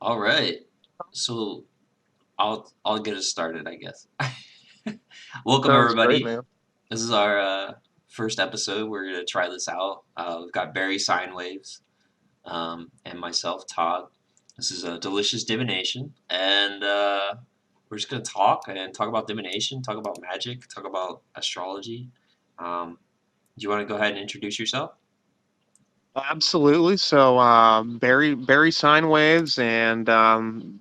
All right. So I'll get us started, I guess. Welcome Sounds great, everybody. man. This is our first episode. We're gonna try this out. We've got Barry Sine Waves, and myself, Todd. This is a Delicious Divination, and we're just gonna talk about divination, talk about magic, talk about astrology. Do you want to go ahead and introduce yourself? Absolutely. So, Barry Sine Waves, and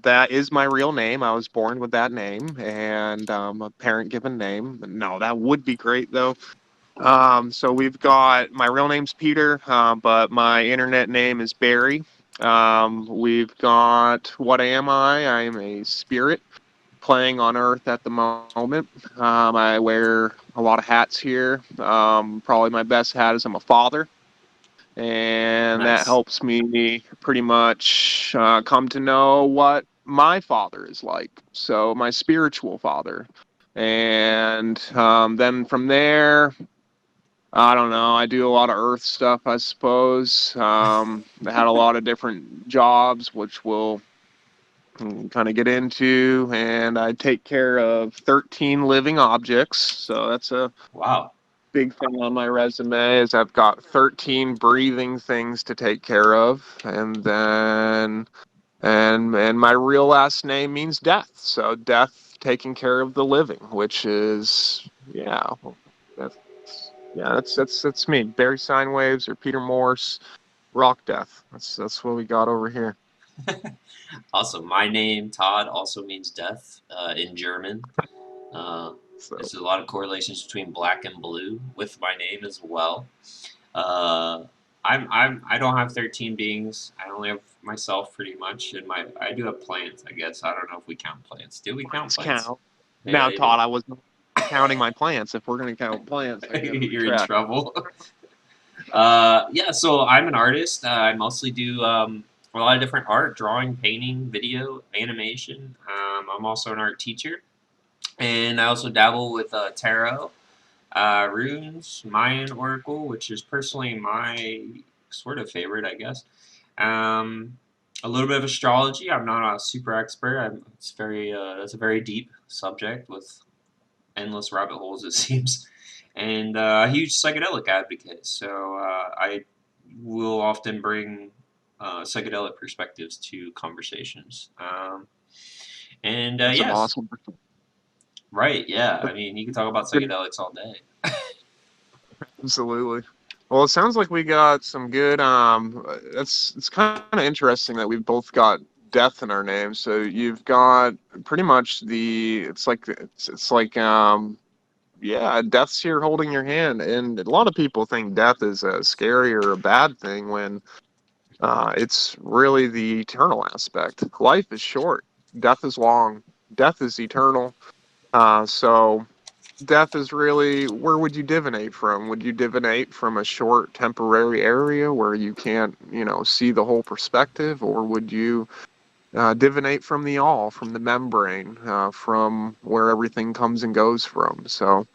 that is my real name. I was born with that name, and a parent-given name. No, that would be great though. So we've got my real name's Peter, but my internet name is Barry. We've got what am I? I am a spirit playing on Earth at the moment. I wear a lot of hats here. Probably my best hat is I'm a father, and that Nice. helps me pretty much come to know what my father is like. So, my spiritual father. And then from there, I don't know. I do a lot of earth stuff, I suppose. I had a lot of different jobs, which we'll kind of get into. And I take care of 13 living objects. So, that's a Wow. big thing on my resume is I've got 13 breathing things to take care of, and then and my real last name means death. So death, taking care of the living, which is that's that's me. Barry Sine Waves or Peter Morse, Rock Death. That's what we got over here. Awesome. My name, Todd, also means death in German. Uh, So there's a lot of correlations between black and blue with my name as well. Uh, I don't have 13 beings. I only have myself pretty much, and I do have plants. I guess I don't know if we count plants. Do we count plants plants? count. Yeah, Now, they do. Todd, I was not counting my plants. If we're gonna count plants, I gotta You're in retract. trouble. Yeah, so I'm an artist. I mostly do a lot of different art, drawing, painting, video, animation. I'm also an art teacher, and I also dabble with tarot, runes, Mayan oracle, which is personally my sort of favorite, I guess. Um, a little bit of astrology. I'm not a super expert. It's very that's a very deep subject with endless rabbit holes, it seems, and a huge psychedelic advocate. So I will often bring psychedelic perspectives to conversations. And That's an yes, awesome. right, yeah. I mean, you can talk about Good. psychedelics all day. Absolutely. Well, it sounds like we got some good. That's it's kind of interesting that we've both got death in our names. So you've got pretty much the. It's like yeah, death's here holding your hand, and a lot of people think death is a scary or a bad thing when it's really the eternal aspect. Life is short. Death is long. Death is eternal. So death is really where would you divinate from? Would you divinate from a short temporary area where you can't, see the whole perspective, or would you divinate from the all, from the membrane, from where everything comes and goes from? So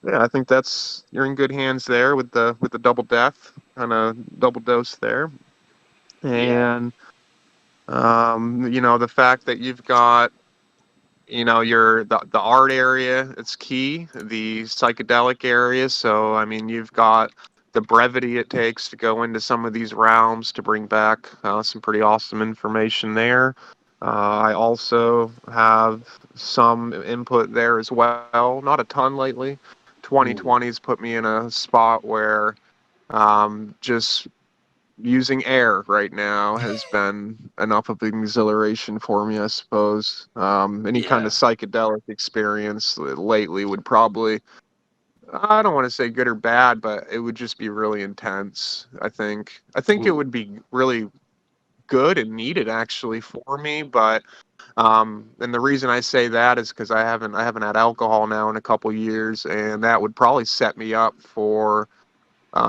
yeah, I think that's you're in good hands there with the double death kind of double dose there, Yeah, and the fact that you've got your the art area, it's key, the psychedelic area. So I mean, you've got the brevity it takes to go into some of these realms to bring back some pretty awesome information there. I also have some input there as well, not a ton lately. ooh, 2020's put me in a spot where just using air right now has been enough of an exhilaration for me, I suppose. Any kind of yeah, psychedelic experience lately would probably, I don't want to say good or bad, but it would just be really intense. I think it ooh, would be really good and needed actually for me, but and the reason I say that is because I haven't had alcohol now in a couple years, and that would probably set me up for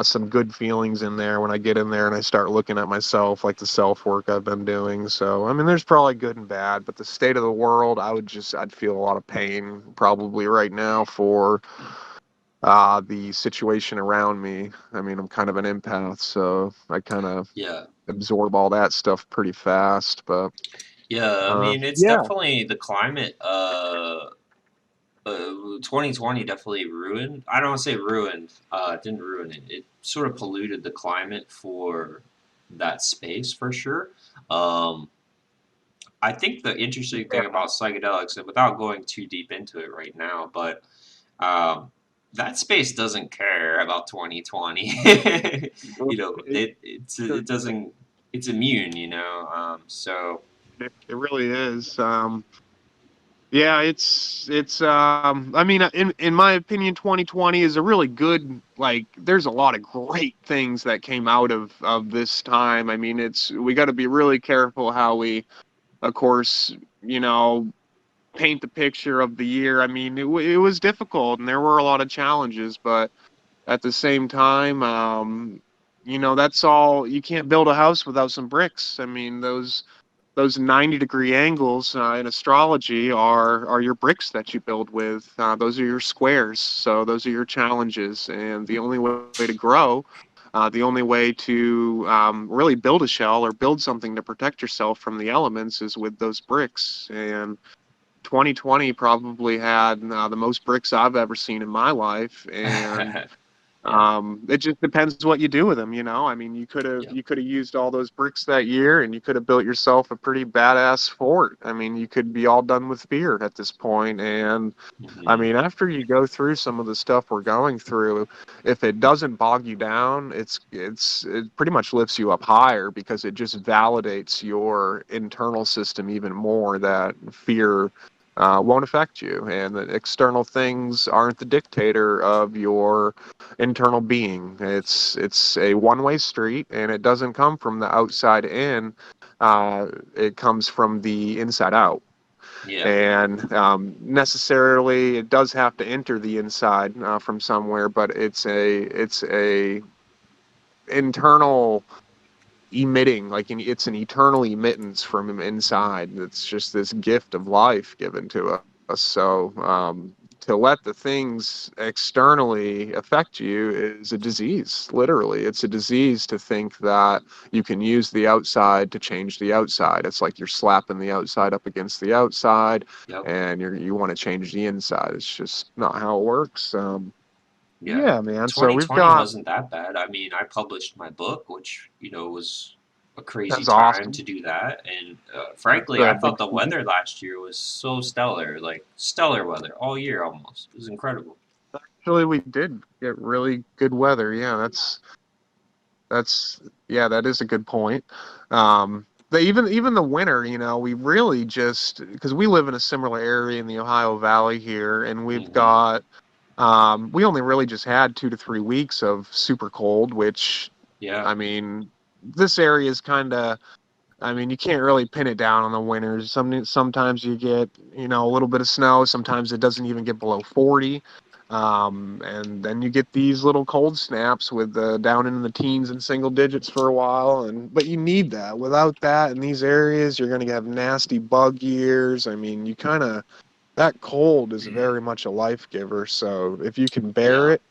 some good feelings in there when I get in there and I start looking at myself, like the self work I've been doing. So, I mean, there's probably good and bad, but the state of the world, I'd feel a lot of pain probably right now for the situation around me. I mean, I'm kind of an empath, so I kind of yeah. absorb all that stuff pretty fast. But Yeah, I mean, it's yeah, definitely the climate. 2020 definitely ruined. I don't want to say ruined. It didn't ruin it. It sort of polluted the climate for that space for sure. Um, I think the interesting yeah, thing about psychedelics, and without going too deep into it right now, but um, that space doesn't care about 2020. You know, it, it doesn't. It's immune. You know, so it really is. Yeah, it's I mean in my opinion 2020 is a really good, like, there's a lot of great things that came out of this time. I mean, it's we got to be really careful how we, of course, you know, paint the picture of the year. I mean, it was difficult and there were a lot of challenges, but at the same time, that's all. You can't build a house without some bricks. I mean, those 90-degree angles in astrology are your bricks that you build with. Those are your squares. So those are your challenges. And the only way to grow, the only way to really build a shell or build something to protect yourself from the elements is with those bricks. And 2020 probably had the most bricks I've ever seen in my life. And yeah, it just depends what you do with them, you know. I mean, yeah. you could have used all those bricks that year, and you could have built yourself a pretty badass fort. I mean, you could be all done with fear at this point. And I Hmm. mean, after you go through some of the stuff we're going through, if it doesn't bog you down, it pretty much lifts you up higher because it just validates your internal system even more that fear won't affect you, and that external things aren't the dictator of your internal being. It's a one-way street, and it doesn't come from the outside in. It comes from the inside out, Yeah, and necessarily it does have to enter the inside from somewhere, but it's a internal emitting, like it's an eternal emittance from inside. It's just this gift of life given to us. So to let the things externally affect you is a disease. Literally, it's a disease to think that you can use the outside to change the outside. It's like you're slapping the outside up against the outside, yep. and you want to change the inside. It's just not how it works. Yeah. Yeah, man. So we've 2020 got wasn't that bad. I mean, I published my book, which, was a crazy that's time awesome. to do that. And That's frankly, a I big thought the weather last year was so stellar, like stellar weather all year almost. It was incredible. Actually, we did get really good weather. Yeah, that's yeah, that is a good point. Even the winter, we really just because we live in a similar area in the Ohio Valley here, and we've Hmm. got we only really just had 2 to 3 weeks of super cold, which Yeah. I mean, this area is kind of. I mean, you can't really pin it down on the winters. Sometimes you get, a little bit of snow. Sometimes it doesn't even get below 40. And then you get these little cold snaps with down in the teens and single digits for a while. But you need that. Without that in these areas, you're going to have nasty bug years. I mean, that cold is very much a life giver. So if you can bear Yeah. it,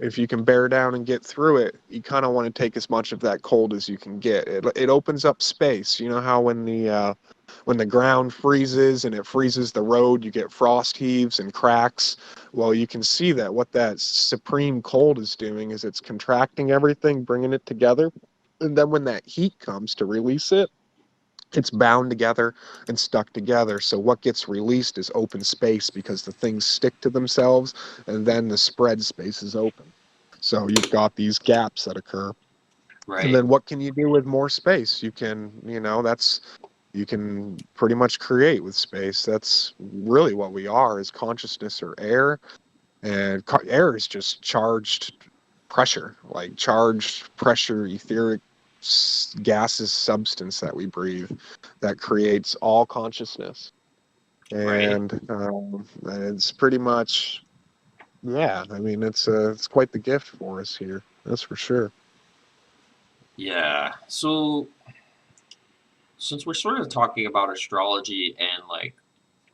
if you can bear down and get through it, you kind of want to take as much of that cold as you can get. It opens up space. You know how when the ground freezes and it freezes the road, you get frost heaves and cracks. Well, you can see that what that supreme cold is doing is it's contracting everything, bringing it together. And then when that heat comes to release it, it's bound together and stuck together. So what gets released is open space because the things stick to themselves, and then the spread space is open. So you've got these gaps that occur. And Right. then what can you do with more space? You can pretty much create with space. That's really what we are, is consciousness or air. And air is just charged pressure, like charged pressure, etheric gaseous substance that we breathe that creates all consciousness. Right. And it's pretty much, yeah, I mean, it's quite the gift for us here. That's for sure. Yeah. So since we're sort of talking about astrology and like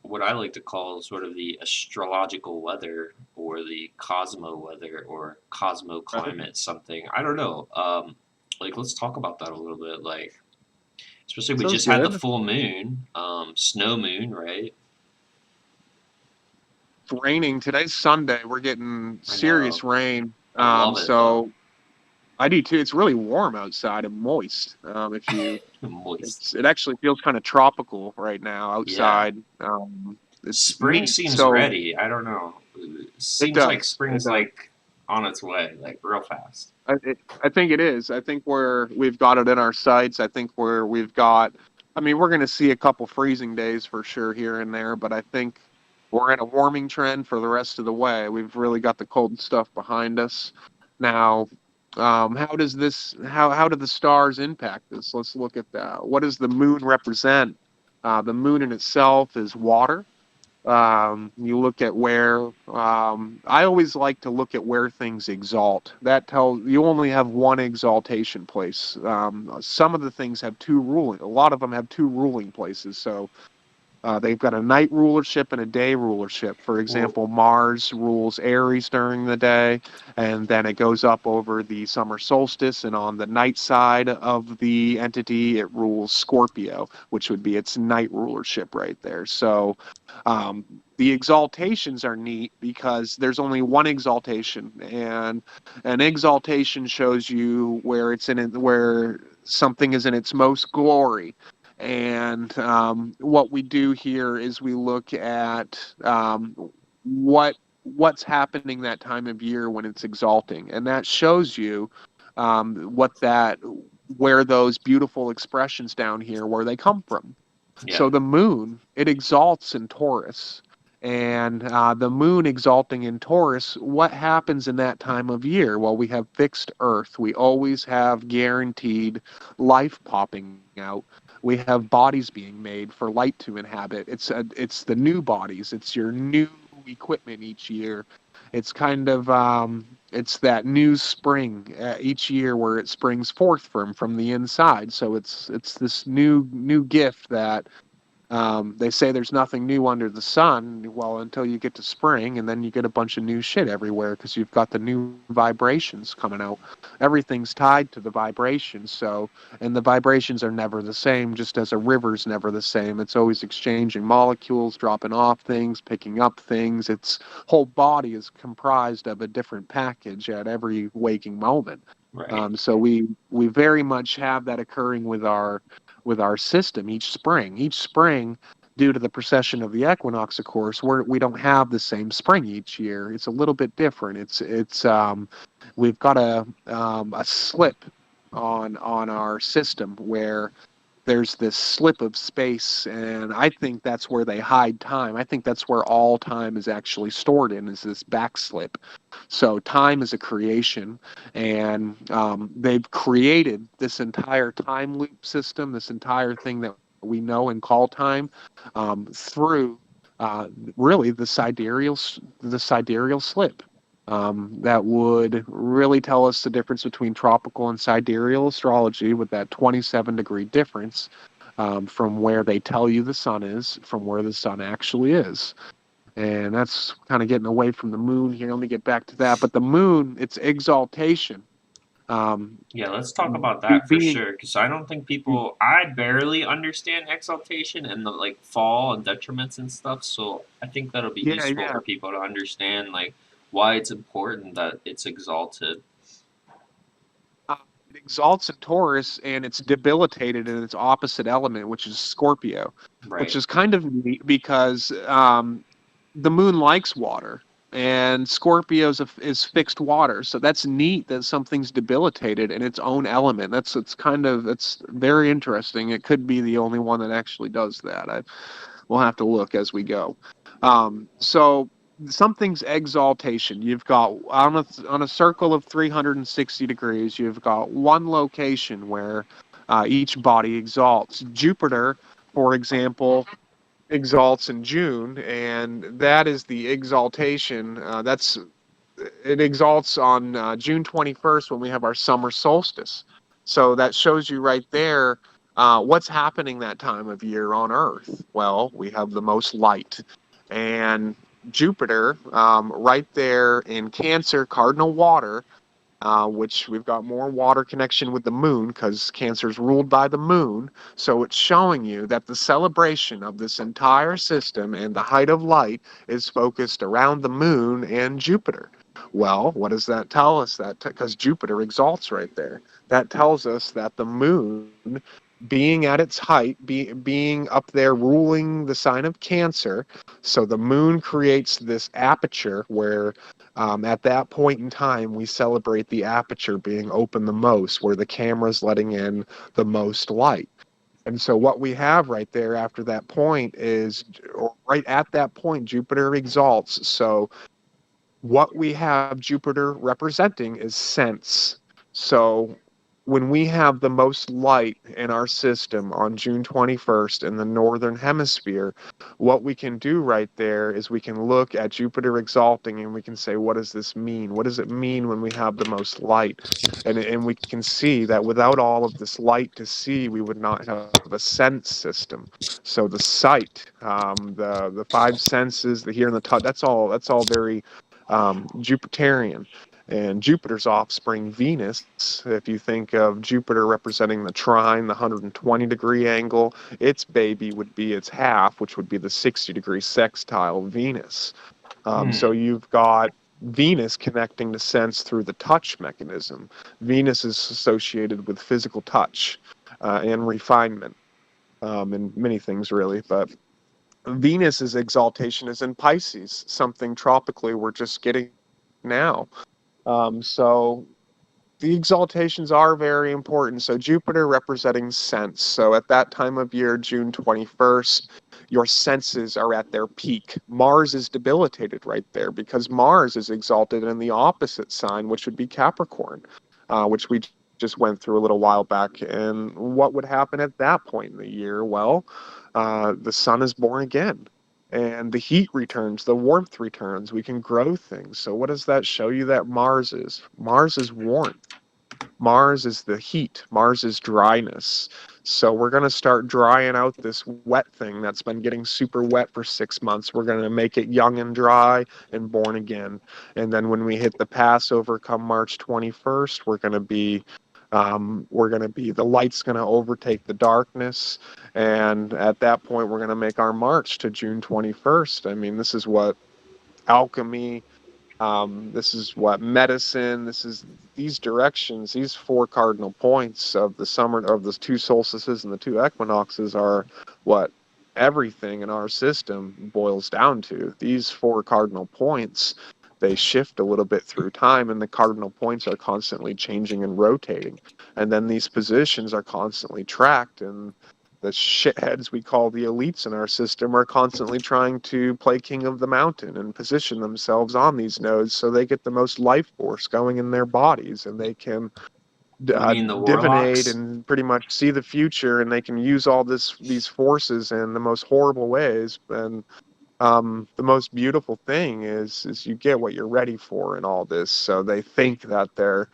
what I like to call sort of the astrological weather or the cosmo weather or cosmo Right. climate something. I don't know. Like, let's talk about that a little bit. Like, especially we Sounds just had the good. full moon, snow moon, right? It's raining. Today's Sunday. We're getting I know. serious rain. I love it though. So I do too. It's really warm outside and moist. If you, Moist. it actually feels kind of tropical right now Yeah. outside. It's Spring neat. seems So ready. I don't know. It it seems like does. It spring's does. like on its way, like real fast. I think it is. I think we've got it in our sights. I think we've got. I mean, we're going to see a couple freezing days for sure here and there, but I think we're in a warming trend for the rest of the way. We've really got the cold stuff behind us. Now, how does this? How do the stars impact this? Let's look at that. What does the moon represent? The moon in itself is water. You look at where I always like to look at where things exalt. That tells you only have one exaltation place. Some of the things have two ruling. A lot of them have two ruling places. So they've got a night rulership and a day rulership. For Well, example, Mars rules Aries during the day, and then it goes up over the summer solstice. And on the night side of the entity, it rules Scorpio, which would be its night rulership right there. So the exaltations are neat because there's only one exaltation, and an exaltation shows you where it's in it, where something is in its most glory. And what we do here is we look at what's happening that time of year when it's exalting, and that shows you what that where those beautiful expressions down here where they come from. yeah, So the moon, it exalts in Taurus. And the moon exalting in Taurus, what happens in that time of year? Well, we have fixed Earth. We always have guaranteed life popping out. We have bodies being made for light to inhabit. It's the new bodies. It's your new equipment each year. It's kind of it's that new spring each year where it springs forth from the inside. So it's this new gift that they say there's nothing new under the sun. Well, until you get to spring, and then you get a bunch of new shit everywhere because you've got the new vibrations coming out. Everything's tied to the vibrations. So, and the vibrations are never the same, just as a river's never the same. It's always exchanging molecules, dropping off things, picking up things. Its whole body is comprised of a different package at every waking moment. right. So we very much have that occurring with our system each spring. Each spring, due to the precession of the equinox, of course, we don't have the same spring each year. It's a little bit different. We've got a slip on our system where there's this slip of space, and I think that's where they hide time. I think that's where all time is actually stored in, is this back slip. So time is a creation, and they've created this entire time loop system, this entire thing that we know and call time, through really the sidereal slip. That would really tell us the difference between tropical and sidereal astrology, with that 27-degree difference from where they tell you the sun is from where the sun actually is. And that's kind of getting away from the moon here. Let me get back to that. But the moon, it's exaltation. Um, Yeah, let's talk about that for being, sure. Because I don't think people, I barely understand exaltation and the like fall and detriments and stuff. So I think that'll be yeah, useful yeah. for people to understand like why it's important that it's exalted. Uh, it exalts in Taurus and it's debilitated in its opposite element, which is Scorpio, which Right. is kind of neat because the moon likes water and is fixed water. So that's neat that something's debilitated in its own element. It's very interesting. It could be the only one that actually does that. We'll have to look as we go. So something's exaltation. You've got on a circle of 360 degrees, you've got one location where each body exalts. Jupiter, for example, exalts in June, and that is the exaltation. That's it exalts on June 21st when we have our summer solstice. So that shows you right there what's happening that time of year on Earth. Well, we have the most light. And Jupiter, right there in Cancer, cardinal water, which we've got more water connection with the moon because Cancer's ruled by the moon. So it's showing you that the celebration of this entire system and the height of light is focused around the moon and Jupiter. Well, what does that tell us? That because Jupiter exalts right there, that tells us that the moon, being at its height, being up there ruling the sign of Cancer, so the moon creates this aperture where at that point in time, we celebrate the aperture being open the most, where the camera's letting in the most light. And so, what we have right there after that point is, or right at that point, Jupiter exalts. So, what we have Jupiter representing is sense. So when we have the most light in our system on June 21st in the northern hemisphere, what we can do right there is we can look at Jupiter exalting and we can say, what does this mean? What does it mean when we have the most light? And we can see that without all of this light to see, we would not have a sense system. So the sight, the five senses, the hear and the touch, that's all very Jupiterian. And Jupiter's offspring, Venus, if you think of Jupiter representing the trine, the 120-degree angle, its baby would be its half, which would be the 60-degree sextile Venus. So Hmm. you've got Venus connecting to sense through the touch mechanism. Venus is associated with physical touch and refinement and many things, really. But Venus's exaltation is in Pisces, something tropically we're just getting now. So the exaltations are very important. So Jupiter representing sense. So at that time of year, June 21st, your senses are at their peak. Mars is debilitated right there because Mars is exalted in the opposite sign, which would be Capricorn, which we just went through a little while back. And what would happen at that point in the year? Well, the sun is born again and the heat returns, the warmth returns. We can grow things. So, what does that show you that Mars is? Mars is warmth. Mars is the heat. Mars is dryness. So we're going to start drying out this wet thing that's been getting super wet for 6 months. We're going to make it young and dry and born again. And then when we hit the Passover come March 21st, the light's going to overtake the darkness. And at that point, we're going to make our march to June 21st. I mean, this is what alchemy, this is what medicine, this is these directions, these four cardinal points of the summer, of the two solstices and the two equinoxes are what everything in our system boils down to. These four cardinal points, they shift a little bit through time, and the cardinal points are constantly changing and rotating. And then these positions are constantly tracked, and the shitheads we call the elites in our system are constantly trying to play king of the mountain and position themselves on these nodes so they get the most life force going in their bodies and they can You mean the divinate warlocks? and pretty much see the future and they can use all these forces in the most horrible ways. And the most beautiful thing is you get what you're ready for in all this. So they think that they're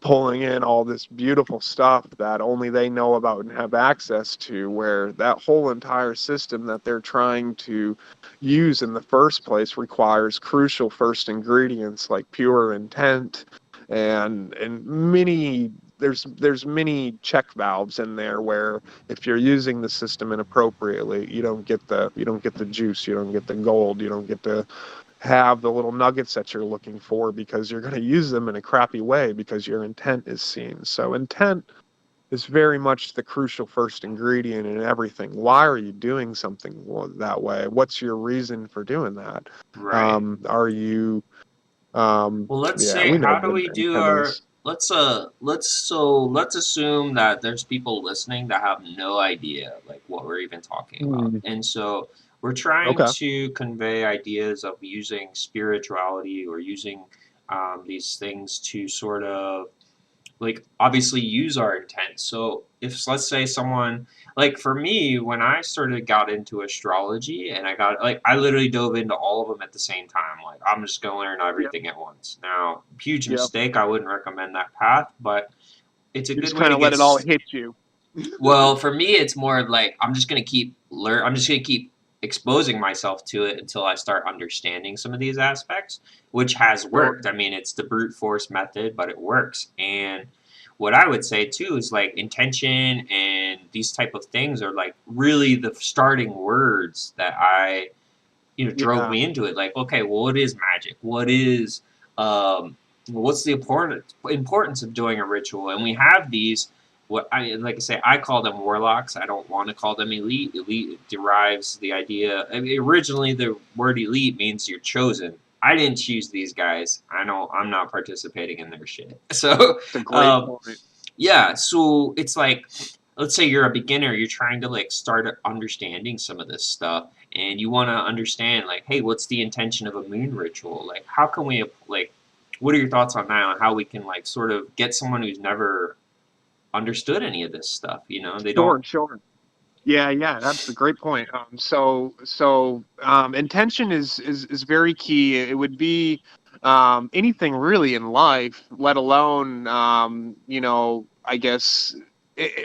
pulling in all this beautiful stuff that only they know about and have access to, where that whole entire system that they're trying to use in the first place requires crucial first ingredients like pure intent and many there's many check valves in there where if you're using the system inappropriately, you don't get the juice, you don't get the gold, you don't get to have the little nuggets that you're looking for because you're going to use them in a crappy way because your intent is seen. So intent is very much the crucial first ingredient in everything. Why are you doing something that way? What's your reason for doing that? Right. Are you Well, let's yeah, say, we know how do what we do intent our is. let's assume that there's people listening that have no idea like what we're even talking about. Hmm. And so we're trying Okay. to convey ideas of using spirituality or using these things to sort of like obviously use our intent. So if let's say someone like for me when I started got into astrology and I got like I literally dove into all of them at the same time. Like I'm just gonna learn Yep. everything at once. Now, huge Yep. mistake. I wouldn't recommend that path, but it's a You good just way kind to of let get. it all hit you. Well, for me, it's more like I'm just gonna keep learn. I'm just gonna keep exposing myself to it until I start understanding some of these aspects, which has Sure. worked. I mean, it's the brute force method, but it works. And what I would say too is like intention and these type of things are like really the starting words that I drove Yeah. me into it. Like, okay, well, what is magic? What is what's the importance of doing a ritual? And we have these. What I like I say, I call them warlocks. I don't want to call them elite. Elite derives the idea. I mean, originally, the word elite means you're chosen. I didn't choose these guys. I know I'm not participating in their shit. So, It's a great um, point. yeah. So it's like, let's say you're a beginner. You're trying to like start understanding some of this stuff and you want to understand like, hey, what's the intention of a moon ritual? Like, how can we like, what are your thoughts on that? On how we can like sort of get someone who's never understood any of this stuff? They don't. Sure, sure. Yeah, yeah, that's a great point. So intention is very key. It would be anything really in life, let alone I guess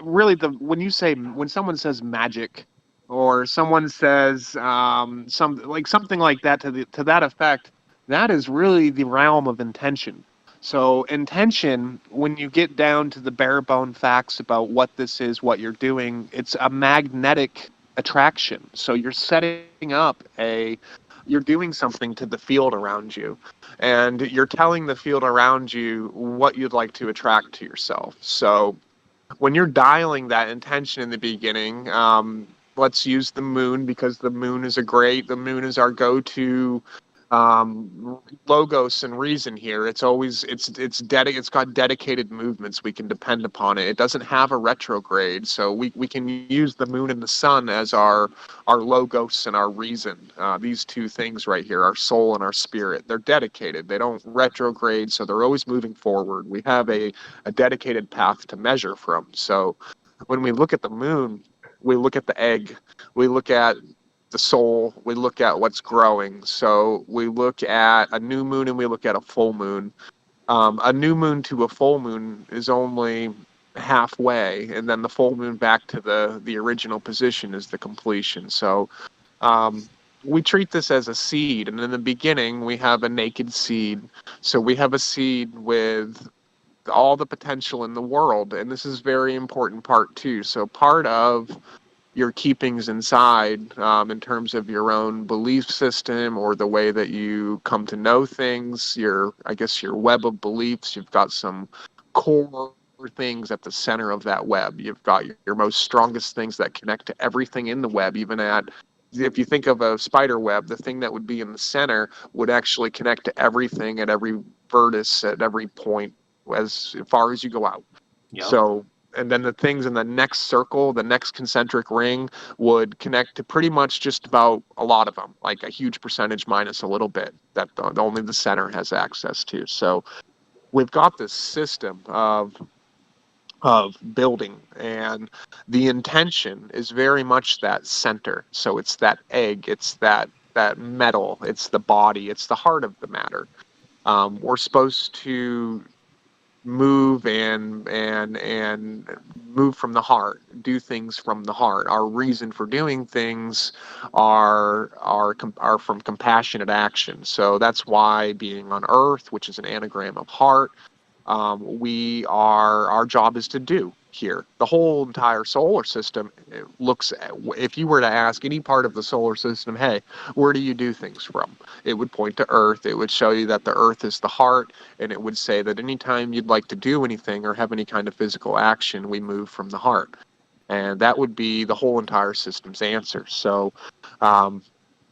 really the when someone says magic, or someone says something like that to that effect, that is really the realm of intention. So intention, when you get down to the bare bone facts about what this is, what you're doing, it's a magnetic attraction. So you're doing something to the field around you, and you're telling the field around you what you'd like to attract to yourself. So when you're dialing that intention in the beginning, let's use the moon, because the moon is our go-to logos and reason here. It's got dedicated movements. We can depend upon it. It doesn't have a retrograde, so we can use the moon and the sun as our logos and our reason. These two things right here, our soul and our spirit, they're dedicated. They don't retrograde, so they're always moving forward. We have a dedicated path to measure from. So when we look at the moon, we look at the egg, we look at the soul, we look at what's growing. So we look at a new moon and we look at a full moon. A new moon to a full moon is only halfway, and then the full moon back to the original position is the completion. So um, we treat this as a seed, and in the beginning we have a naked seed. So we have a seed with all the potential in the world, and this is very important part too. So part of your keepings inside, in terms of your own belief system or the way that you come to know things, I guess your web of beliefs, you've got some core things at the center of that web. You've got your most strongest things that connect to everything in the web, even at if you think of a spider web, the thing that would be in the center would actually connect to everything at every vertex, at every point, as far as you go out. Yep. So, and then the things in the next circle, the next concentric ring, would connect to pretty much just about a lot of them, like a huge percentage minus a little bit that only the center has access to. So we've got this system of building, and the intention is very much that center. So it's that egg, it's that metal, it's the body, it's the heart of the matter. We're supposed to move and move from the heart, do things from the heart. Our reason for doing things are from compassionate action. So that's why being on earth, which is an anagram of heart, our job is to do here. The whole entire solar system looks at, if you were to ask any part of the solar system, hey, where do you do things from? It would point to Earth. It would show you that the Earth is the heart, and it would say that anytime you'd like to do anything or have any kind of physical action, we move from the heart. And that would be the whole entire system's answer. So, um,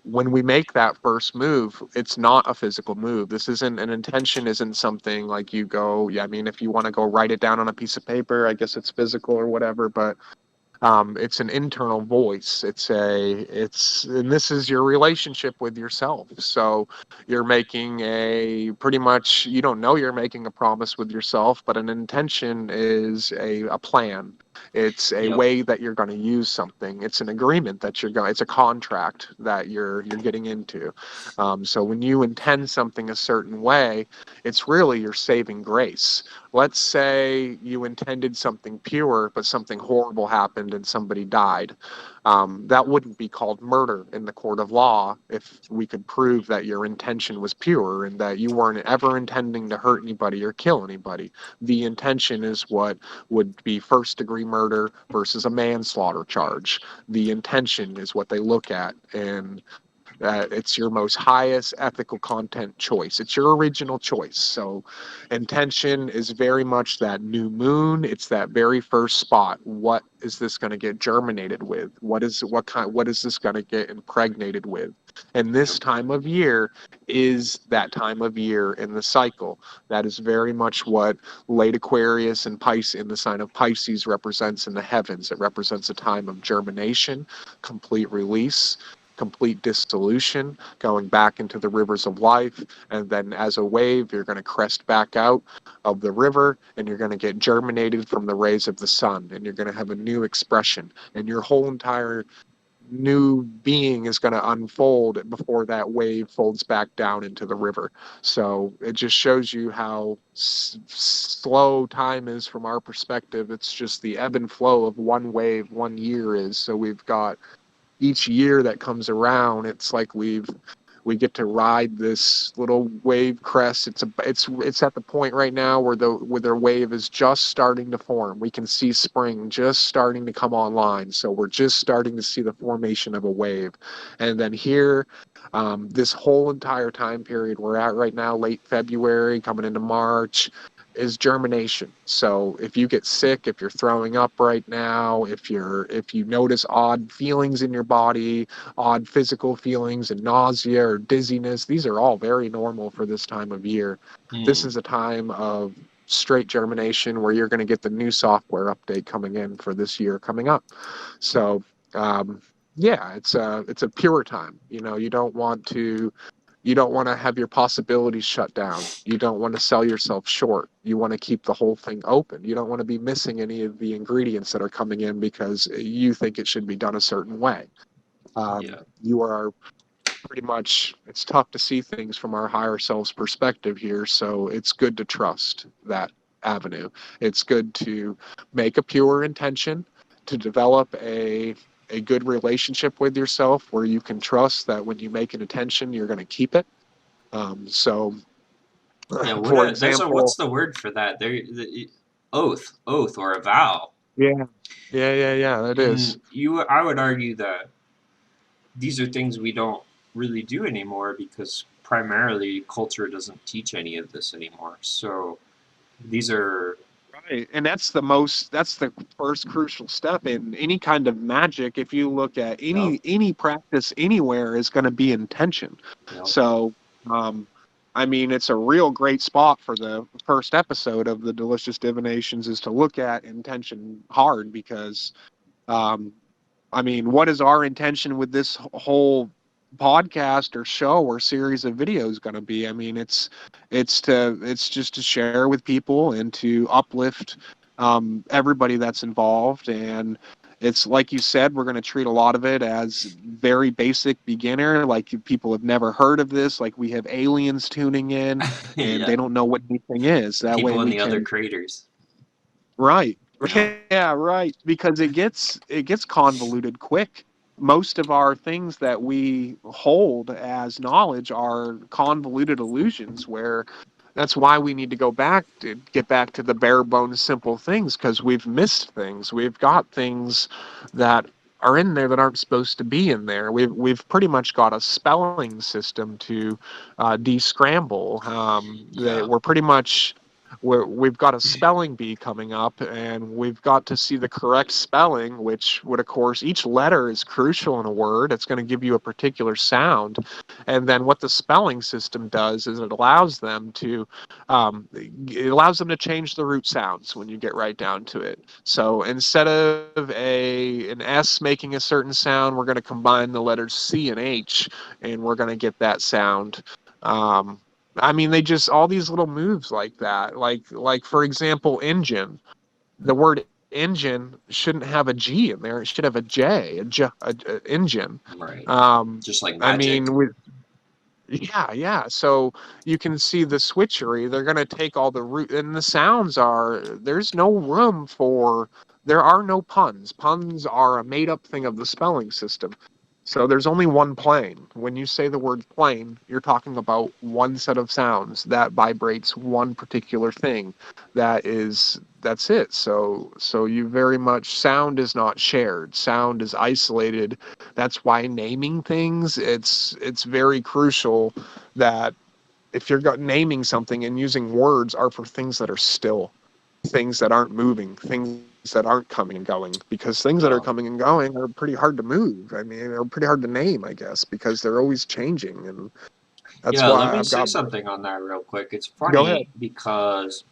when we make that first move, it's not a physical move. This isn't an intention, isn't something like you go, yeah, I mean, if you want to go write it down on a piece of paper, I guess it's physical or whatever, but it's an internal voice. And this is your relationship with yourself. So you're making pretty much, you don't know you're making a promise with yourself, but an intention is a plan. It's a Yep. way that you're going to use something. It's an agreement that it's a contract that you're getting into. So when you intend something a certain way, it's really your saving grace. Let's say you intended something pure, but something horrible happened and somebody died. That wouldn't be called murder in the court of law if we could prove that your intention was pure and that you weren't ever intending to hurt anybody or kill anybody. The intention is what would be first degree murder versus a manslaughter charge. The intention is what they look at, and it's your most highest ethical content choice. It's your original choice. So, intention is very much that new moon. It's that very first spot. What is this going to get germinated with? What is this going to get impregnated with? And Yep. this time of year is that time of year in the cycle. That is very much what late Aquarius and Pisces in the sign of Pisces represents in the heavens. It represents a time of germination, complete release, complete dissolution, going back into the rivers of life. And then as a wave, you're going to crest back out of the river and you're going to get germinated from the rays of the sun. And you're going to have a new expression. And your whole entire new being is going to unfold before that wave folds back down into the river. So it just shows you how slow time is from our perspective. It's just the ebb and flow of one wave, 1 year is. So we've got each year that comes around, it's like we get to ride this little wave crest. It's at the point right now where their wave is just starting to form. We can see spring just starting to come online. So we're just starting to see the formation of a wave. And then here, this whole entire time period we're at right now, late February, coming into March, is germination. So if you get sick, if you're throwing up right now, if you notice odd feelings in your body, odd physical feelings and nausea or dizziness, these are all very normal for this time of year. This Mm. is a time of straight germination where you're going to get the new software update coming in for this year coming up. So yeah, it's a pure time. You don't want to have your possibilities shut down. You don't want to sell yourself short. You want to keep the whole thing open. You don't want to be missing any of the ingredients that are coming in because you think it should be done a certain way. Yeah. You are pretty much, it's tough to see things from our higher selves perspective here. So it's good to trust that avenue. It's good to make a pure intention, to develop a good relationship with yourself where you can trust that when you make an intention, you're going to keep it. So, Yeah. What for a there's a what's example, the word for that? Oath or a vow. yeah, yeah, that is. And I would argue that these are things we don't really do anymore because primarily culture doesn't teach any of this anymore. So these are Right. And that's the first crucial step in any kind of magic. If you look at yep, any practice anywhere is going to be intention. yep, So, I mean, it's a real great spot for the first episode of the Delicious Divinations is to look at intention hard because um, I mean, what is our intention with this whole podcast or show or series of videos going to be? I mean, it's just to share with people and to uplift everybody that's involved. And it's like you said, we're going to treat a lot of it as very basic beginner, like people have never heard of this, like we have aliens tuning in and yeah. they don't know what anything is. That way People in we the other can. craters. Right. Yep. Yeah, right. Because it gets convoluted quick. Most of our things that we hold as knowledge are convoluted illusions where that's why we need to go back to get back to the bare bones simple things because we've missed things. We've got things that are in there that aren't supposed to be in there. We've pretty much got a spelling system to descramble. Yeah. We're pretty much we've got a spelling bee coming up and we've got to see the correct spelling, which would of course each letter is crucial in a word. It's going to give you a particular sound, and then what the spelling system does is it allows them to change the root sounds when you get right down to it. So instead of an S making a certain sound, we're going to combine the letters C and H and we're going to get that sound. um, I mean, they just all these little moves like that. Like for example, engine. The word engine shouldn't have a G in there. It should have a J, engine. Right. Um, Just like I magic. mean, yeah. So you can see the switchery. They're going to take all the root, and the sounds are. There's no room for there are no puns. Puns are a made up thing of the spelling system. So there's only one plane. When you say the word plane, you're talking about one set of sounds that vibrates one particular thing. That's it. So you very much, sound is not shared. Sound is isolated. That's why naming things, it's very crucial that if you're naming something and using words are for things that are still, things that aren't moving, things that aren't coming and going, because things that are Yeah. coming and going are pretty hard to move. I mean, they're pretty hard to name, I guess, because they're always changing. And that's Yeah, let why me I've say got, something on that real quick. It's go ahead. funny because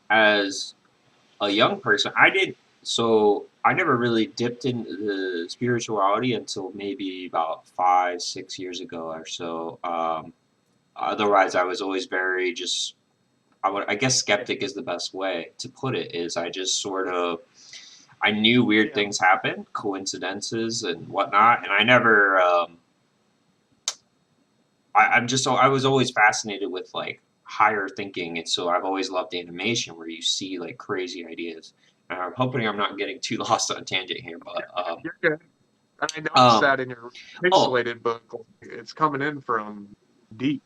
as a young person, I never really dipped into the spirituality until maybe about 5, 6 years ago or so. Otherwise, I was always very just, I guess skeptic is the best way to put it, is I just sort of, I knew weird Yeah. things happen, coincidences and whatnot, and I never, I was always fascinated with like higher thinking, and so I've always loved animation where you see like crazy ideas. And I'm hoping I'm not getting too lost on a tangent here, but You're good. And I noticed um, that in your oh pixelated book, like, it's coming in from deep.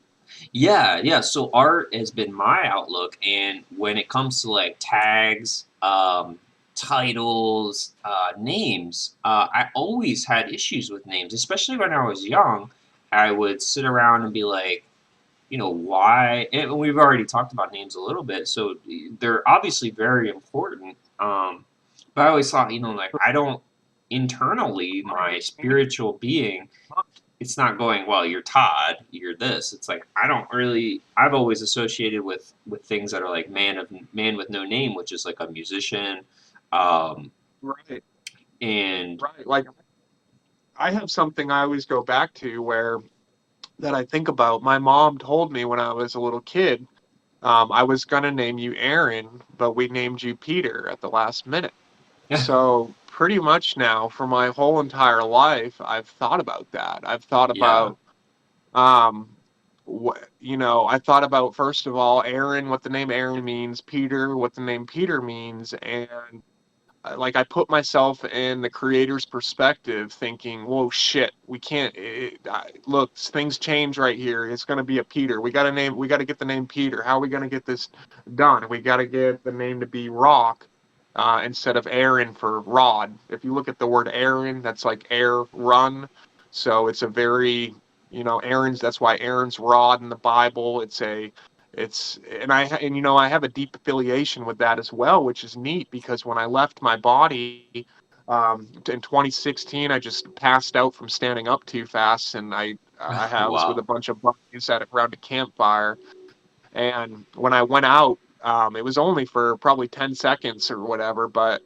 yeah, yeah. So art has been my outlook, and when it comes to like tags, titles, names, I always had issues with names, especially when I was young. I would sit around and be like, why, and we've already talked about names a little bit, so they're obviously very important. But I always thought, like I don't, internally, My my understanding. spiritual being, it's not going, well, you're Todd, you're this. It's like I don't really, I've always associated with things that are like man with no name, which is like a musician, um Right, and right. Like, I have something I always go back to where that I think about. My mom told me when I was a little kid, I was gonna name you Aaron, but we named you Peter at the last minute. So pretty much now, for my whole entire life, I've thought about that. I've thought yeah. about, I thought about, first of all, Aaron, what the name Aaron means, Peter, what the name Peter means, and like I put myself in the creator's perspective, thinking, "Whoa, shit, we can't. Look, things change right here. It's going to be a Peter. We got to name. We got to get the name Peter. How are we going to get this done? We got to get the name to be Rock instead of Aaron for Rod. If you look at the word Aaron, that's like air run. So it's a very, Aaron's. That's why Aaron's rod in the Bible. It's I have a deep affiliation with that as well, which is neat because when I left my body in 2016, I just passed out from standing up too fast, and I was with a Wow. bunch of buddies at around a campfire, and when I went out, it was only for probably 10 seconds or whatever, but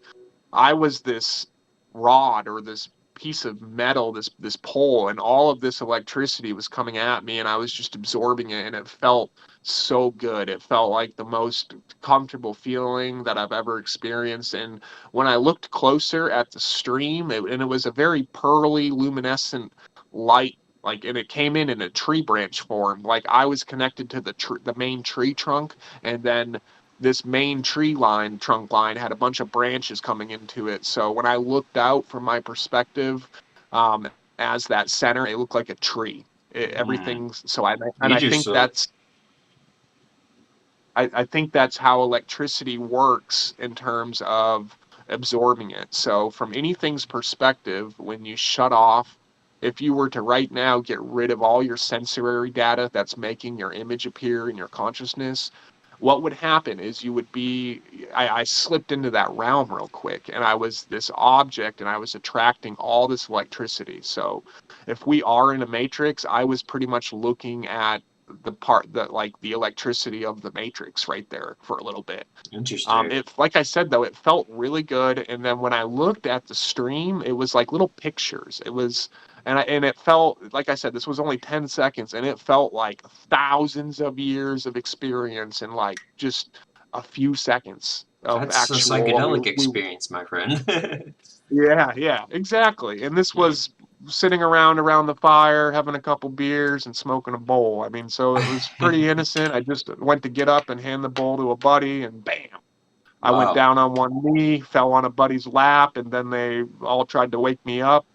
I was this rod or this piece of metal, this pole, and all of this electricity was coming at me, and I was just absorbing it, and it felt so good. It felt like the most comfortable feeling that I've ever experienced. And when I looked closer at the stream, and it was a very pearly, luminescent light. Like, and it came in a tree branch form. Like I was connected to the main tree trunk, and then this main trunk line had a bunch of branches coming into it. So when I looked out from my perspective, as that center, it looked like a tree. Mm. Everything's so I and You I just think I think that's how electricity works in terms of absorbing it. So from anything's perspective, when you shut off, if you were to right now get rid of all your sensory data that's making your image appear in your consciousness, what would happen is you would be, I slipped into that realm real quick, and I was this object and I was attracting all this electricity. So if we are in a matrix, I was pretty much looking at the part that, like, the electricity of the matrix right there for a little bit. interesting. It, like I said though, it felt really good. And then when I looked at the stream, it was like little pictures. It was, and it felt like I said, this was only 10 seconds, and it felt like thousands of years of experience in like just a few seconds of That's a actual what psychedelic we experience, my friend. yeah, yeah, exactly. And this Hmm. was sitting around the fire, having a couple beers and smoking a bowl. I mean, so it was pretty innocent. I just went to get up and hand the bowl to a buddy, and bam. I went Wow. down on one knee, fell on a buddy's lap, and then they all tried to wake me up.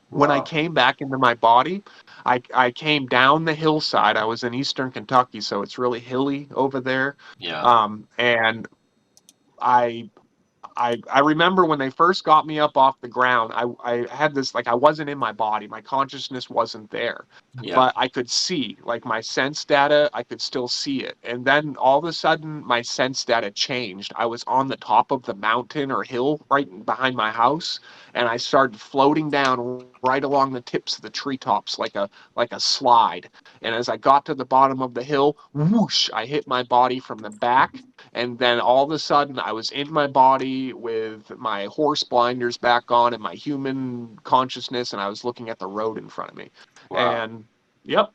When I Wow. came back into my body, I came down the hillside. I was in eastern Kentucky, so it's really hilly over there. Yeah. And I I remember when they first got me up off the ground, I had this, like, I wasn't in my body. My consciousness wasn't there. Yeah. But I could see, like, my sense data, I could still see it. And then all of a sudden my sense data changed. I was on the top of the mountain or hill right behind my house, and I started floating down right along the tips of the treetops like a slide. And as I got to the bottom of the hill, whoosh, I hit my body from the back, and then all of a sudden I was in my body with my horse blinders back on and my human consciousness, and I was looking at the road in front of me. Wow. And yep,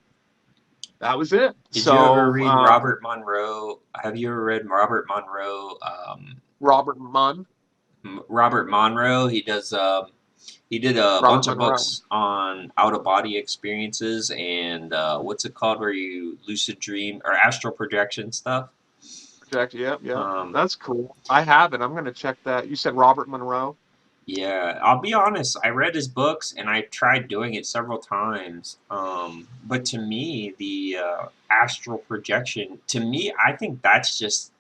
that was it. Did you ever So read Robert Monroe? Have you ever read Robert Monroe? Robert Munn, Robert Monroe. He did a Robert bunch of Monroe. books on out of body experiences and what's it called where you lucid dream or astral projection stuff. Project, yep, yep. Um, That's cool. I have it. I'm gonna check that. You said Robert Monroe? yeah, I'll be honest. I read his books and I tried doing it several times. But to me, the astral projection, to me, I think that's just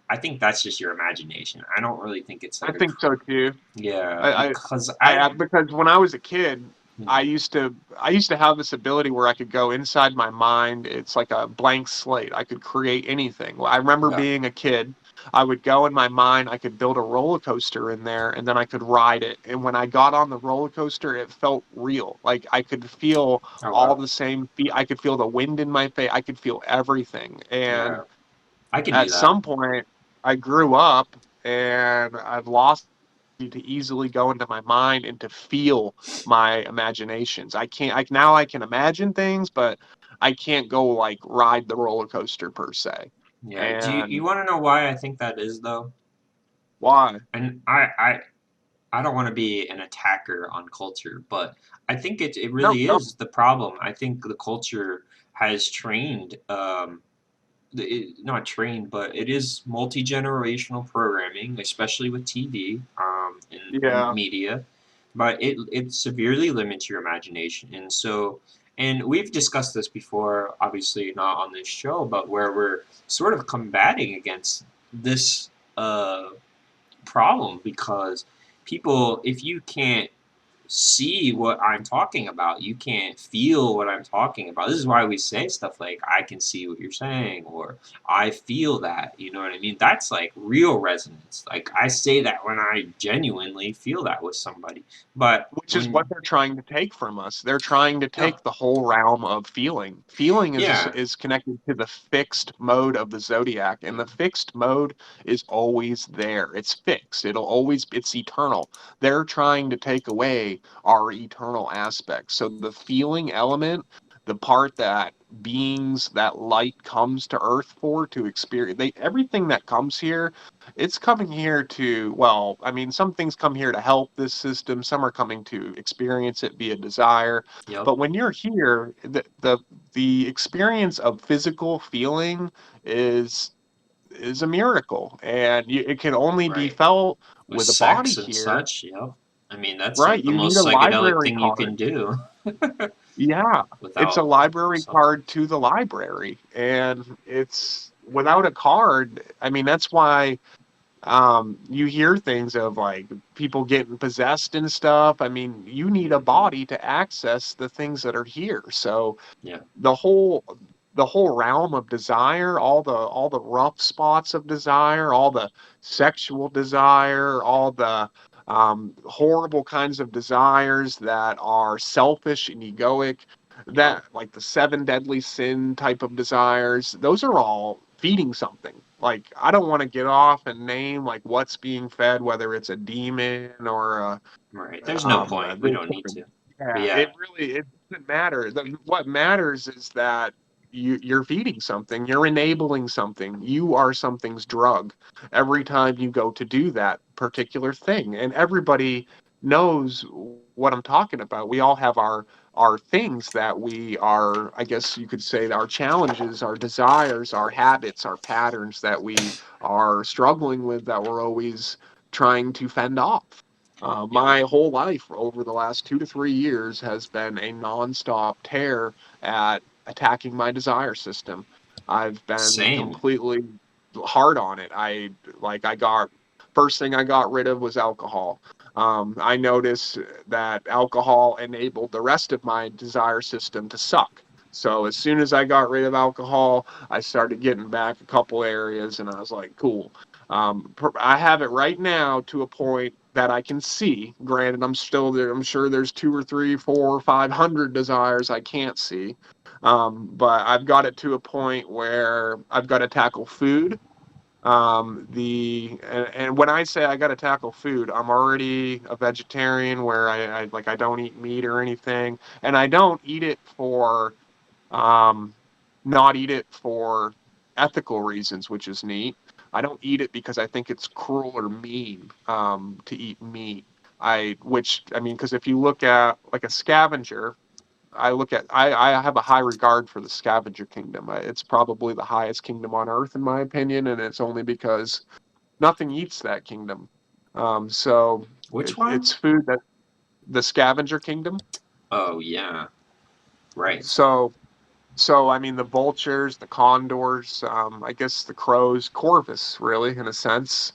your imagination. I don't really think it's I like a, think so too. yeah, I, I because I, because when I was a kid, hmm, I used to have this ability where I could go inside my mind. It's like a blank slate. I could create anything. Well, I remember yeah, being a kid. I would go in my mind. I could build a roller coaster in there, and then I could ride it. And when I got on the roller coaster, it felt real. Like I could feel oh all wow, the same. I could feel the wind in my face. I could feel everything. yeah, And I can do at that. some point, I grew up, and I've lost to easily go into my mind and to feel my imaginations. I can't, now I can imagine things, but I can't go like ride the roller coaster per se. Yeah. You And want to know why I think that is though? why? And I don't want to be an attacker on culture, but I think it No, really no. is the problem. I think the culture has trained, not trained, but it is multi generational programming, especially with TV and Yeah. media. But it severely limits your imagination, and so. And we've discussed this before, obviously not on this show, but where we're sort of combating against this problem because people, if you can't see what I'm talking about, you can't feel what I'm talking about. This is why we say stuff like, I can see what you're saying, or I feel that. You know what I mean? That's like real resonance. Like, I say that when I genuinely feel that with somebody. But Which is when, what they're trying to take from us. They're trying to no, take the whole realm of feeling. Feeling yeah, is connected to the fixed mode of the zodiac, and the fixed mode is always there. It's fixed. It's eternal. They're trying to take away our eternal aspects. So the feeling element, the part that beings, that light comes to Earth for to experience, everything that comes here, it's coming here to, well, I mean, some things come here to help this system, some are coming to experience it via desire. yep, But when you're here, the experience of physical feeling is is a miracle, and it can only be right. felt With with a body sex and here, such, yep. I mean, that's right? like the You need most a psychedelic library thing you card. can do Yeah, it's a without library card substance. to the library, and it's without a card. I mean, that's why you hear things of like people getting possessed and stuff. I mean, you need a Hmm. body to access the things that are here. So Yeah, the whole the whole realm of desire, all the rough spots of desire, all the sexual desire, all the horrible kinds of desires that are selfish and egoic, yep, that like the seven deadly sin type of desires, those are all feeding something. Like I don't want to get off and name like what's being fed, whether it's a demon or right. There's no point. We this don't need to. But yeah, yeah, it really it doesn't matter. What matters is that you're feeding something, you're enabling something, you are something's drug every time you go to do that particular thing. And everybody knows what I'm talking about. We all have are things that we are, I guess you could say, our challenges, our desires, our habits, our patterns that we are struggling with, that we're always trying to fend off. Yeah. My whole life over the last 2 to 3 years has been a nonstop tear at attacking my desire system. I've been Same. completely hard on it. I got first thing I got rid of was alcohol. I noticed that alcohol enabled the rest of my desire system to suck. So as soon as I got rid of alcohol, I started getting back a couple areas, and I was like, cool. I have it right now to a point that I can see. Granted, I'm still there. I'm sure there's two or three, four, or 500 desires I can't see. But I've got it to a point where I've got to tackle food. And when I say I got to tackle food, I'm already a vegetarian where I don't eat meat or anything, and I don't eat it for um, not eat it for ethical reasons, which is neat. I don't eat it because I think it's cruel or mean to eat meat. Which I mean, because if you look at like a scavenger, I have a high regard for the scavenger kingdom. It's probably the highest kingdom on earth, in my opinion, and it's only because nothing eats that kingdom. So Which one? it's food that the scavenger kingdom. Oh yeah. Right. So I mean, the vultures, the condors, I guess the crows, Corvus, really, in a sense.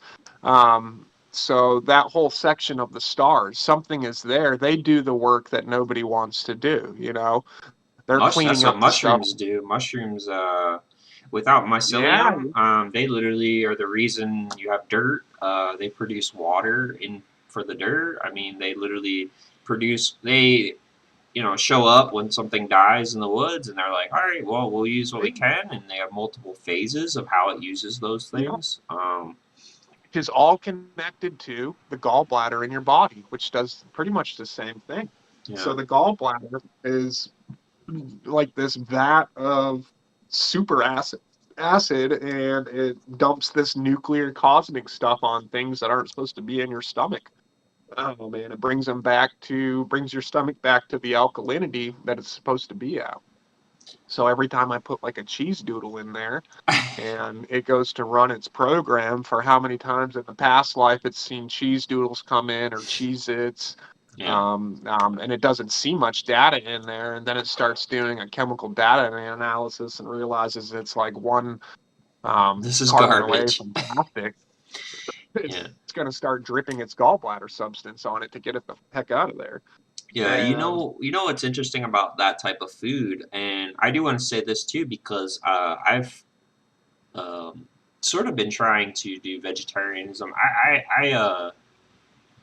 So that whole section of the stars, something is there. They do the work that nobody wants to do. They're That's cleaning what up the stuff. mushrooms do. Mushrooms, without Yeah, mycelium, they literally are the reason you have dirt. They produce water in for the dirt. I mean, they literally produce. They show up when something dies in the woods, and they're like, all right, well, we'll use what we can, and they have multiple phases of how it uses those yeah, things. which is all connected to the gallbladder in your body, which does pretty much the same thing. Yeah, So the gallbladder is like this vat of super acid, and it dumps this nuclear cosmic stuff on things that aren't supposed to be in your stomach. Oh man, it brings your stomach back to the alkalinity that it's supposed to be at. So every time I put like a cheese doodle in there, and it goes to run its program for how many times in the past life it's seen cheese doodles come in, or Cheez Its, yeah. and it doesn't see much data in there, and then it starts doing a chemical data analysis and realizes it's like one This is carbon away garbage. from plastic. Yeah. It's going to start dripping its gallbladder substance on it to get it the heck out of there. Yeah, And what's interesting about that type of food, and I do want to say this too because I've um, sort of been trying to do vegetarianism. I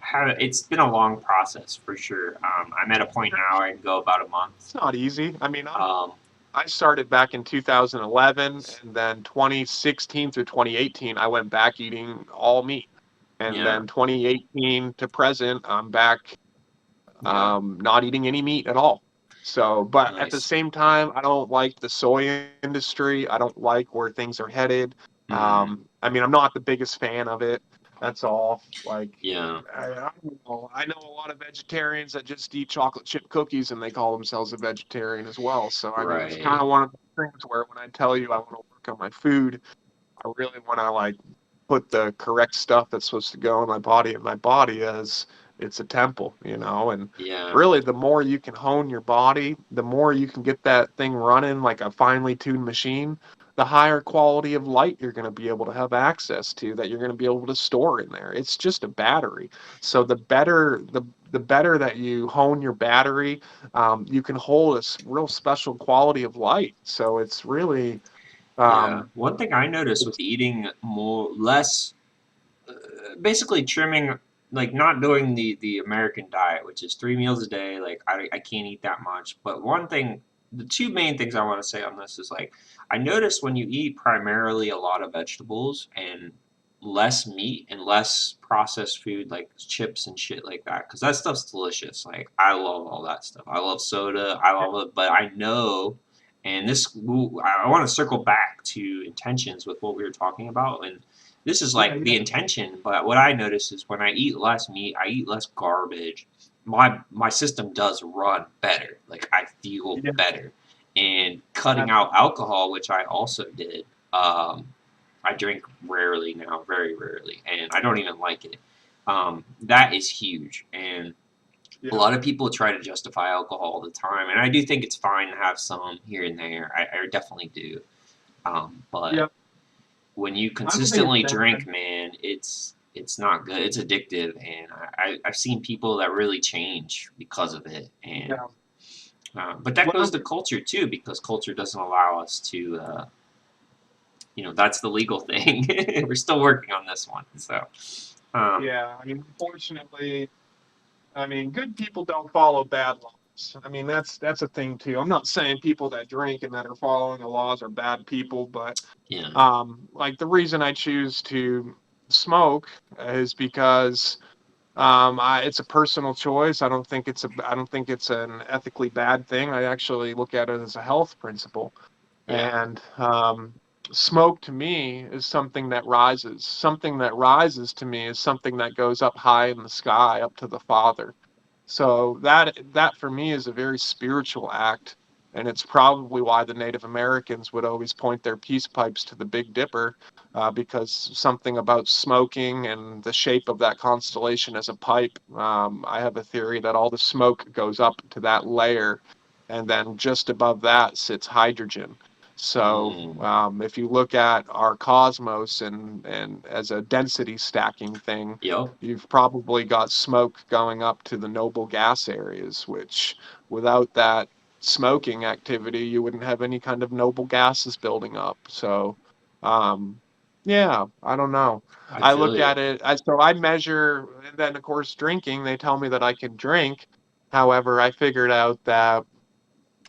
have it's been a long process for sure. I'm at a point now where I can go about a month. it's not easy. I mean, Um, I started back in 2011, and then 2016 through 2018, I went back eating all meat. And yeah, then 2018 to present, I'm back yeah, not eating any meat at all. So, but at the nice. same time, I don't like the soy industry. I don't like where things are headed. Mm, I mean, I'm not the biggest fan of it. That's all. Like, yeah, I don't know. I know a lot of vegetarians that just eat chocolate chip cookies and they call themselves a vegetarian as well. So, I mean, it's kind right. of one of the things where when I tell you I want to work on my food, I really want to like put the correct stuff that's supposed to go in my body as it's a temple. And Yeah, really, the more you can hone your body, the more you can get that thing running like a finely tuned machine, the higher quality of light you're going to be able to have access to, that you're going to be able to store in there. It's just a battery. So the better that you hone your battery, you can hold a real special quality of light. So it's really yeah. um, One thing I noticed with eating less, basically trimming, like not doing the American diet, which is 3 meals a day. Like I can't eat that much. But one thing, the two main things I want to say on this is like I noticed when you eat primarily a lot of vegetables and less meat and less processed food like chips and shit like that, because that stuff's delicious. Like I love all that stuff. I love soda. I love it, but I know. And this, I want to circle back to intentions with what we were talking about, and this is yeah, like yeah. the intention, but what I notice is when I eat less meat, I eat less garbage. my system does run better. Like I feel Yeah, better. And cutting that's out alcohol, which I also did. I drink rarely now, very rarely, and I don't even like it. That is huge. And a yeah, lot of people try to justify alcohol all the time, and I do think it's fine to have some here and there. I definitely do. But yeah. when you I don't think it's consistently bad. drink, man, it's not good. It's addictive, and I've seen people that really change because of it. And Yeah. but that goes Well, to culture too, because culture doesn't allow us to. That's the legal thing. We're still working on this one, so. Um, yeah. I mean, unfortunately, I mean, good people don't follow bad laws. I mean, that's a thing too. I'm not saying people that drink and that are following the laws are bad people, but yeah. like the reason I choose to smoke is because it's a personal choice. I don't think it's an ethically bad thing. I actually look at it as a health principle. Yeah. And smoke to me is something that rises. Something that rises to me is something that goes up high in the sky, up to the Father. So that for me is a very spiritual act, and it's probably why the Native Americans would always point their peace pipes to the Big Dipper, because something about smoking and the shape of that constellation as a pipe. I have a theory that all the smoke goes up to that layer, and then just above that sits hydrogen. So Mm, if you look at our cosmos and as a density stacking thing, yep. you've probably got smoke going up to the noble gas areas, which without that smoking activity, you wouldn't have any kind of noble gases building up. So, um, yeah, I don't know. I I feel look you. at it as so I measure, and then of course drinking, they tell me that I can drink. However, I figured out that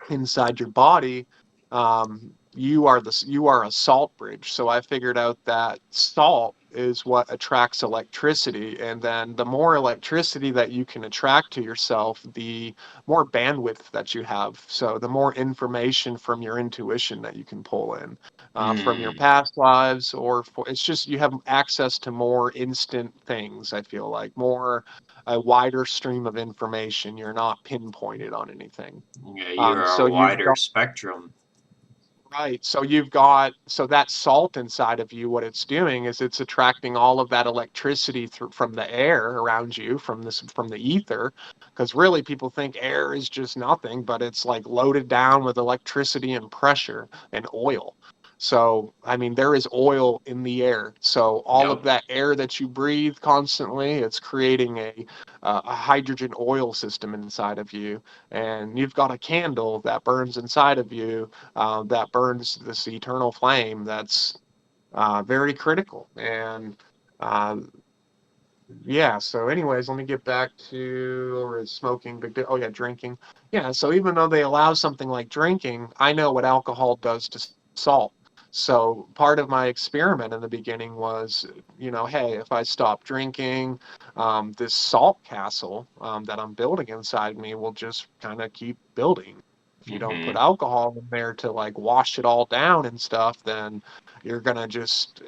inside your body, you are a salt bridge. So I figured out that salt is what attracts electricity, and then the more electricity that you can attract to yourself, the more bandwidth that you have. So the more information from your intuition that you can pull in from your Mm, past lives, it's just you have access to more instant things. I feel like more a wider stream of information. You're not pinpointed on anything. yeah, you're a So you've wider got spectrum. right. So you've got so that salt inside of you, what it's doing is it's attracting all of that electricity through from the air around you, from the ether, because really people think air is just nothing, but it's like loaded down with electricity and pressure and oil. So, I mean, there is oil in the air. So all of Yep. that air that you breathe constantly, it's creating a hydrogen oil system inside of you, and you've got a candle that burns inside of you that burns this eternal flame that's very critical. And uh, yeah, so anyways, let me get back to or is smoking oh yeah, drinking. Yeah, so even though they allow something like drinking, I know what alcohol does to salt. So part of my experiment in the beginning was, hey, if I stop drinking, this salt castle that I'm building inside me will just kind of keep building. If you don't put Mm-hmm. alcohol in there to like wash it all down and stuff, then you're gonna just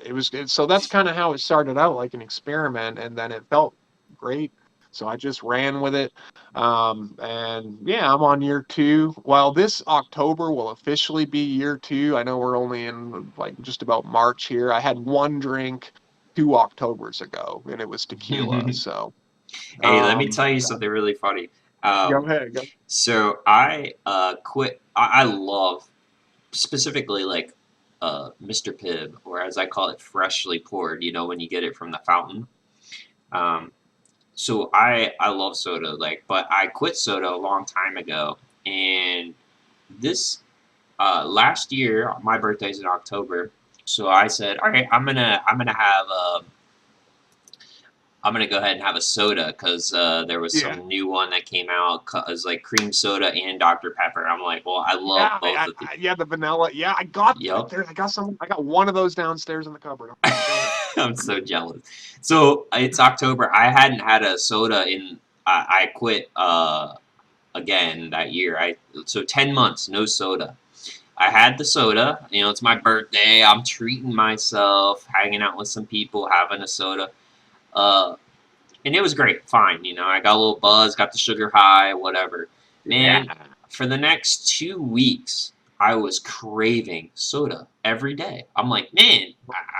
so that's kind of how it started out, like an experiment, and then it felt great, so I just ran with it. And yeah, I'm on year two. Well, this October will officially be year two. I know we're only in like just about March here. I had one drink 2 Octobers ago, and it was tequila. So Hey, let me um tell you something really funny. go Um, ahead, go. so I quit. I love specifically like Mr. Pibb, or as I call it, freshly poured. You know, when you get it from the fountain. Um, so I love soda, like, but I quit soda a long time ago, and this last year my birthday's in October, so I said, all right, I'm gonna go ahead and have a soda because there was Yeah, some new one that came out. It was like cream soda and Dr Pepper. I'm like, well, I love yeah, both of the. yeah, the vanilla. Yeah, I got that Yep. there. I got one of those downstairs in the cupboard. Okay, go ahead. I'm so jealous. So it's October. I hadn't had a soda in. I quit again that year. So 10 months no soda. I had the soda. You know, it's my birthday. I'm treating myself, hanging out with some people, having a soda. Uh, and it was great. Fine, I got a little buzz, got the sugar high, whatever. Yeah. Man, for the next 2 weeks, I was craving soda every day. I'm like, man,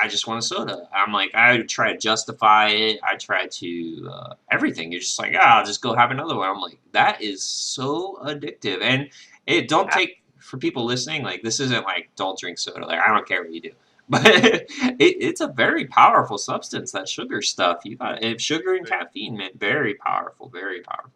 I just want a soda. I'm like, I would try to justify it. I try to everything. You're just like, I'll just go have another one. I'm like, that is so addictive, and it don't take for people listening. Like, this isn't like don't drink soda. Like, I don't care what you do. But it's a very powerful substance, that sugar stuff. You got it. Sugar and caffeine, man, very powerful, very powerful.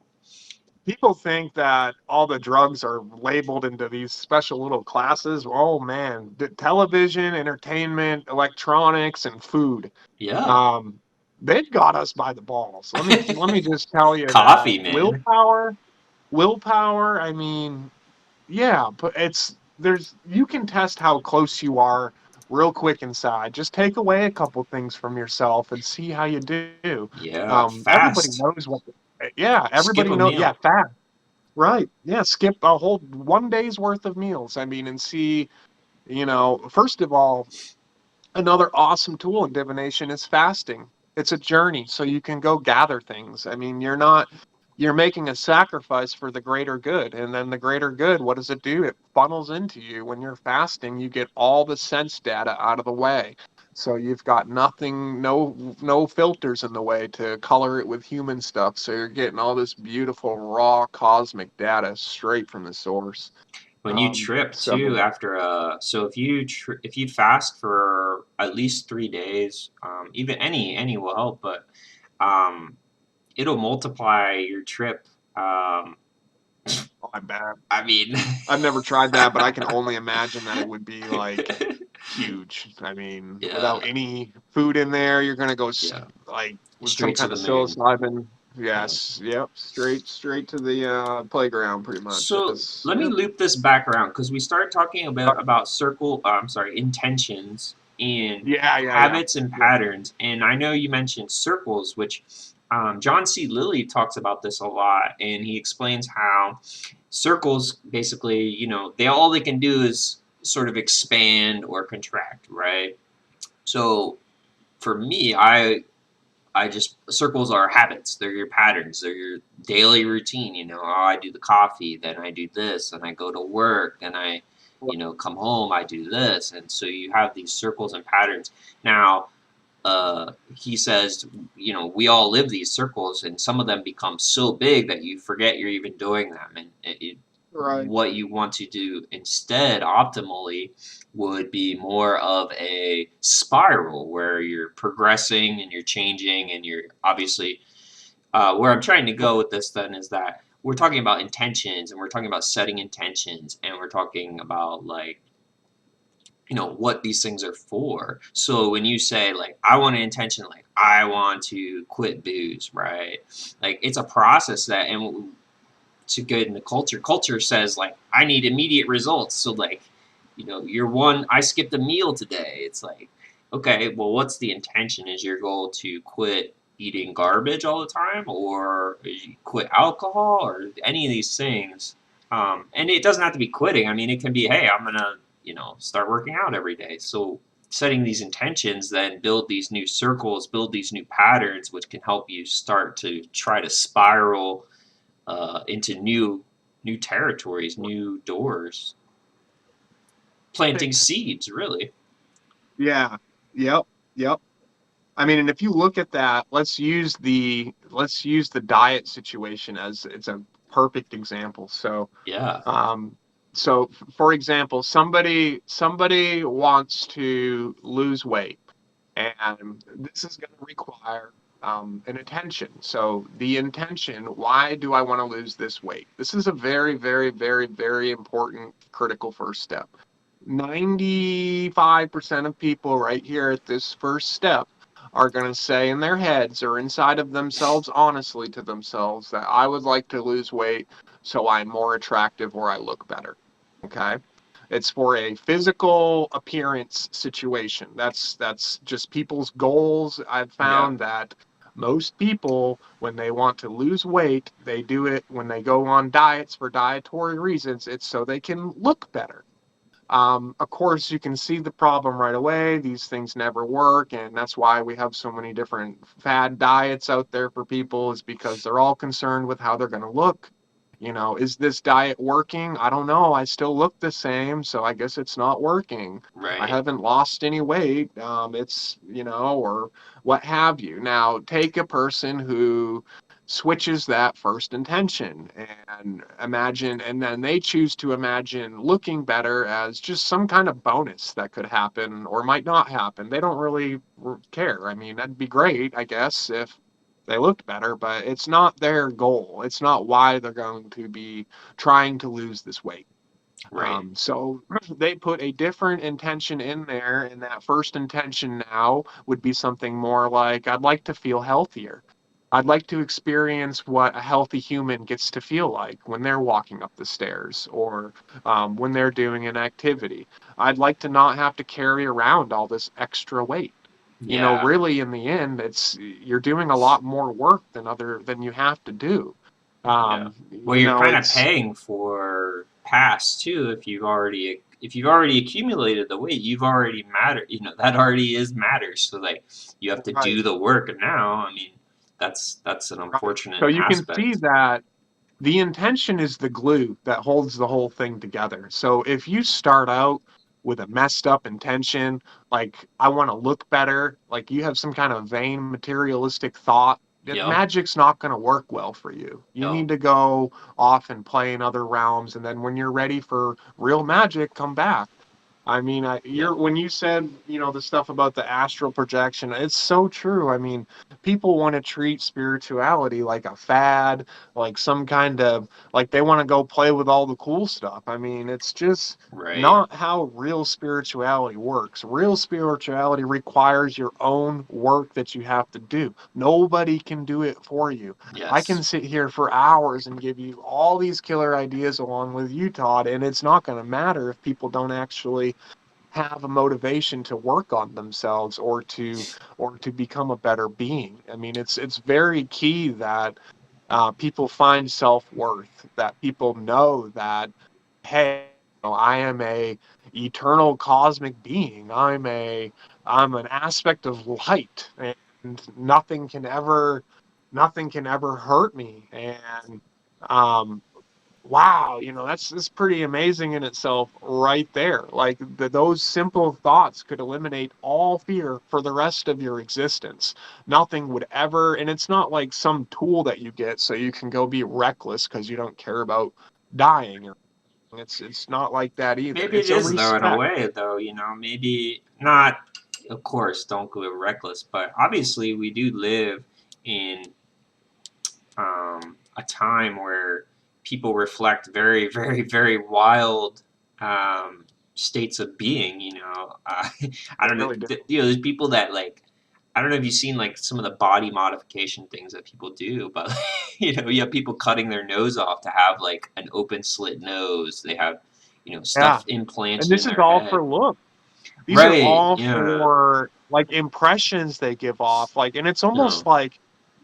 People think that all the drugs are labeled into these special little classes. Oh man, television, entertainment, electronics, and food. Yeah. Um, they've got us by the balls. Let me just tell you that Coffee, man. willpower. I mean, yeah, but you can test how close you are real quick inside. Just take away a couple things from yourself and see how you do. Yeah, Everybody fast. knows yeah, Skip everybody a knows. Yeah, meal. fast. Right. Yeah, skip a whole 1 day's worth of meals. I mean, and see, first of all, another awesome tool in divination is fasting. It's a journey, so you can go gather things. I mean, you're making a sacrifice for the greater good. And then the greater good, what does it do? It funnels into you. When you're fasting, you get all the sense data out of the way. So you've got nothing, no filters in the way to color it with human stuff. So you're getting all this beautiful raw cosmic data straight from the source. When you trip So too after so if you fast for at least 3 days, even any will help, but um, it'll multiply your trip. I bet. I mean, I've never tried that, but I can only imagine that it would be like huge. I mean, yeah, without any food in there, you're gonna go yeah, like with some straight to kind the of moon. psilocybin. Yeah. Yes, yep, straight to the playground, pretty much. So Yes, let me yep. loop this back around because we started talking about I'm sorry, intentions and Yeah. habits and Yep. patterns. And I know you mentioned circles, which John C. Lilly talks about this a lot, and he explains how circles basically, they can do is sort of expand or contract, right? So for me, I just circles are habits. They're your patterns. They're your daily routine. Oh, I do the coffee, then I do this, and I go to work, then I, come home. I do this, and so you have these circles and patterns. Now, he says, we all live these circles, and some of them become so big that you forget you're even doing them, and Right. what you want to do instead, optimally, would be more of a spiral where you're progressing and you're changing and you're obviously where I'm trying to go with this then is that we're talking about intentions and we're talking about setting intentions and we're talking about like what these things are for. So when you say like I want an intention, like I want to quit booze, right? Like it's a process that and to get in the culture. Culture says like I need immediate results. So like, you're one. I skipped a meal today. It's like, okay, well, what's the intention? Is your goal to quit eating garbage all the time, or you quit alcohol, or any of these things? And it doesn't have to be quitting. I mean, it can be, hey, I'm gonna, start working out every day. So setting these intentions then build these new circles, build these new patterns, which can help you start to try to spiral into new territories, new doors, planting seeds, really. Yeah. Yep. Yep. I mean, and if you look at that, let's use the diet situation as it's a perfect example. Yeah, Um, for example, somebody wants to lose weight, and this is going to require an intention. So the intention, why do I want to lose this weight? This is a very, very, very, very important, critical first step. 95% of people right here at this first step are going to say in their heads or inside of themselves, honestly to themselves, that I would like to lose weight so I'm more attractive or I look better. Okay. It's for a physical appearance situation. That's just people's goals. I've yeah, found that most people, when they want to lose weight, they do it when they go on diets for dietary reasons. It's so they can look better. Of course, you can see the problem right away. These things never work, and that's why we have so many different fad diets out there for people, is because they're all concerned with how they're going to look. Is this diet working? I don't know. I still look the same, so I guess it's not working. I Right. haven't lost any weight. Or what have you. Now, take a person who switches that first intention and imagine, and then they choose to imagine looking better as just some kind of bonus that could happen or might not happen. They don't really care. I mean, that'd be great, I guess, if they looked better, but it's not their goal. It's not why they're going to be trying to lose this weight. Right. So they put a different intention in there, and that first intention now would be something more like, I'd like to feel healthier. I'd like to experience what a healthy human gets to feel like when they're walking up the stairs or when they're doing an activity. I'd like to not have to carry around all this extra weight. Yeah. Really, in the end, it's you're doing a lot more work than you have to do. Yeah. Well, you're kind of It's paying for past too. If you've already accumulated the weight, you've already mattered. That already is matters. So like you have to right. do the work now. I mean, that's an Right. unfortunate So you can see aspect. that the intention is the glue that holds the whole thing together. So if you start out with a messed up intention, like I want to look better, like you have some kind of vain materialistic thought, that Yep. magic's not going to work well for you. You Yep. need to go off and play in other realms, and then when you're ready for real magic, come back. I mean, Yep. when you said, the stuff about the astral projection, it's so true. I mean, people want to treat spirituality like a fad, like some kind of, like they want to go play with all the cool stuff. I mean, it's just Right. not how real spirituality works. Real spirituality requires your own work that you have to do. Nobody can do it for you. I can Yes. sit here for hours and give you all these killer ideas along with you, Todd, and it's not going to matter if people don't actually have a motivation to work on themselves or to become a better being. I mean, it's very key that people find self-worth, that people know that, hey, I am a eternal cosmic being. I'm an aspect of light, and nothing can ever hurt me. And um, wow, that's pretty amazing in itself right there. Like those simple thoughts could eliminate all fear for the rest of your existence. Nothing would ever, and it's not like some tool that you get so you can go be reckless because you don't care about dying. Or it's not like that either. Maybe it It's a is though in a respect. way though. Maybe not. Of course, don't go reckless, but obviously we do live in a time where people reflect very, very, very wild states of being. I They don't know. really do. There's people that like. I don't know if you've seen like some of the body modification things that people do, but you have people cutting their nose off to have like an open slit nose. They have, Yeah. stuff And implanted in this is their all head. for look. These are Right. all Yeah. for like impressions they give off. Like, and it's almost No. like,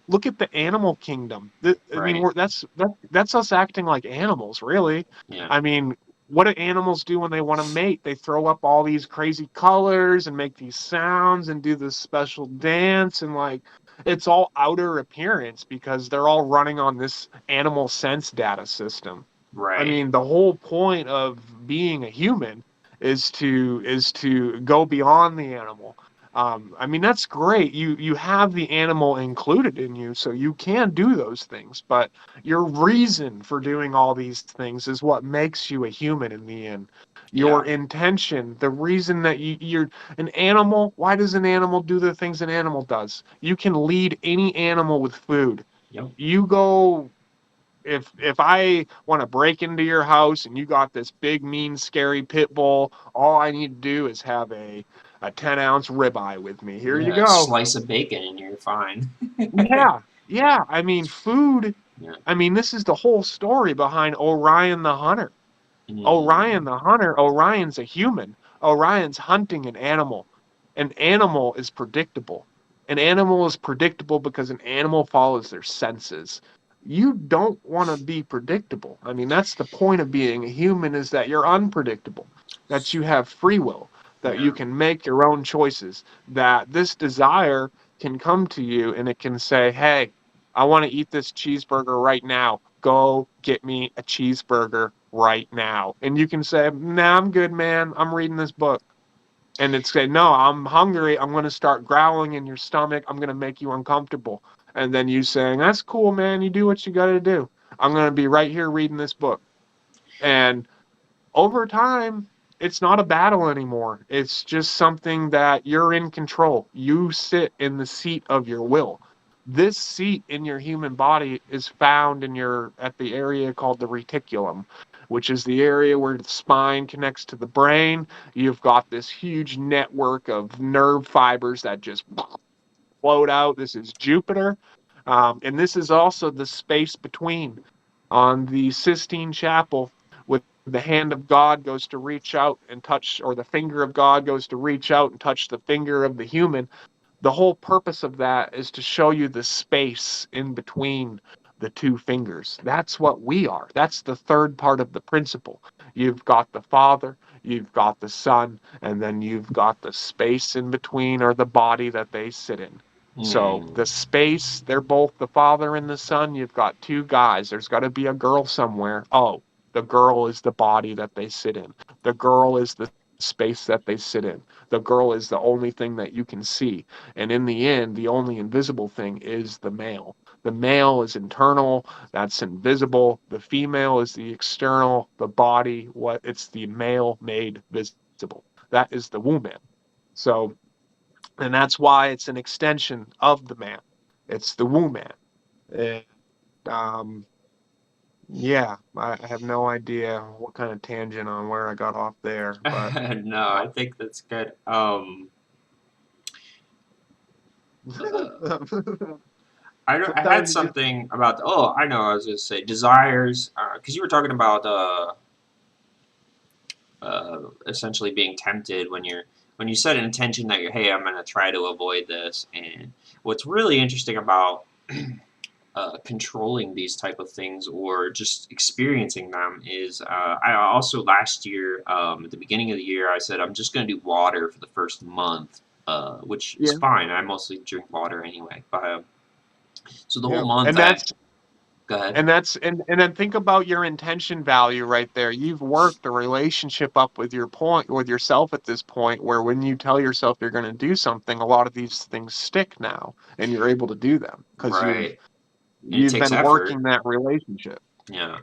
look at the animal kingdom. I mean, Right. that's us acting like animals, really. Yeah. I mean, what do animals do when they want to mate? They throw up all these crazy colors and make these sounds and do this special dance, and like it's all outer appearance because they're all running on this animal sense data system. I Right. mean, the whole point of being a human is to go beyond the animal. I mean, that's great. You have the animal included in you, so you can do those things. But your reason for doing all these things is what makes you a human in the end. Your Yeah. intention, the reason that you're an animal. Why does an animal do the things an animal does? You can lead any animal with food. Yep. You go if I want to break into your house and you got this big, mean, scary pit bull, all I need to do is have a 10-ounce ribeye with me. Here you Yeah. A go. slice of bacon and you're fine. Yeah, yeah. I mean, food. Yeah. I mean, this is the whole story behind Orion the Hunter. Orion Mm, the Hunter, Orion's a human. Orion's hunting an animal. An animal is predictable. An animal is predictable because an animal follows their senses. You don't want to be predictable. I mean, that's the point of being a human is that you're unpredictable. that you have free will, that you Yeah. can make your own choices, that this desire can come to you and it can say, hey, I want to eat this cheeseburger right now. Go get me a cheeseburger right now. And you can say, nah, I'm good, man. I'm reading this book. And it's say, no, I'm hungry. I'm going to start growling in your stomach. I'm going to make you uncomfortable. And then you saying, that's cool, man. You do what you got to do. I'm going to be right here reading this book. And over time, it's not a battle anymore. It's just something that you're in control. You sit in the seat of your will. This seat in your human body is found in your at the area called the reticulum, which is the area where the spine connects to the brain. You've got this huge network of nerve fibers that just float out. This is Jupiter. And this is also the space between. On the Sistine Chapel, with the hand of God goes to reach out and touch, or the finger of God goes to reach out and touch the finger of the human. The whole purpose of that is to show you the space in between the two fingers. That's what we are. That's the third part of the principle. You've got the Father, you've got the Son, and then you've got the space in between, or the body that they sit in. So Hmm. the space, they're both the Father and the Son. You've got two guys. There's got to be a girl somewhere. Oh, the girl is the body that they sit in. The girl is the space that they sit in. The girl is the only thing that you can see. And in the end, the only invisible thing is the male. The male is internal, that's invisible. The female is the external, the body, what it's the male made visible. That is the woman. So, and that's why it's an extension of the man. It's the woman. And um, yeah, I have no idea what kind of tangent on where I got off there, but No, I think that's good. I had sometimes you just something about. Oh, I know. I was going to say desires, because you were talking about essentially being tempted when you set an intention that you're, hey, I'm going to try to avoid this. And what's really interesting about controlling these type of things or just experiencing them is I also last year at the beginning of the year I said I'm just going to do water for the first month, which is yeah, fine. I mostly drink water anyway. But so the whole yeah. month And I that's go ahead. And that's and then think about your intention value right there. You've worked the relationship up with your point with yourself at this point where when you tell yourself you're going to do something, a lot of these things stick now and you're able to do them because Right, and it you've takes been effort. working that relationship. Yeah,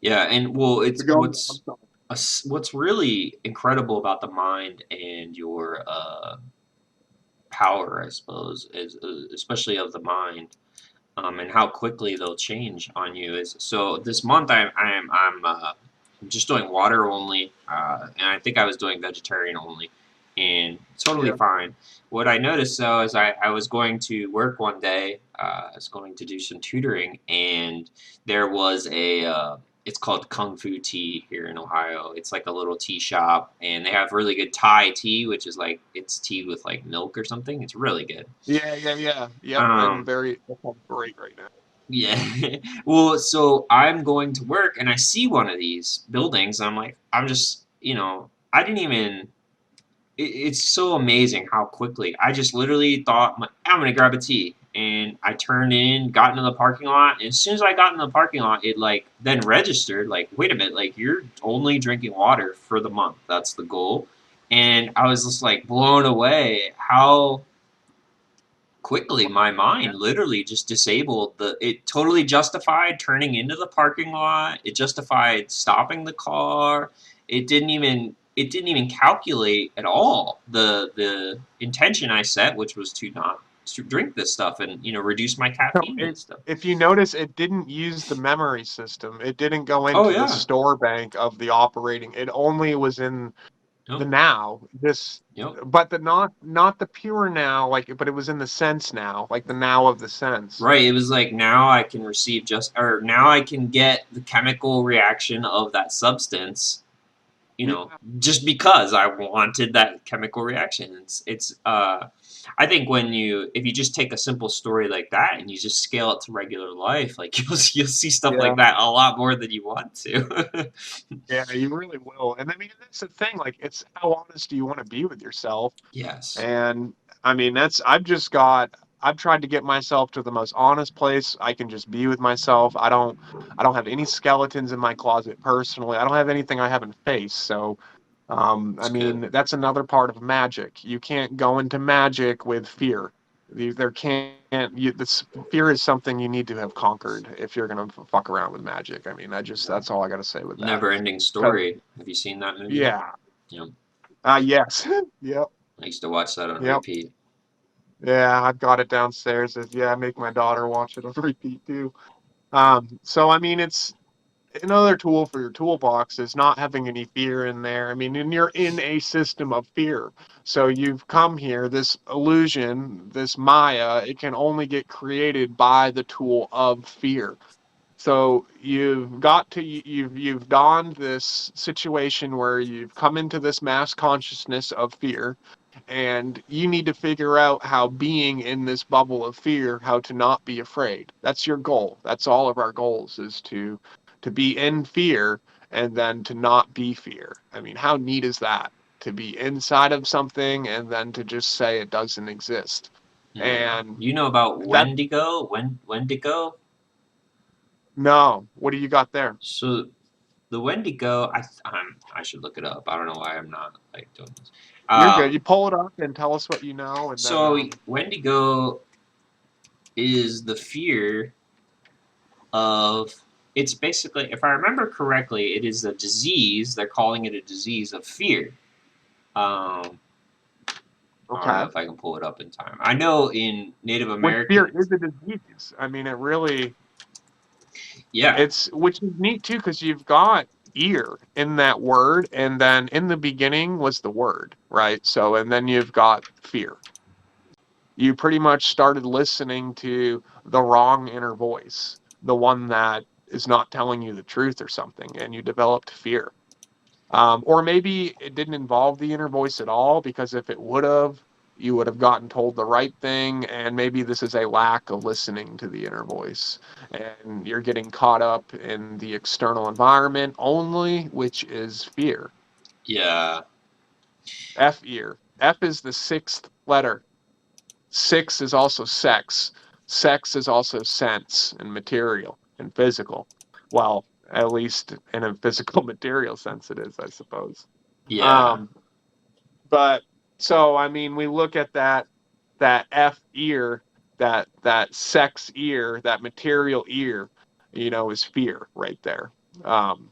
yeah, and well, it's To go, I'm sorry. what's really incredible about the mind and your power, I suppose, is especially of the mind, and how quickly they'll change on you. Is so this month I'm just doing water only, and I think I was doing vegetarian only, and totally Yeah. fine. What I noticed though is I was going to work one day. I was going to do some tutoring, and there was a it's called Kung Fu Tea here in Ohio. It's like a little tea shop, and they have really good Thai tea, which is like it's tea with like milk or something. It's really good. Yeah, yeah, yeah. Yep, I'm Um, very that sounds great right now. yeah. Well, so I'm going to work and I see one of these buildings. And I'm like, I'm just, I didn't even. It's so amazing how quickly I just literally thought, I'm gonna grab a tea, and I turned in, got into the parking lot, and as soon as I got in the parking lot, it like then registered, like, wait a minute, like you're only drinking water for the month. That's the goal, and I was just like blown away how quickly my mind literally just disabled it totally justified turning into the parking lot, it justified stopping the car, it didn't even calculate at all the intention I set, which was to not to drink this stuff and reduce my So caffeine and stuff. if you notice, it didn't use the memory system. It didn't go Oh into the yeah. store bank of the operating. It only was in the Yep. now. This, Yep. but the not the pure now, like, but it was in the sense now, like the now of the sense. Right, it was like now I can receive just or now I can get the chemical reaction of that substance you Yeah. know, just because I wanted that chemical reaction. It's I think if you just take a simple story like that and you just scale it to regular life, like you'll see stuff Yeah. like that a lot more than you want to. Yeah, you really will. And I mean, that's the thing. Like, it's how honest do you want to be with yourself? Yes. And I mean, I've tried to get myself to the most honest place I can just be with myself. I don't have any skeletons in my closet personally. I don't have anything I haven't faced. So, I It's good. mean, that's another part of magic. You can't go into magic with fear. There can't, this fear is something you need to have conquered if you're gonna fuck around with magic. I mean, that's all I gotta say with that. Never ending 'Cause, story. Have you seen that movie? yeah, You know, yes, yep, I used to watch that on yep. repeat. Yeah, I've got it downstairs. Yeah, I make my daughter watch it on repeat too. So I mean, it's another tool for your toolbox is not having any fear in there. I mean, and you're in a system of fear. So you've come here, this illusion, this Maya, it can only get created by the tool of fear. So you've donned this situation where you've come into this mass consciousness of fear, and you need to figure out how being in this bubble of fear, how to not be afraid. That's your goal. That's all of our goals is to be in fear and then to not be fear. I mean, how neat is that? To be inside of something and then to just say it doesn't exist. Yeah. And You know about that Wendigo? Wendigo? no, what do you got there? So the Wendigo, I should look it up. I don't know why I'm not like doing this. You're good. Um, You pull it up and tell us what you know, and then so Wendigo is the fear of. It's basically, if I remember correctly, it is a disease. They're calling it a disease of fear. Um, I don't know okay. if I can pull it up in time. I know in Native Which fear Americans, is a disease. I mean, it really yeah, it's which is neat too because you've got ear in that word, and then in the beginning was the word, right? So and then you've got fear. You pretty much started listening to the wrong inner voice, the one that is not telling you the truth or something, and you developed fear. Or maybe it didn't involve the inner voice at all, because if it would have, you would have gotten told the right thing. And maybe this is a lack of listening to the inner voice. And you're getting caught up in the external environment only, which is fear. yeah, F ear. F is the sixth letter. Six is also sex. Sex is also sense and material and physical. Well, at least in a physical material sense, it is, I suppose. yeah. Um, But so I mean, we look at that F ear, that sex ear, that material ear, is fear right there. Um,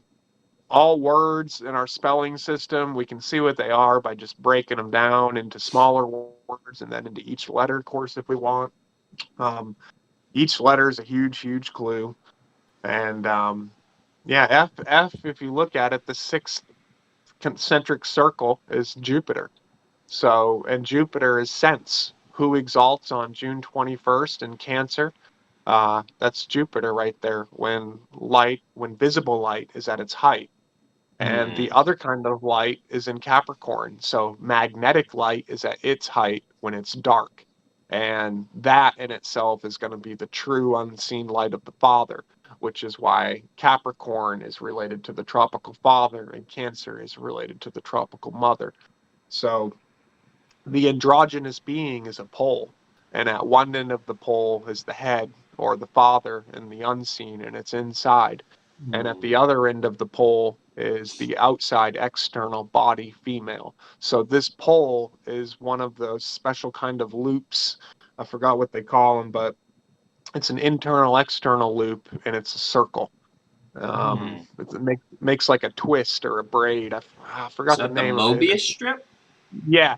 all words in our spelling system, we can see what they are by just breaking them down into smaller words and then into each letter, of course, if we want. Um, each letter is a huge, huge clue. And yeah, F, if you look at it, the sixth concentric circle is Jupiter. So, and Jupiter is sense, who exalts on June 21st in Cancer. That's Jupiter right there when visible light is at its height. And Hmm. the other kind of light is in Capricorn. So, magnetic light is at its height when it's dark. And that in itself is going to be the true unseen light of the Father, which is why Capricorn is related to the tropical father and Cancer is related to the tropical mother. So, the androgynous being is a pole, and at one end of the pole is the head or the father and the unseen, and it's inside. And at Hmm. the other end of the pole is the outside external body female. So this pole is one of those special kind of loops. I forgot what they call them, but it's an internal external loop, and it's a circle. Hmm. It makes like a twist or a braid. I Is forgot the that the name of it. Mobius strip? Yeah.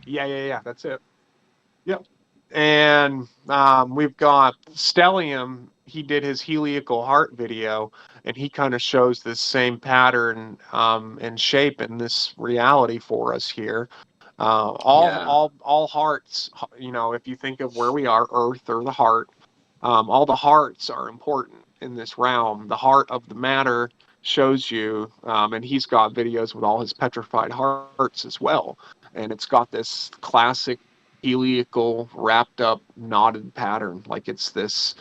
That's it. Yep. And we've got Stellium. He did his heliacal heart video, and he kind of shows this same pattern and shape in this reality for us here. Yeah. All hearts. If you think of where we are, Earth or the heart, all the hearts are important in this realm. The heart of the matter shows you, and he's got videos with all his petrified hearts as well. And it's got this classic heliacal wrapped up knotted pattern. Like it's this,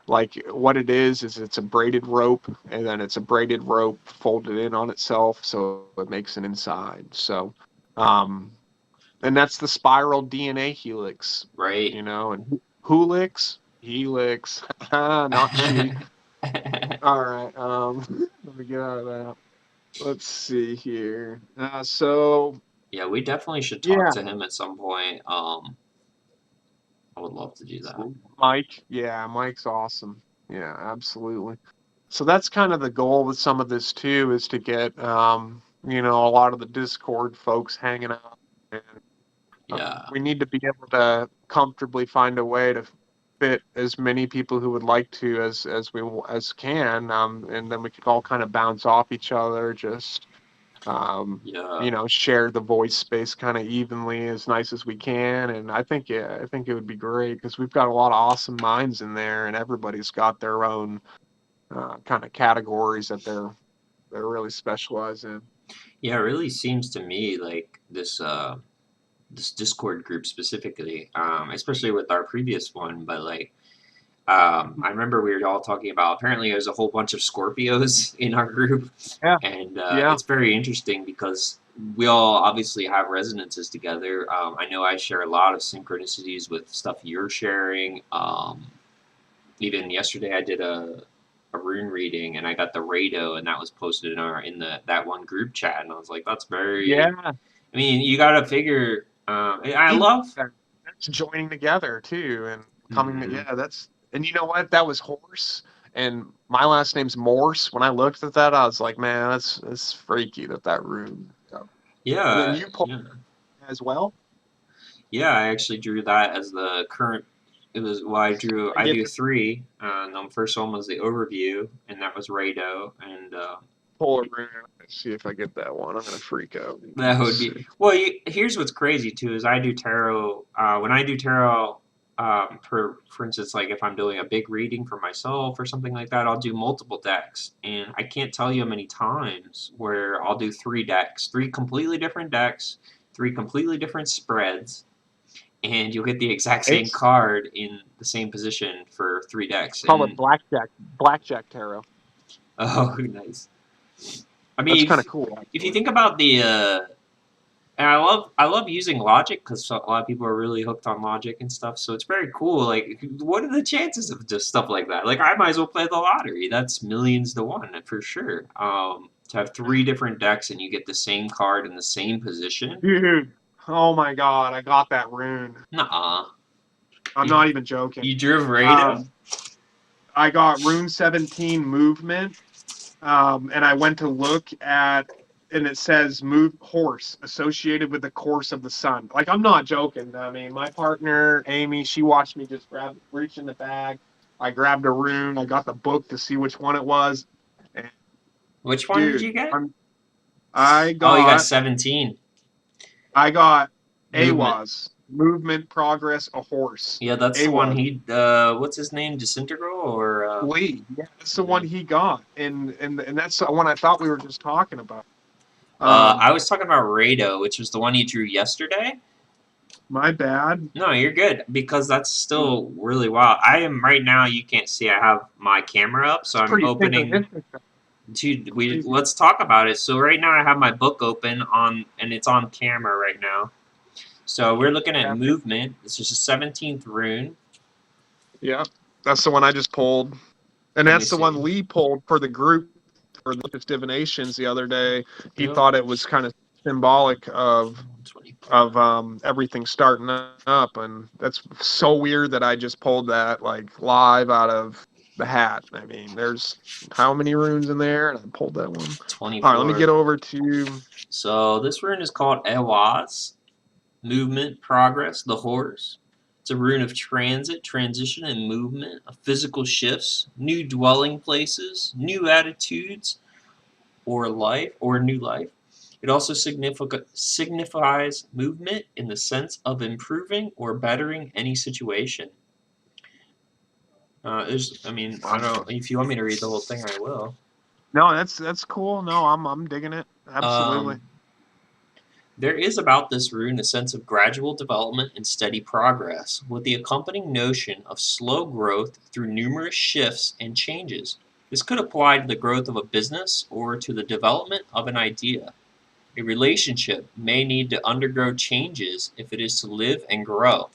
like what it is it's a braided rope, and then it's a braided rope folded in on itself, so it makes an inside. So, um, and that's the spiral DNA helix, Right. you know, and helix, not she. All right, let me get out of that. Let's see here. So Yeah, we definitely should talk yeah, to him at some point. I would love to do that. Mike. Yeah, Mike's awesome. Yeah, absolutely. So that's kind of the goal with some of this too, is to get a lot of the Discord folks hanging out, and Yeah. we need to be able to comfortably find a way to fit as many people who would like to as can, and then we can all kind of bounce off each other, just Yeah. share the voice space kind of evenly as nice as we can. And I think it would be great because we've got a lot of awesome minds in there, and everybody's got their own kind of categories that they're really specialized in. Yeah, it really seems to me like this Discord group specifically, especially with our previous one, but like I remember we were all talking about apparently there's a whole bunch of Scorpios in our group, Yeah, and yeah, it's very interesting because we all obviously have resonances together. I know I share a lot of synchronicities with stuff you're sharing. Even yesterday I did a rune reading and I got the Rado and that was posted in the that one group chat and I was like, that's very. yeah. I mean, you got to figure. I love. That's joining together too and coming. Mhm. Yeah, that's, and you know what? That was horse, and my last name's Morse. When I looked at that, I was like, man, that's freaky that rune. So, and then Yeah, you pulled yeah, as well. yeah. I actually drew that as the current. It was well, I drew. I I get do to three. The first one was the overview, and that was Rado, and pull a rune. Let's see if I get that one. I'm gonna freak out. that Let's would see. be well. Here's what's crazy too is I do tarot. When I do tarot, for instance, like if I'm doing a big reading for myself or something like that, I'll do multiple decks, and I can't tell you how many times where I'll do three decks, three completely different decks, three completely different spreads, and you'll get the exact same It's card in the same position for three decks. call it And blackjack tarot. oh, nice. I That's mean, kind of cool, if you actually. think about and I love using logic because a lot of people are really hooked on logic and stuff. So it's very cool. Like, what are the chances of just stuff like that? Like, I might as well play the lottery. That's millions to one for sure. To have three different decks and you get the same card in the same position. Dude, oh my God, I got that rune. Nuh-uh. I'm You, not even joking. you drew Rado? Um, I got rune 17 movement, and I went to look at, and it says move horse associated with the course of the sun. Like, I'm not joking. I mean, my partner Amy, she watched me just reach in the bag. I grabbed a rune. I got the book to see which one it was. And Which one did dude, you get? I Oh, you got got 17. I got Movement. AWAS, movement, progress, a horse. Yeah, that's the one AWAS. he, what's his name? Disintegral or, Lee. Yeah, that's the yeah. one he got, and that's the one I thought we were just talking about. Um, I was talking about Rado, which was the one you drew yesterday. my bad. No, you're good because that's still really wild. I am right now. You can't see. I have my camera up, so It's I'm pretty opening. synchronistic. Dude, Crazy. let's talk about it. So right now I have my book open on, and it's on camera right now. So we're looking at Yeah, movement. This is the 17th rune. yeah, that's the one I just pulled, and Let me that's the see. one Lee pulled for the group for the Delicious Divinations the other day. He Yep. thought it was kind of symbolic of 24. everything starting up, and that's so weird that I just pulled that like live out of the hat. I mean, there's how many runes in there, and I pulled that one. All right, let me 24. get over to. So this rune is called Ewaz. Movement, progress, the horse. It's a rune of transit, transition, and movement, of physical shifts, new dwelling places, new attitudes, or life, or new life. It also signifies movement in the sense of improving or bettering any situation. I mean, I don't. If you want me to read the whole thing, I will. No, that's cool. No, I'm digging it. Absolutely. Um, there is about this rune a sense of gradual development and steady progress, with the accompanying notion of slow growth through numerous shifts and changes. This could apply to the growth of a business or to the development of an idea. A relationship may need to undergo changes if it is to live and grow.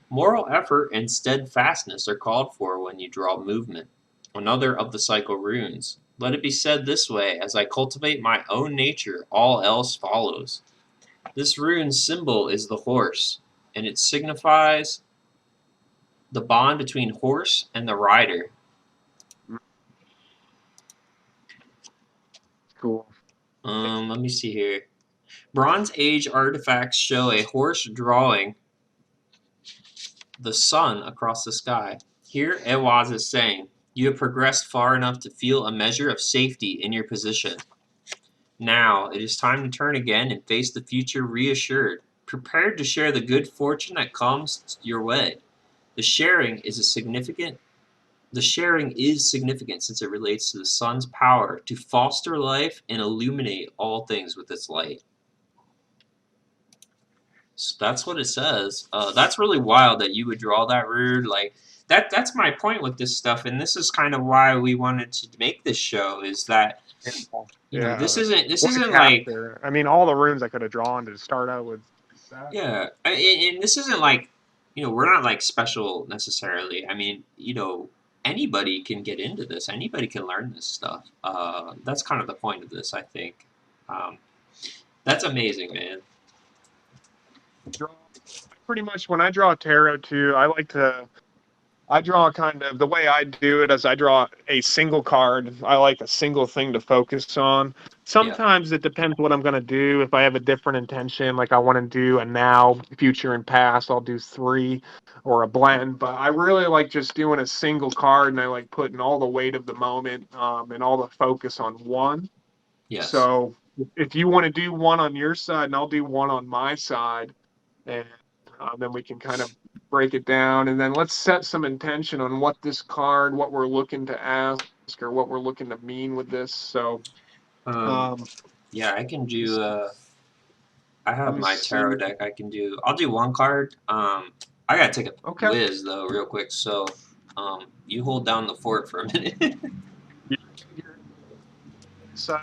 Moral effort and steadfastness are called for when you draw movement. Another of the cycle runes. Let it be said this way: as I cultivate my own nature, all else follows. This rune symbol is the horse, and it signifies the bond between horse and the rider. Cool. Let me see here. Bronze Age artifacts show a horse drawing the sun across the sky. Here, Ewaz is saying, you have progressed far enough to feel a measure of safety in your position. Now, it is time to turn again and face the future reassured, prepared to share the good fortune that comes your way. The sharing is a significant The sharing is significant since it relates to the sun's power to foster life and illuminate all things with its light. So that's what it says. That's really wild that you would draw that rude. Like that's my point with this stuff, and this is kind of why we wanted to make this show. Is that this Yeah. What a isn't like chapter. I mean, all the runes I could have drawn to start out with that. yeah, and this isn't like we're not like special necessarily. I mean anybody can get into this. Anybody can learn this stuff. That's kind of the point of this, I think. Um, that's amazing, man. Draw pretty much when I draw tarot too, I draw kind of the way I do it is I draw a single card. I like a single thing to focus on. Yeah. Sometimes it depends what I'm going to do. If I have a different intention, like I want to do a now, future, and past, I'll do three or a blend. But I really like just doing a single card and I like putting all the weight of the moment and all the focus on one. Yes. So if you want to do one on your side and I'll do one on my side, and then we can kind of break it down. And then let's set some intention on what this card, what we're looking to ask, or what we're looking to mean with this. So Um, um, yeah, I can do. I let have me my tarot see. deck. I can do. I'll do one card. I gotta take a Okay. whiz though, real quick. So, you hold down the fort for a minute. So,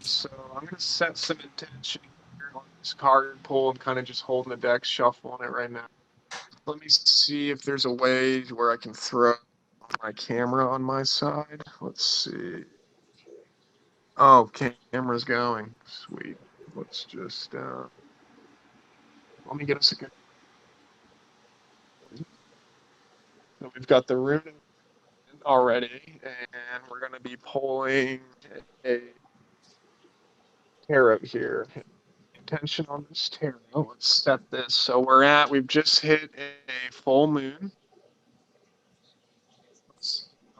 so I'm going to set some intention here on this card pull. I'm kind of just holding the deck, shuffling it right now. Let me see if there's a way where I can throw my camera on my side. Let's see. Oh, camera's going. Sweet. Let's just let me get us a good. So we've got the rune already, and we're going to be pulling a tarot here. Intention on this tarot. Let's set this. So we've just hit a full moon.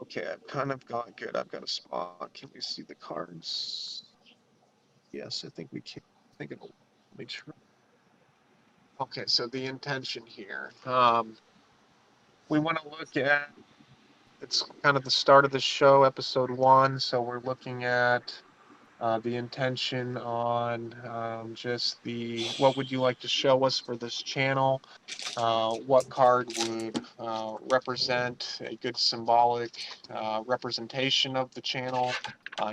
Okay, I've kind of got good. I've got a spot. Can we see the cards? Yes, I think we can. I think it'll. Let me try. Okay, so the intention here. We want to look at it's kind of the start of the show, episode one. So we're looking at the intention on just the what would you like to show us for this channel? What card would represent a good symbolic representation of the channel?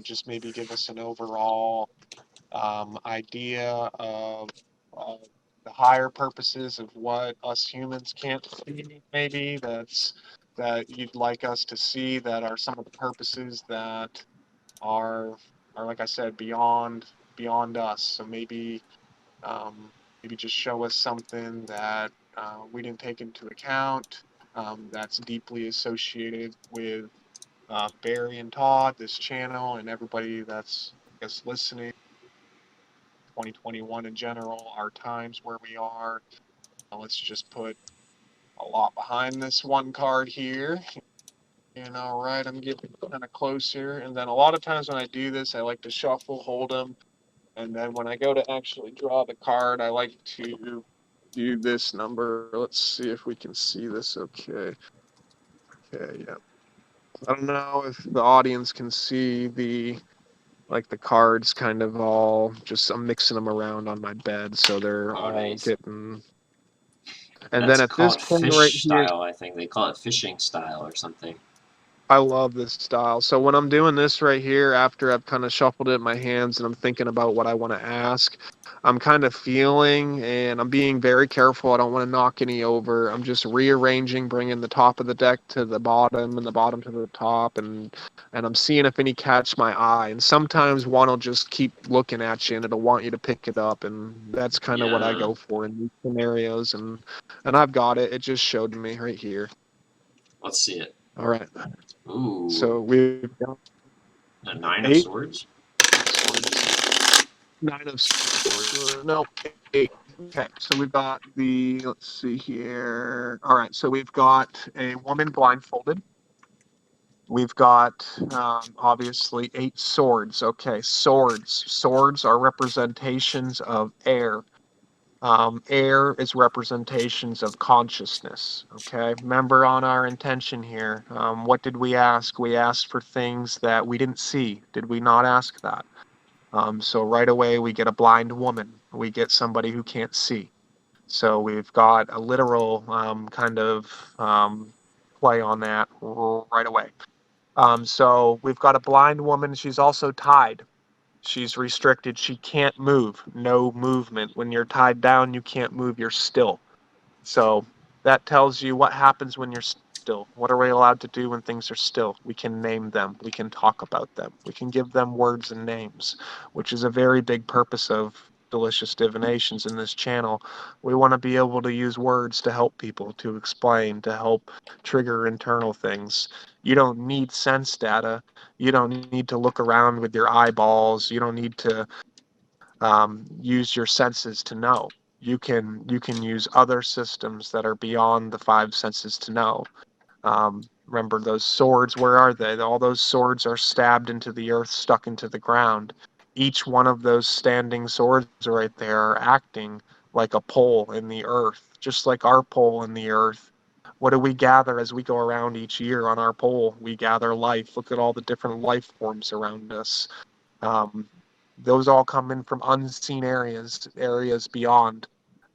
Just maybe give us an overall idea of the higher purposes of what us humans can't see, maybe that you'd like us to see that are some of the purposes that are are like I said beyond us. So maybe just show us something that we didn't take into account that's deeply associated with Barry and Todd, this channel, and everybody that's I guess listening. 2021 in general, our times where we are. Let's just put a lot behind this one card here. And all right, I'm getting kind of closer. And then a lot of times when I do this, I like to shuffle, hold them. And then when I go to actually draw the card, I like to do this number. Let's see if we can see this okay. Okay, yeah. I don't know if the audience can see the cards kind of all just I'm mixing them around on my bed so they're Oh, all nice. getting. And then That's at this called point right fish here, style, I think. They call it fishing style or something. I love this style. So when I'm doing this right here, after I've kind of shuffled it in my hands and I'm thinking about what I want to ask, I'm kind of feeling and I'm being very careful. I don't want to knock any over. I'm just rearranging, bringing the top of the deck to the bottom and the bottom to the top, and I'm seeing if any catch my eye. And sometimes one will just keep looking at you and it'll want you to pick it up, and that's kind of what I Yeah. go for in these scenarios. And I've got it. It just showed me right here. Let's see it. All right. Ooh. So we've got A nine of 8 swords? swords. 9 of swords. No, 8. Okay, so we've got let's see here. All right, so we've got a woman blindfolded. We've got obviously 8 swords. Okay, swords. Swords are representations of air. Air is representations of consciousness. Okay, remember on our intention here, what did we ask? We asked for things that we didn't see. Did we not ask that? So right away, we get a blind woman. We get somebody who can't see. So we've got a literal kind of play on that right away. So we've got a blind woman. She's also tied. She's restricted. She can't move. No movement. When you're tied down, you can't move. You're still. So that tells you what happens when you're still. What are we allowed to do when things are still? We can name them. We can talk about them. We can give them words and names, which is a very big purpose of Delicious Divinations in this channel. We want to be able to use words to help people, to explain, to help trigger internal things. You don't need sense data. You don't need to look around with your eyeballs. You don't need to use your senses to know. You can use other systems that are beyond the 5 senses to know. Remember those swords? Where are they? All those swords are stabbed into the earth, stuck into the ground. Each one of those standing swords right there are acting like a pole in the earth, just like our pole in the earth. What do we gather as we go around each year on our pole? We gather life. Look at all the different life forms around us. Um, those all come in from unseen areas beyond,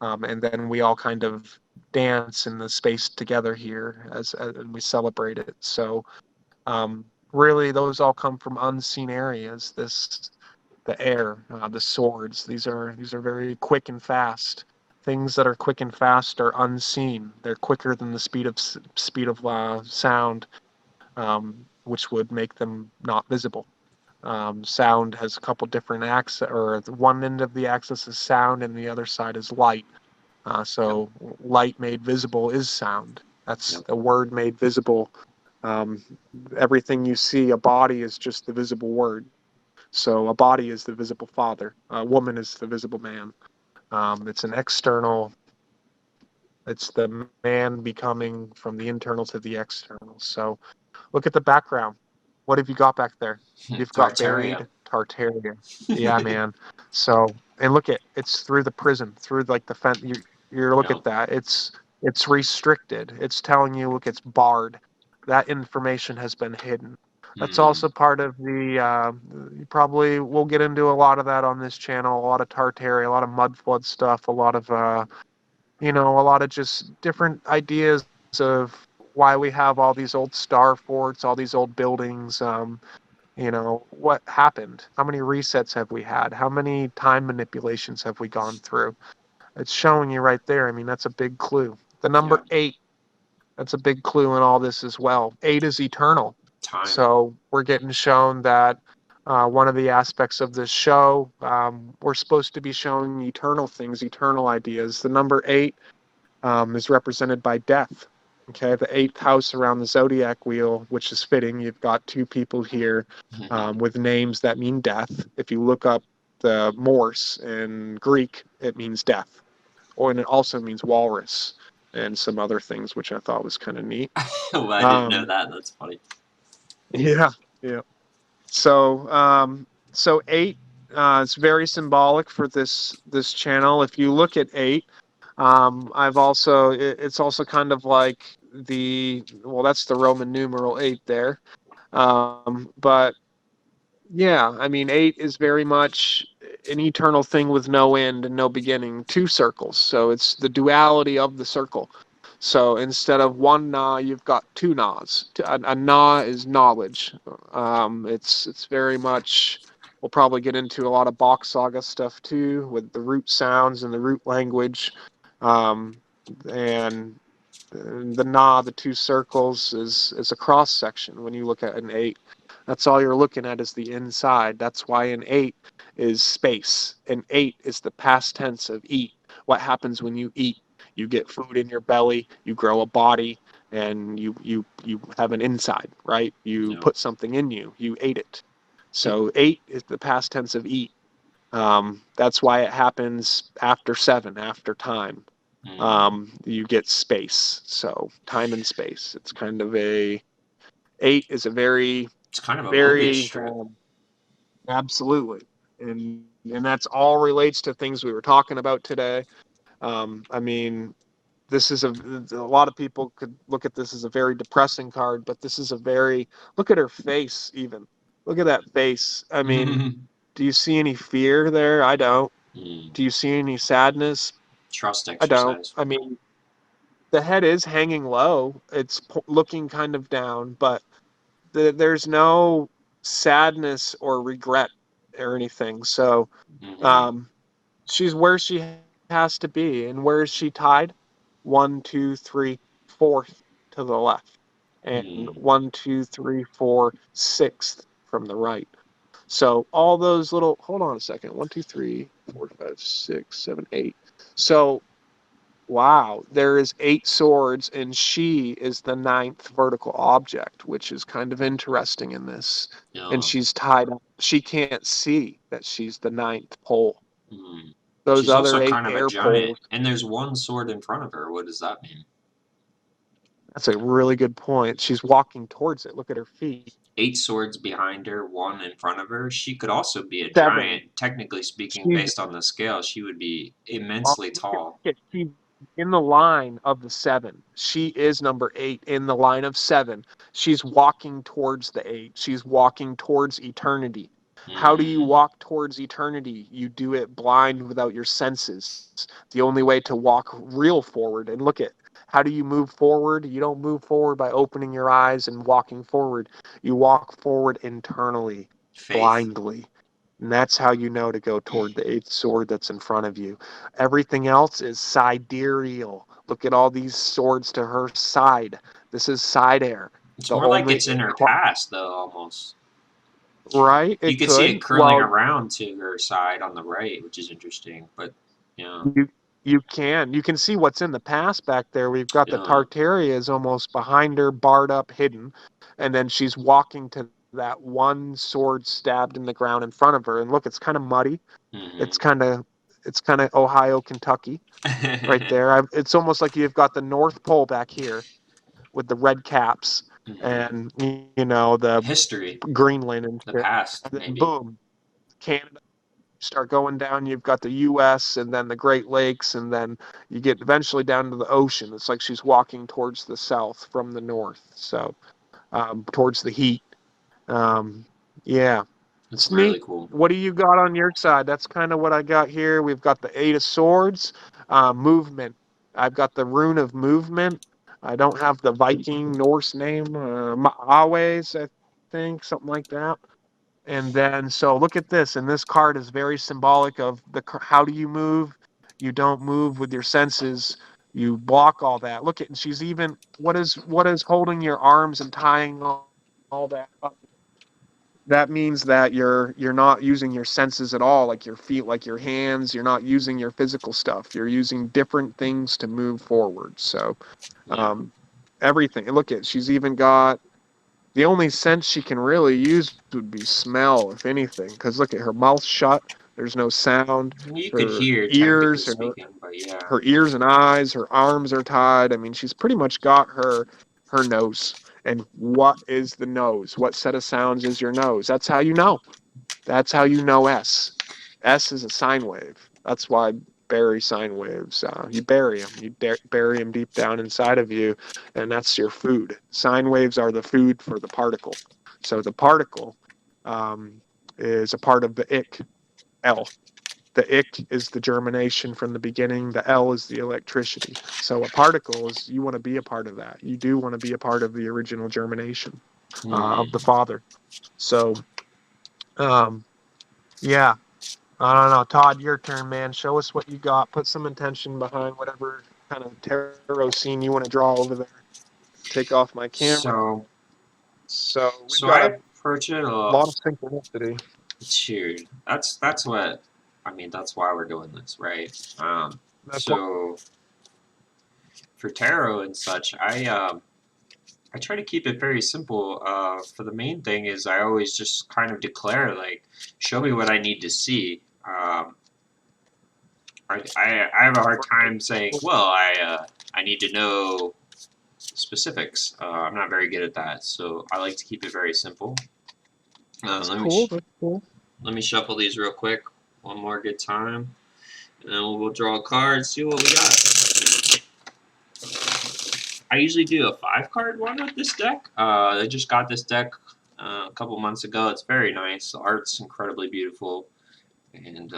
and then we all kind of dance in the space together here and we celebrate it. So really, those all come from unseen areas. The air, the swords. These are very quick and fast. Things that are quick and fast are unseen. They're quicker than the speed of sound, which would make them not visible. Sound has a couple different axes, or one end of the axis is sound and the other side is light. Yep. So light made visible is sound. That's Yep. a word made visible. Um, Everything you see, a body is just the visible word. So a body is the visible father. A woman is the visible man. It's an external. It's the man becoming from the internal to the external. So look at the background. What have you got back there? You've got Tartaria. buried Tartaria. Yeah, man. So, and look at it's through the prison, through like the fence. You look Yep. at that. It's restricted. It's telling you, look, it's barred. That information has been hidden. That's Hmm. also part of the. You probably we'll get into a lot of that on this channel. A lot of Tartaria, a lot of mud flood stuff, a lot of a lot of just different ideas of why we have all these old star forts, all these old buildings. What happened? How many resets have we had? How many time manipulations have we gone through? It's showing you right there. I mean, that's a big clue. The Yeah. number 8, that's a big clue in all this as well. 8 is eternal. Time. So we're getting shown that one of the aspects of this show, we're supposed to be showing eternal things, eternal ideas. The number 8 is represented by death. Okay, the 8th house around the zodiac wheel, which is fitting. You've got 2 people here with names that mean death. If you look up the Morse in Greek, it means death, and it also means walrus and some other things, which I thought was kind of neat. Well, I didn't know Um, that. That's funny. yeah, yeah. So 8 is very symbolic for this channel. If you look at 8, it's also kind of like that's the Roman numeral 8 there. But yeah, I mean, 8 is very much an eternal thing with no end and no beginning. Two circles, so it's the duality of the circle. So instead of one na, you've got two nas. A na is knowledge. It's very much. We'll probably get into a lot of Bach saga stuff too, with the root sounds and the root language, and the na, the two circles, is a cross section. When you look at an 8, that's all you're looking at is the inside. That's why an 8 is space. An 8 is the past tense of eat. What happens when you eat? You get food in your belly, you grow a body, and you have an inside, right? You Yeah. put something in you. You ate it. So 8 is the past tense of eat. That's why it happens after 7, after time. You get space. So time and space. It's kind of 8 is a very, It's kind of a Mobius very, strip. absolutely. And that's all relates to things we were talking about today. I mean, this is a lot of people could look at this as a very depressing card, but this is a very, look at her face even. Look at that face. I mean, do you see any fear there? I don't. Do you see any sadness? Trust I don't. exercise. I mean, the head is hanging low. It's looking kind of down, but there's no sadness or regret or anything. So Hmm. um, she's where she has to be. And where is she tied? One, two, three, fourth to the left. And Mm. one, two, three, four, sixth from the right. So all those little, hold on a second. One, two, three, four, five, six, seven, eight. So wow, there is 8 swords, and she is the 9th vertical object, which is kind of interesting in this. And Yeah. she's tied up. She can't see that she's the 9th pole. Mm. Those She's other also 8 kind of a air giant, poles. and there's one sword in front of her. What does that mean? That's a really good point. She's walking towards it. Look at her feet. 8 swords behind her, one in front of her. She could also be a 7. giant, technically speaking, She's based on the scale. She would be Oh, immensely look at, tall. she's in the line of the 7. She is number 8 in the line of 7. She's walking towards the 8. She's walking towards eternity. How do you Mm. walk towards eternity? You do it blind without your senses. The only way to walk real forward, and look at, how do you move forward? You don't move forward by opening your eyes and walking forward. You walk forward internally, Faith. blindly. And that's how you know to go toward the 8th sword that's in front of you. Everything else is sidereal. Look at all these swords to her side. This is side air. It's The more like only it's in her past, though, almost. right, You it could see could. it curling Well, around to her side on the right, which is interesting. But yeah, you can see what's in the past back there. We've got the yeah. Tartaria is almost behind her, barred up, hidden, and then she's walking to that one sword stabbed in the ground in front of her. And look, it's kind of muddy. It's Hmm. kind of it's kind of Ohio, Kentucky right there. It's almost like you've got the North Pole back here with the red caps Hmm. and the History, Greenland and the shit. past, And then maybe. boom, Canada. Start going down. You've got the U.S. and then the Great Lakes, and then you get eventually down to the ocean. It's like she's walking towards the south from the north, so towards the heat. Um, yeah, It's it's really neat. cool. What do you got on your side? That's kind of what I got here. We've got the 8 of Swords, movement. I've got the rune of movement. I don't have the Viking Norse name, Awes, I think, something like that. And then, so look at this. And this card is very symbolic of how do you move? You don't move with your senses. You block all that. Look at, and she's even, what is holding your arms and tying all that up? That means that you're not using your senses at all, like your feet, like your hands. You're not using your physical stuff. You're using different things to move forward. So Yeah. um, everything. Look at, she's even got the only sense she can really use would be smell, if anything. Because look at her mouth shut. There's no sound. You could Her hear, technically ears, her speaking, but yeah. her ears and eyes, her arms are tied. I mean, she's pretty much got her nose. And what is the nose? What set of sounds is your nose? That's how you know. That's how you know S. S is a sine wave. That's why bury sine waves. You bury them. Bury them deep down inside of you, and that's your food. Sine waves are the food for the particle. So the particle is a part of the ik, L. The ik is the germination from the beginning. The L is the electricity. So a particle is, you want to be a part of that. You do want to be a part of the original germination of the Father. So, yeah, I don't know. Todd, your turn, man. Show us what you got. Put some intention behind whatever kind of tarot scene you want to draw over there. Take off my camera. So, So we've so got I a approach it lot of synchronicity. cheered. That's what I mean. That's why we're doing this, right? That's what, So for tarot and such, I try to keep it very simple. For the main thing is I always just kind of declare like, show me what I need to see. I have a hard time saying, well, I need to know specifics. I'm not very good at that, so I like to keep it very simple. that's Let me cool. That's cool. let me shuffle these real quick. One more good time, and then we'll draw a card. See what we got. I usually do a 5-card one with this deck. I just got this deck a couple months ago. It's very nice. The art's incredibly beautiful, and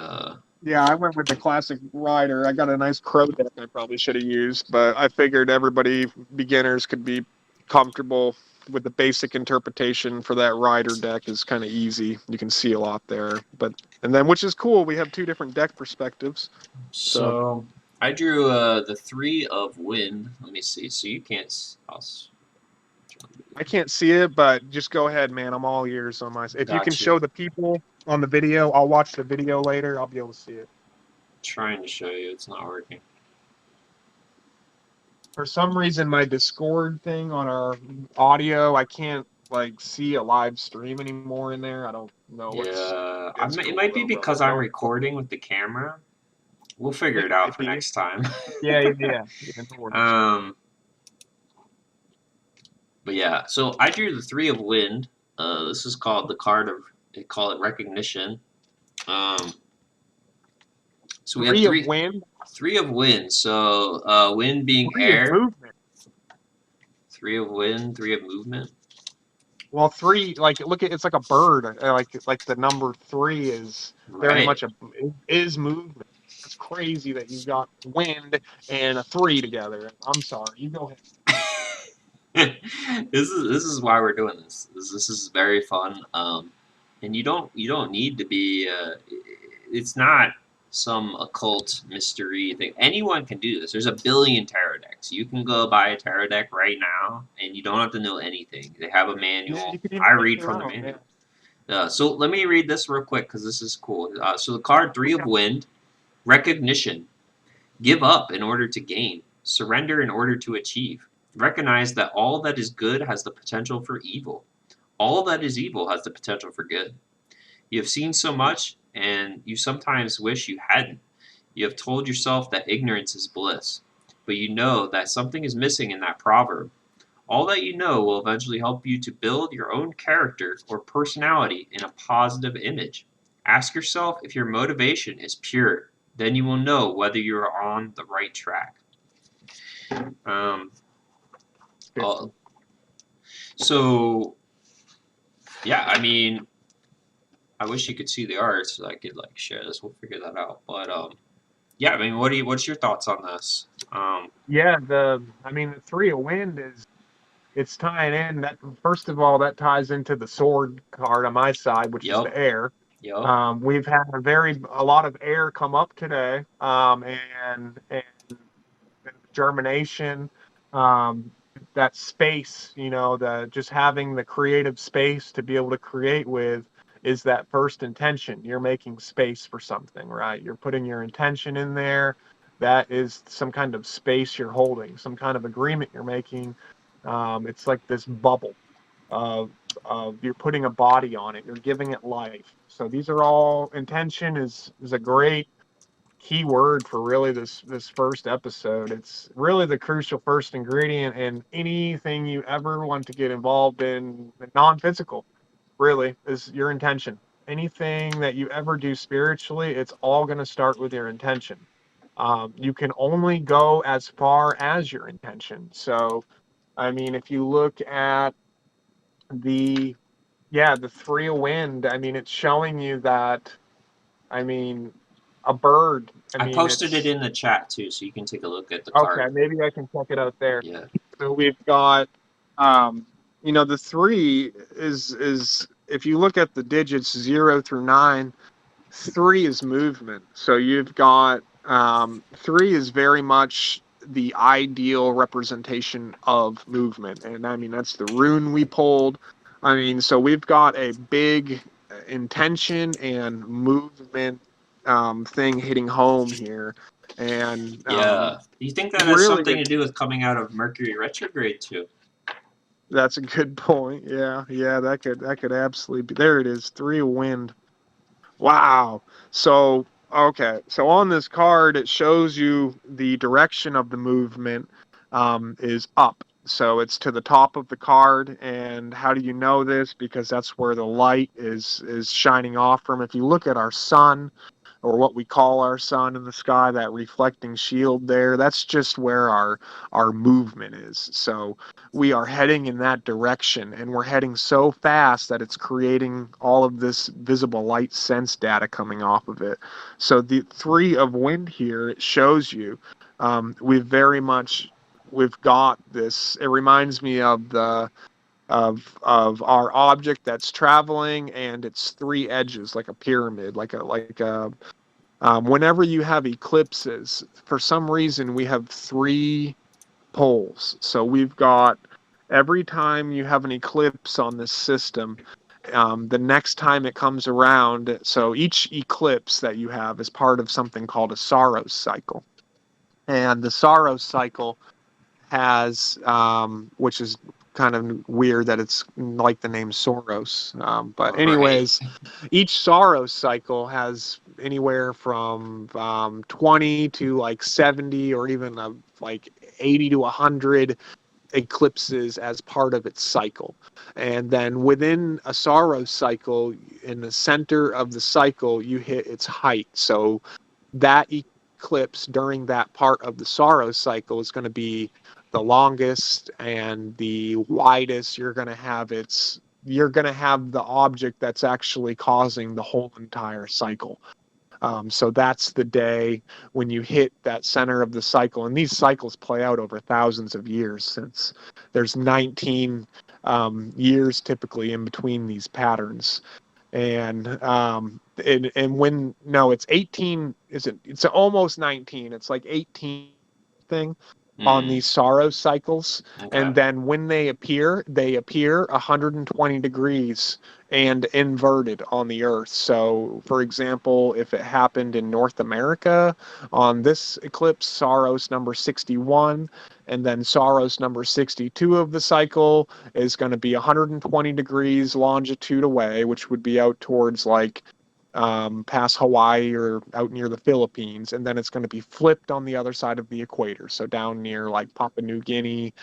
Yeah, I went with the classic rider. I got a nice crow deck I probably should have used, but I figured everybody, beginners, could be comfortable with the basic interpretation for that rider deck is kind of easy. You can see a lot there. And then which is cool, we have two different deck perspectives. So so I drew the 3 of wind. Let me see. So you can't. I can't see it, but just go ahead, man. I'm all ears on my. If you can Got you. show the people on the video, I'll watch the video later. I'll be able to see it. Trying to show you, it's not working. For some reason, my Discord thing on our audio, I can't like see a live stream anymore in there. I don't know what's. Yeah, It's it cool might be though, because brother. I'm Don't. recording with the camera. We'll figure It it out might for be. next time. Yeah, no worries. But yeah, so I drew the 3 of wind. This is called the card of, they call it recognition. Um, so we have 3 of wind. 3 of wind. So wind being 3 of air, movement. 3 of wind, 3 of movement. Well, 3, like look at, it's like a bird. Like the number 3 is very Right. much is movement. It's crazy that you got wind and a 3 together. I'm sorry. You go ahead. This is why we're doing this. This is very fun. And you don't need to be. It's not some occult mystery thing. Anyone can do this. There's a billion tarot decks. You can go buy a tarot deck right now, and you don't have to know anything. They have a Yeah, manual. you can even I make read your from the own. manual. Yeah. So let me read this real quick because this is cool. So the card 3 of wind, recognition. Give up in order to gain. Surrender in order to achieve. Recognize that all that is good has the potential for evil. All that is evil has the potential for good. You have seen so much, and you sometimes wish you hadn't. You have told yourself that ignorance is bliss, but you know that something is missing in that proverb. All that you know will eventually help you to build your own character or personality in a positive image. Ask yourself if your motivation is pure. Then you will know whether you are on the right track. Um, uh, so, yeah, I mean, I wish you could see the art so I could like share this. We'll figure that out. But yeah, I mean, what's your thoughts on this? Yeah, the 3 of wind is, it's tying in that, first of all, that ties into the sword card on my side, which is Yep, the air. yep, We've had a lot of air come up today, and germination, um, that space, the just having the creative space to be able to create with is that first intention. You're making space for something, right? You're putting your intention in there. That is some kind of space you're holding, some kind of agreement you're making. It's like this bubble of you're putting a body on it. You're giving it life. So these are all, intention is a great key word for really this first episode. It's really the crucial first ingredient in anything you ever want to get involved in, non-physical, really, is your intention. Anything that you ever do spiritually, it's all going to start with your intention. You can only go as far as your intention. So, I mean, if you look at the the three of wind, I mean, it's showing you that, I mean, a bird. I I mean, posted it it's in the chat too, so you can take a look at the okay. card. Maybe I can check it out there. Yeah. So we've got, um, the three is if you look at the digits 0 through 9, three is movement. So you've got three is very much the ideal representation of movement, and I mean that's the rune we pulled. I mean, so we've got a big intention and movement thing hitting home here, and Yeah. Do you think that has really something to do with coming out of Mercury retrograde too? that's a good point. Yeah, yeah, that could absolutely be. There it is, three of wind. Wow. So, okay. So on this card, it shows you the direction of the movement is up. So it's to the top of the card. And how do you know this? Because that's where the light is shining off from. If you look at our sun, or what we call our sun in the sky, that reflecting shield there, that's just where our movement is. So we are heading in that direction, and we're heading so fast that it's creating all of this visible light sense data coming off of it. So the three of wind here, it shows you we've got this. It reminds me of the of our object that's traveling, and it's three edges like a pyramid, like a whenever you have eclipses, for some reason we have three poles. So we've got every time you have an eclipse on this system, the next time it comes around, so each eclipse that you have is part of something called a Saros cycle. And the Saros cycle has, which is kind of weird that it's like the name Soros. But Right. anyways, each Soros cycle has anywhere from 20 to like 70 or even like 80 to 100 eclipses as part of its cycle. And then within a Saros cycle, in the center of the cycle, you hit its height. So that eclipse during that part of the Saros cycle is going to be the longest and the widest. You're going to have the object that's actually causing the whole entire cycle. So that's the day when you hit that center of the cycle. And these cycles play out over thousands of years, since there's 19 years typically in between these patterns. And when no, it's 18. It's almost 19. It's like 18 thing on Hmm. these sorrow cycles. Okay. And then when they appear 120 degrees and inverted on the earth. So for example, if it happened in North America on this eclipse, Saros number 61, and then Saros number 62 of the cycle is going to be 120 degrees longitude away, which would be out towards like past Hawaii or out near the Philippines, and then it's going to be flipped on the other side of the equator, so down near like Papua New Guinea,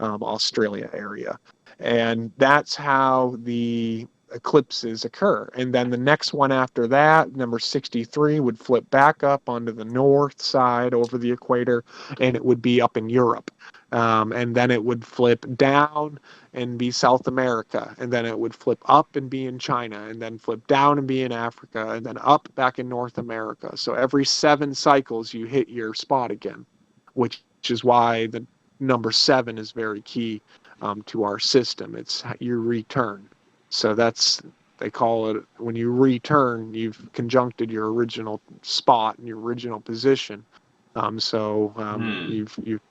Australia area. And that's how the eclipses occur. And then the next one after that, number 63, would flip back up onto the north side over the equator, and it would be up in Europe. And then it would flip down and be South America, and then it would flip up and be in China, and then flip down and be in Africa, and then up back in North America. So every 7 cycles, you hit your spot again, which is why the number 7 is very key to our system. It's your return. So they call it, when you return, you've conjuncted your original spot and your original position. Hmm. You've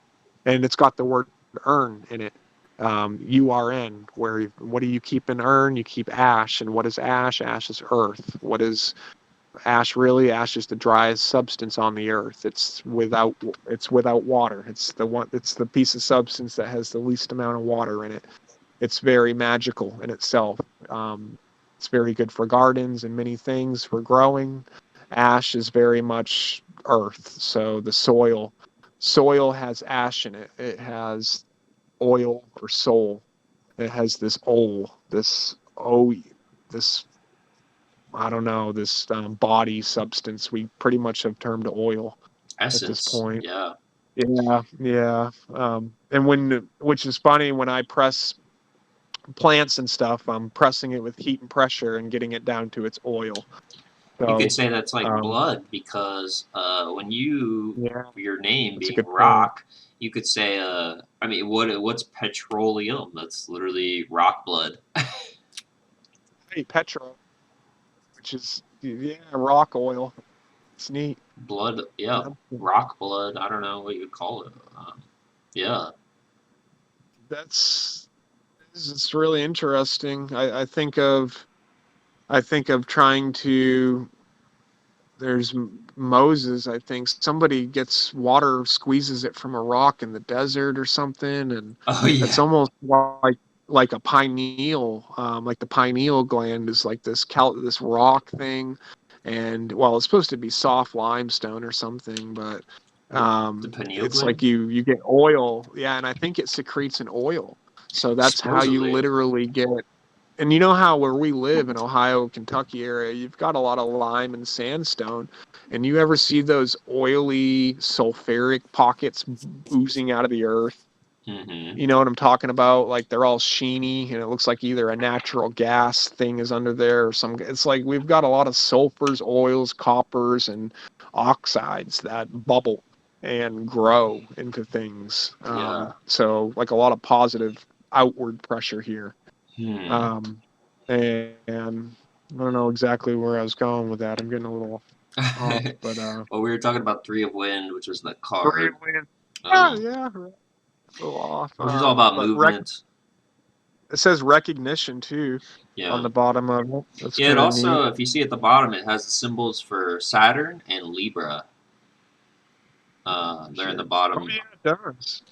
and it's got the word earn in it. URN, where what do you keep in urn? You keep ash. And what is ash? Ash is earth. What is ash really? Ash is the driest substance on the earth. It's without water. It's the piece of substance that has the least amount of water in it. It's very magical in itself. It's very good for gardens and many things for growing. Ash is very much earth, so the soil has ash in it. It has oil or soul. It has this I don't know, this body substance we pretty much have termed oil. at this Essence. point. Yeah. Yeah. Which is funny, when I press plants and stuff, I'm pressing it with heat and pressure and getting it down to its oil. You could So, say that's like um, blood because when you, yeah, your name that's a being good point. rock, you could say, I mean, what's petroleum? That's literally rock blood. Hey, petrol, which is, yeah, rock oil. It's neat. Blood, yeah, Yeah. rock blood. I don't know what you would call it. Yeah. That's it's really interesting. I think of trying to. There's Moses. I think somebody gets water, squeezes it from a rock in the desert or something, and Oh it's yeah. almost like a pineal. Like the pineal gland is like this rock thing, and well, it's supposed to be soft limestone or something, but The pineal it's like gland. you get oil. Yeah, and I think it secretes an oil. So that's how you Supposedly. literally get. And you know how where we live in Ohio, Kentucky area, you've got a lot of lime and sandstone, and you ever see those oily sulfuric pockets oozing out of the earth? Mm-hmm. You know what I'm talking about? Like they're all sheeny, and it looks like either a natural gas thing is under there or some. It's like we've got a lot of sulfurs, oils, coppers, and oxides that bubble and grow into things. Yeah. So like a lot of positive outward pressure here. Hmm. Um, and I don't know exactly where I was going with that. I'm getting a little off, but Well, we were talking about Three of Wind, which was the three card, wins. Yeah, um, yeah, right. A little off. which is all about movement. It says recognition too on Yeah. the bottom of it. That's Yeah, it kind of neat. also, if you see at the bottom, it has the symbols for Saturn and Libra. They're in the Sure. Oh bottom. yeah, it does.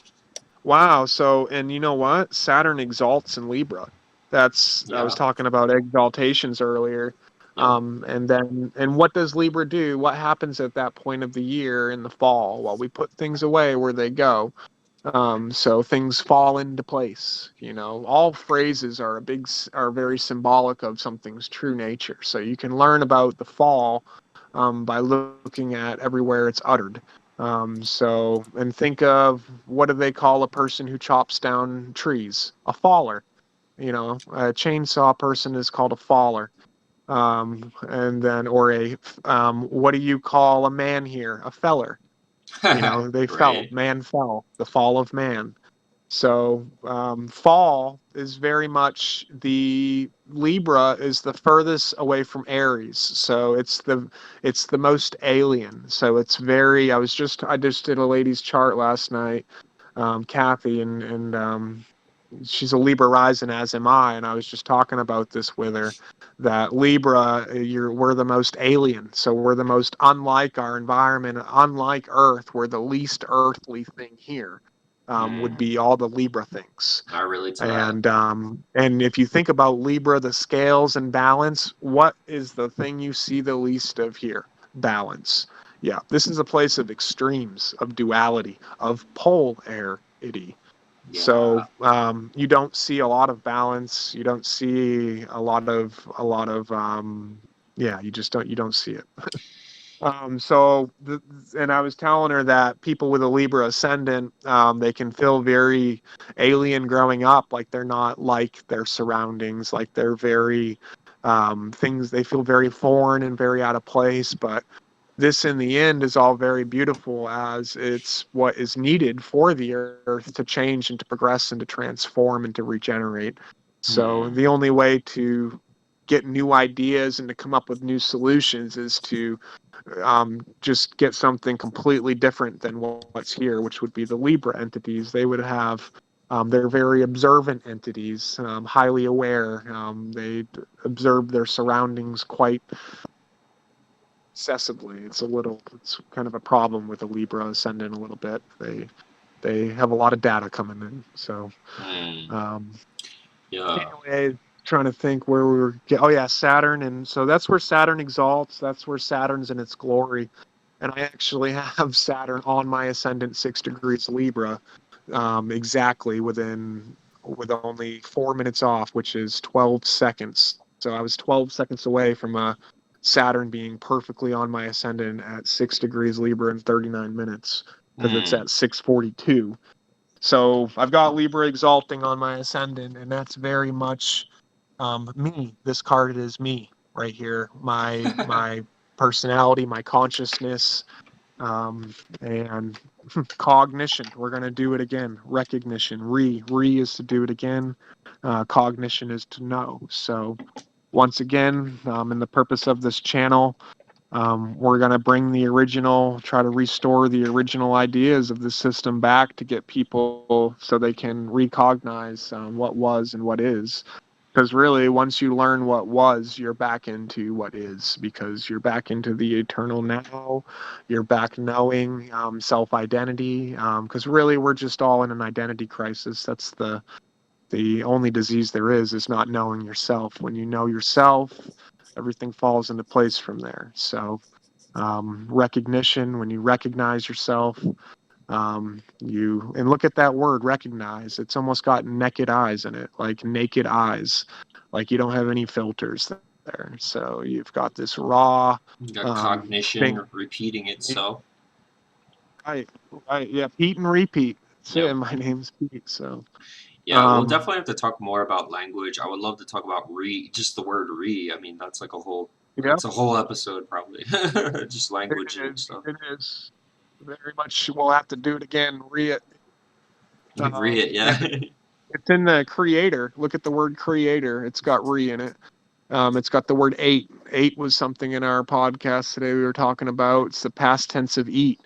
Wow. So, and you know what? Saturn exalts in Libra. I was Yeah. talking about exaltations earlier. Yeah. And what does Libra do? What happens at that point of the year in the fall? Well, we put things away where they go. So things fall into place. You know, all phrases are very symbolic of something's true nature. So you can learn about the fall by looking at everywhere it's uttered. And think of, what do they call a person who chops down trees? A faller. You know, a chainsaw person is called a faller. And then, or what do you call a man here? A feller. You know, they fell. Right. Man fell. The fall of man. So fall is very much, the Libra is the furthest away from Aries. So it's the most alien. So it's very. I just did a lady's chart last night, Kathy, and she's a Libra rising, as am I, and I was just talking about this with her, that Libra, we're the most alien, so we're the most unlike our environment, unlike Earth. We're the least earthly thing here. Would Mm, be all the Libra things. I relate to that. And if you think about Libra, the scales and balance, what is the thing you see the least of here? Balance. Yeah, this is a place of extremes, of duality, of polarity. Yeah. So you don't see a lot of balance. You don't see yeah, you don't see it. And I was telling her that people with a Libra ascendant, they can feel very alien growing up, like they're not like their surroundings, like they're very they feel very foreign and very out of place. But this in the end is all very beautiful, as it's what is needed for the earth to change and to progress and to transform and to regenerate. So Hmm. the only way to get new ideas and to come up with new solutions is to just get something completely different than what's here, which would be the Libra entities. They would have they're very observant entities, highly aware. They observe their surroundings quite excessively. It's kind of a problem with a Libra ascendant a little bit. They have a lot of data coming in. So Hmm. um, Yeah. anyway, trying to think where we were. Oh yeah, Saturn, and so that's where Saturn exalts. That's where Saturn's in its glory. And I actually have Saturn on my ascendant 6 degrees Libra, exactly with only 4 minutes off, which is 12 seconds. So I was 12 seconds away from a Saturn being perfectly on my ascendant at 6 degrees Libra in 39 minutes because it's Mm. at 6:42. So I've got Libra exalting on my ascendant, and that's very much me. This card is me right here. My personality, my consciousness, and cognition. We're gonna do it again. Recognition. Re is to do it again. Cognition is to know. So once again, in the purpose of this channel, we're going to bring the original, try to restore the original ideas of the system back to get people so they can recognize what was and what is. Because really, once you learn what was, you're back into what is, because you're back into the eternal now. You're back knowing self-identity. Because really, we're just all in an identity crisis. That's the only disease there is not knowing yourself. When you know yourself, everything falls into place from there. So recognition, when you recognize yourself, you and look at that word recognize, it's almost got naked eyes in it, like naked eyes, like you don't have any filters there. So you've got this raw You got cognition thing. repeating itself. Yeah, Pete and repeat. That's Yep. it. My name's Pete. So Yeah, we'll um definitely have to talk more about language. I would love to talk about just the word re. I mean, that's like yeah, it's a whole episode probably. Just it language and is. stuff. It is very much. We'll have to do it again. Re it, And yeah. it's in the creator. Look at the word creator. It's got re in it. It's got the word ate. Ate was something in our podcast today we were talking about. It's the past tense of eat.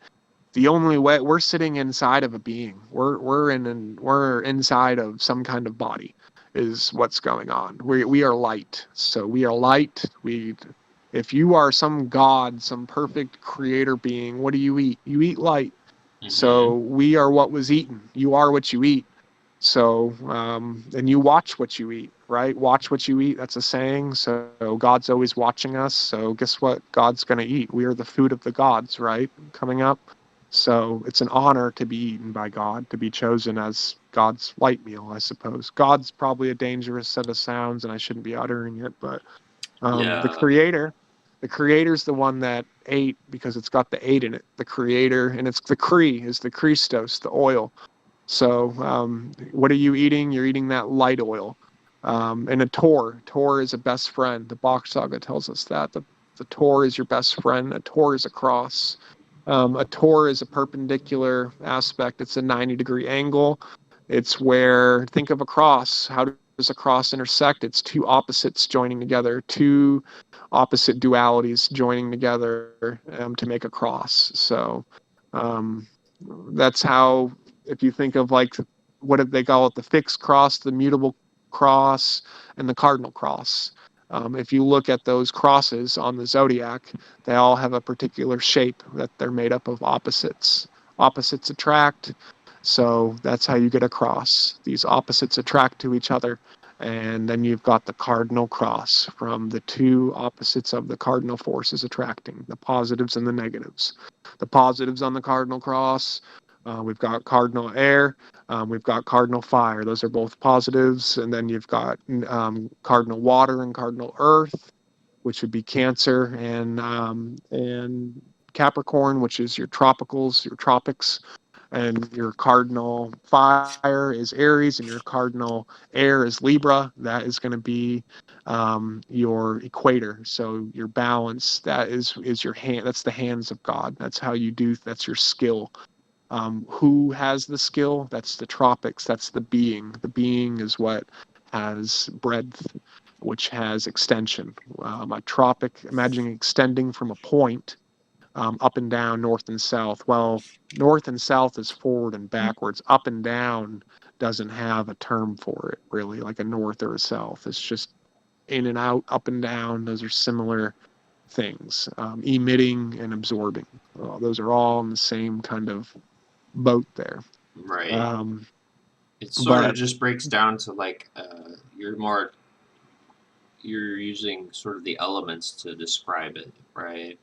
The only way we're sitting inside of a being. We're inside of some kind of body is what's going on. We are light. So we are light. We if you are some god, some perfect creator being, what do you eat? You eat light. Hmm. So we are what was eaten. You are what you eat. So, and you watch what you eat, right? Watch what you eat. That's a saying. So God's always watching us. So guess what? God's going to eat. We are the food of the gods, right? Coming up. So it's an honor to be eaten by God, to be chosen as God's light meal, I suppose. God's probably a dangerous set of sounds, and I shouldn't be uttering it, but the Yeah. creator, the creator's the one that ate because it's got the eight in it. The creator, and it's the Cree, is the Christos, the oil. So, what are you eating? You're eating that light oil. And a Tor is a best friend. The Bach Saga tells us that. The Tor is your best friend. A Tor is a cross. A Tor is a perpendicular aspect. It's a 90-degree angle. It's where, think of a cross. How does a cross intersect? It's two opposites joining together, two opposite dualities joining together to make a cross. So, um, that's how, if you think of like, what did they call it? The fixed cross, the mutable cross, and the cardinal cross. If you look at those crosses on the zodiac, they all have a particular shape that they're made up of opposites. Opposites attract. So that's how you get a cross. These opposites attract to each other. And then you've got the cardinal cross from the two opposites of the cardinal forces attracting, the positives and the negatives. The positives on the cardinal cross, we've got cardinal air, we've got cardinal fire. Those are both positives. And then you've got cardinal water and cardinal earth, which would be Cancer and Capricorn, which is your tropicals, your tropics, and your cardinal fire is Aries, and your cardinal air is Libra. That is going to be your equator. So your balance, that is your hand. That's the hands of God. That's how you do. That's your skill. Who has the skill? That's the tropics. That's the being. The being is what has breadth, which has extension. A tropic, imagine extending from a point up and down, north and south. Well, north and south is forward and backwards. Up and down doesn't have a term for it, really, like a north or a south. It's just in and out, up and down. Those are similar things. Emitting and absorbing. Those are all in the same kind of boat there. Right. Um, It sort of but just breaks down to like you're using sort of the elements to describe it, right?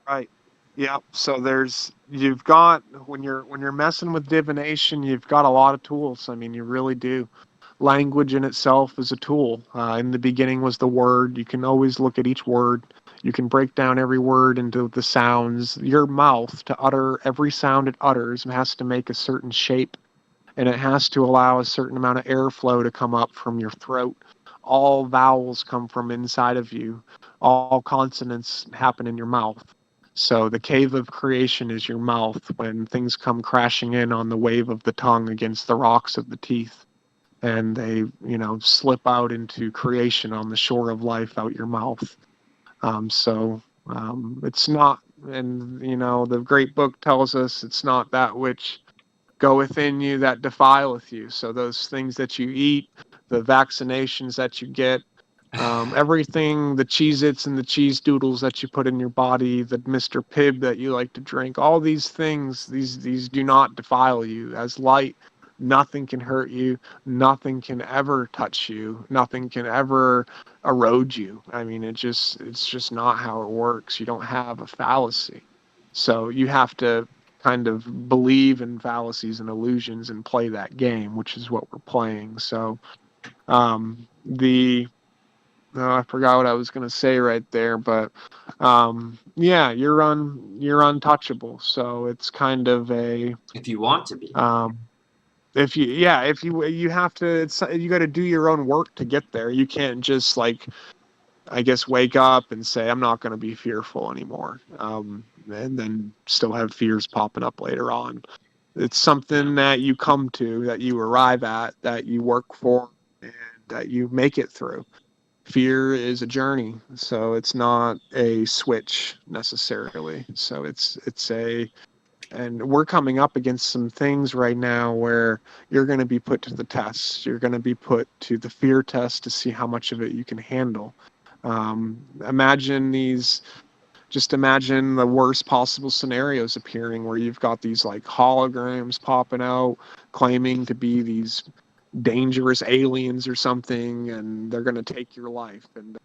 right. Yeah. So you've got when you're messing with divination, you've got a lot of tools. I mean, you really do. language in itself is a tool. In the beginning was the word. You can always look at each word. You can break down every word into the sounds. Your mouth, to utter every sound it utters, has to make a certain shape, and it has to allow a certain amount of airflow to come up from your throat. All vowels come from inside of you. All consonants happen in your mouth. So the cave of creation is your mouth when things come crashing in on the wave of the tongue against the rocks of the teeth, and they, slip out into creation on the shore of life out your mouth. It's not, and the great book tells us it's not that which go within you that defileth you. So those things that you eat, the vaccinations that you get, everything, the Cheez-Its and the cheese doodles that you put in your body, the Mr. Pibb that you like to drink, all these things, these do not defile you. As light, nothing can hurt you, nothing can ever touch you, nothing can ever erode you. I mean, it's just not how it works. You don't have a fallacy. So you have to kind of believe in fallacies and illusions and play that game, which is what we're playing. So the I forgot what I was going to say right there, but yeah, you're untouchable. So it's kind of a If you want to be. if you have to, you got to do your own work to get there. You can't just, like, I guess, wake up and say I'm not going to be fearful anymore, and then still have fears popping up later on. It's something that you come to, that you arrive at, that you work for, and that you make it through. Fear is a journey, so it's not a switch necessarily. So and we're coming up against some things right now where you're going to be put to the test. You're going to be put to the fear test to see how much of it you can handle. Just imagine the worst possible scenarios appearing, where you've got these, like, holograms popping out claiming to be these dangerous aliens or something, and they're going to take your life. And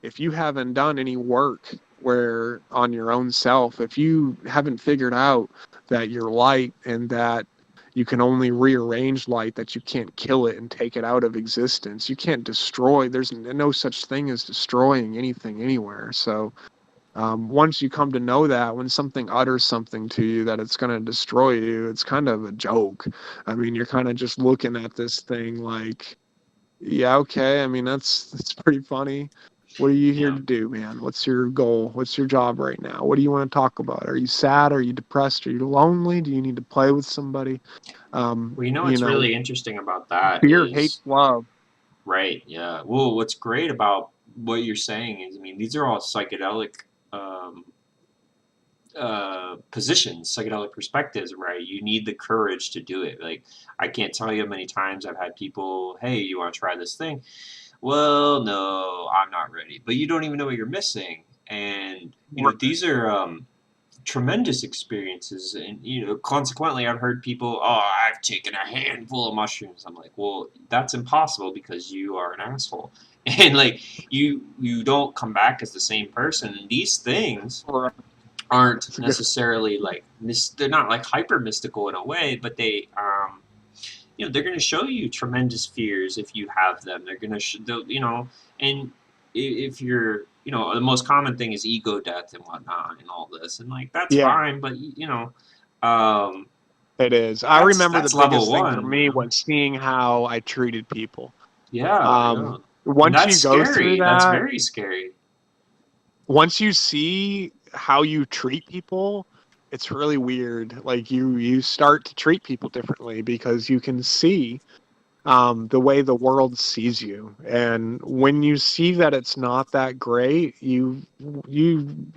if you haven't done any work where on your own self, if you haven't figured out that you're light and that you can only rearrange light, that you can't kill it and take it out of existence, you can't destroy. There's no such thing as destroying anything anywhere. So once you come to know that, when something utters something to you that it's going to destroy you, it's kind of a joke. I mean, you're kind of just looking at this thing like, yeah, okay. I mean, that's pretty funny. What are you here Yeah. to do, man? What's your goal? What's your job right now? What do you want to talk about? Are you sad? Are you depressed? Are you lonely? Do you need to play with somebody? Well, what's really interesting about that Fear hates is, love. right, yeah. Well, what's great about what you're saying is, I mean, these are all psychedelic um, positions, psychedelic perspectives, right? You need the courage to do it. Like, I can't tell you how many times I've had people, hey, you want to try this thing? Well, no, I'm not ready. But you don't even know what you're missing. And, these are tremendous experiences. And, consequently, I've heard people, oh, I've taken a handful of mushrooms. I'm like, well, that's impossible because you are an asshole. And, like, you don't come back as the same person. And these things Right. aren't It's a good. necessarily like they're not like hyper mystical in a way, but they they're going to show you tremendous fears if you have them. They're going to and if you're the most common thing is ego death and whatnot and all this, and like that's Yeah, fine, but um it is. I remember the that's level biggest thing for one, me was seeing how I treated people. yeah, and Once that's you go through scary, that's that, very scary. once you see how you treat people, it's really weird. Like, you start to treat people differently because you can see the way the world sees you, and when you see that it's not that great, you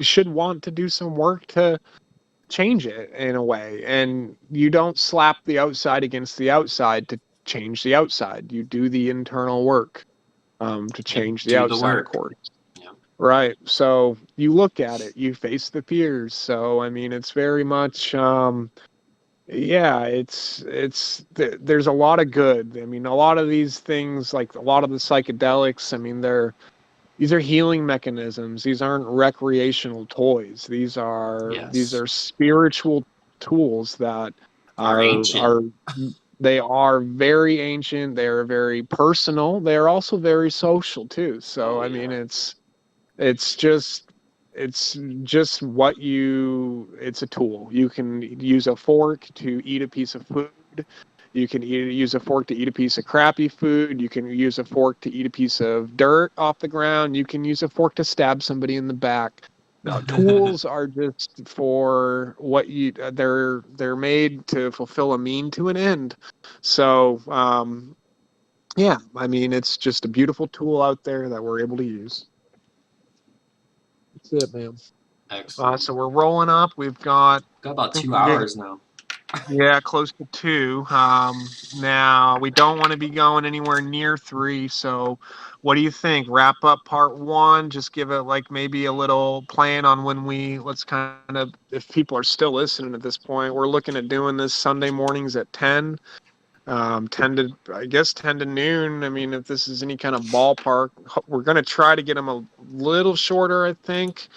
should want to do some work to change it in a way. And you don't slap the outside against the outside to change the outside. You do the internal work to Yep, change the do the outside, of work. course. Yep. Right. So you look at it, you face the fears. So, I mean, it's very much, yeah, there's a lot of good. I mean, a lot of these things, like a lot of the psychedelics, I mean, these are healing mechanisms. These aren't recreational toys. These Yes, are spiritual tools that are are ancient. They are very ancient. They are very personal. They are also very social too. So Oh I mean, yeah. it's just it's just what you it's a tool. You can use a fork to eat a piece of food. You can use a fork to eat a piece of crappy food. You can use a fork to eat a piece of dirt off the ground. You can use a fork to stab somebody in the back. Now, tools are just for what they're made to fulfill a mean to an end. So yeah, I mean, it's just a beautiful tool out there that we're able to use. That's it, man. Excellent. So we're rolling up. We've got, Got about I think two we're getting, hours now. yeah, close to two. Now we don't want to be going anywhere near three. So what do you think? Wrap up part one, just give it like maybe a little plan on when let's kind of, if people are still listening at this point, we're looking at doing this Sunday mornings at 10. 10 to, I guess, 10 to noon. I mean, if this is any kind of ballpark, we're going to try to get them a little shorter, I think.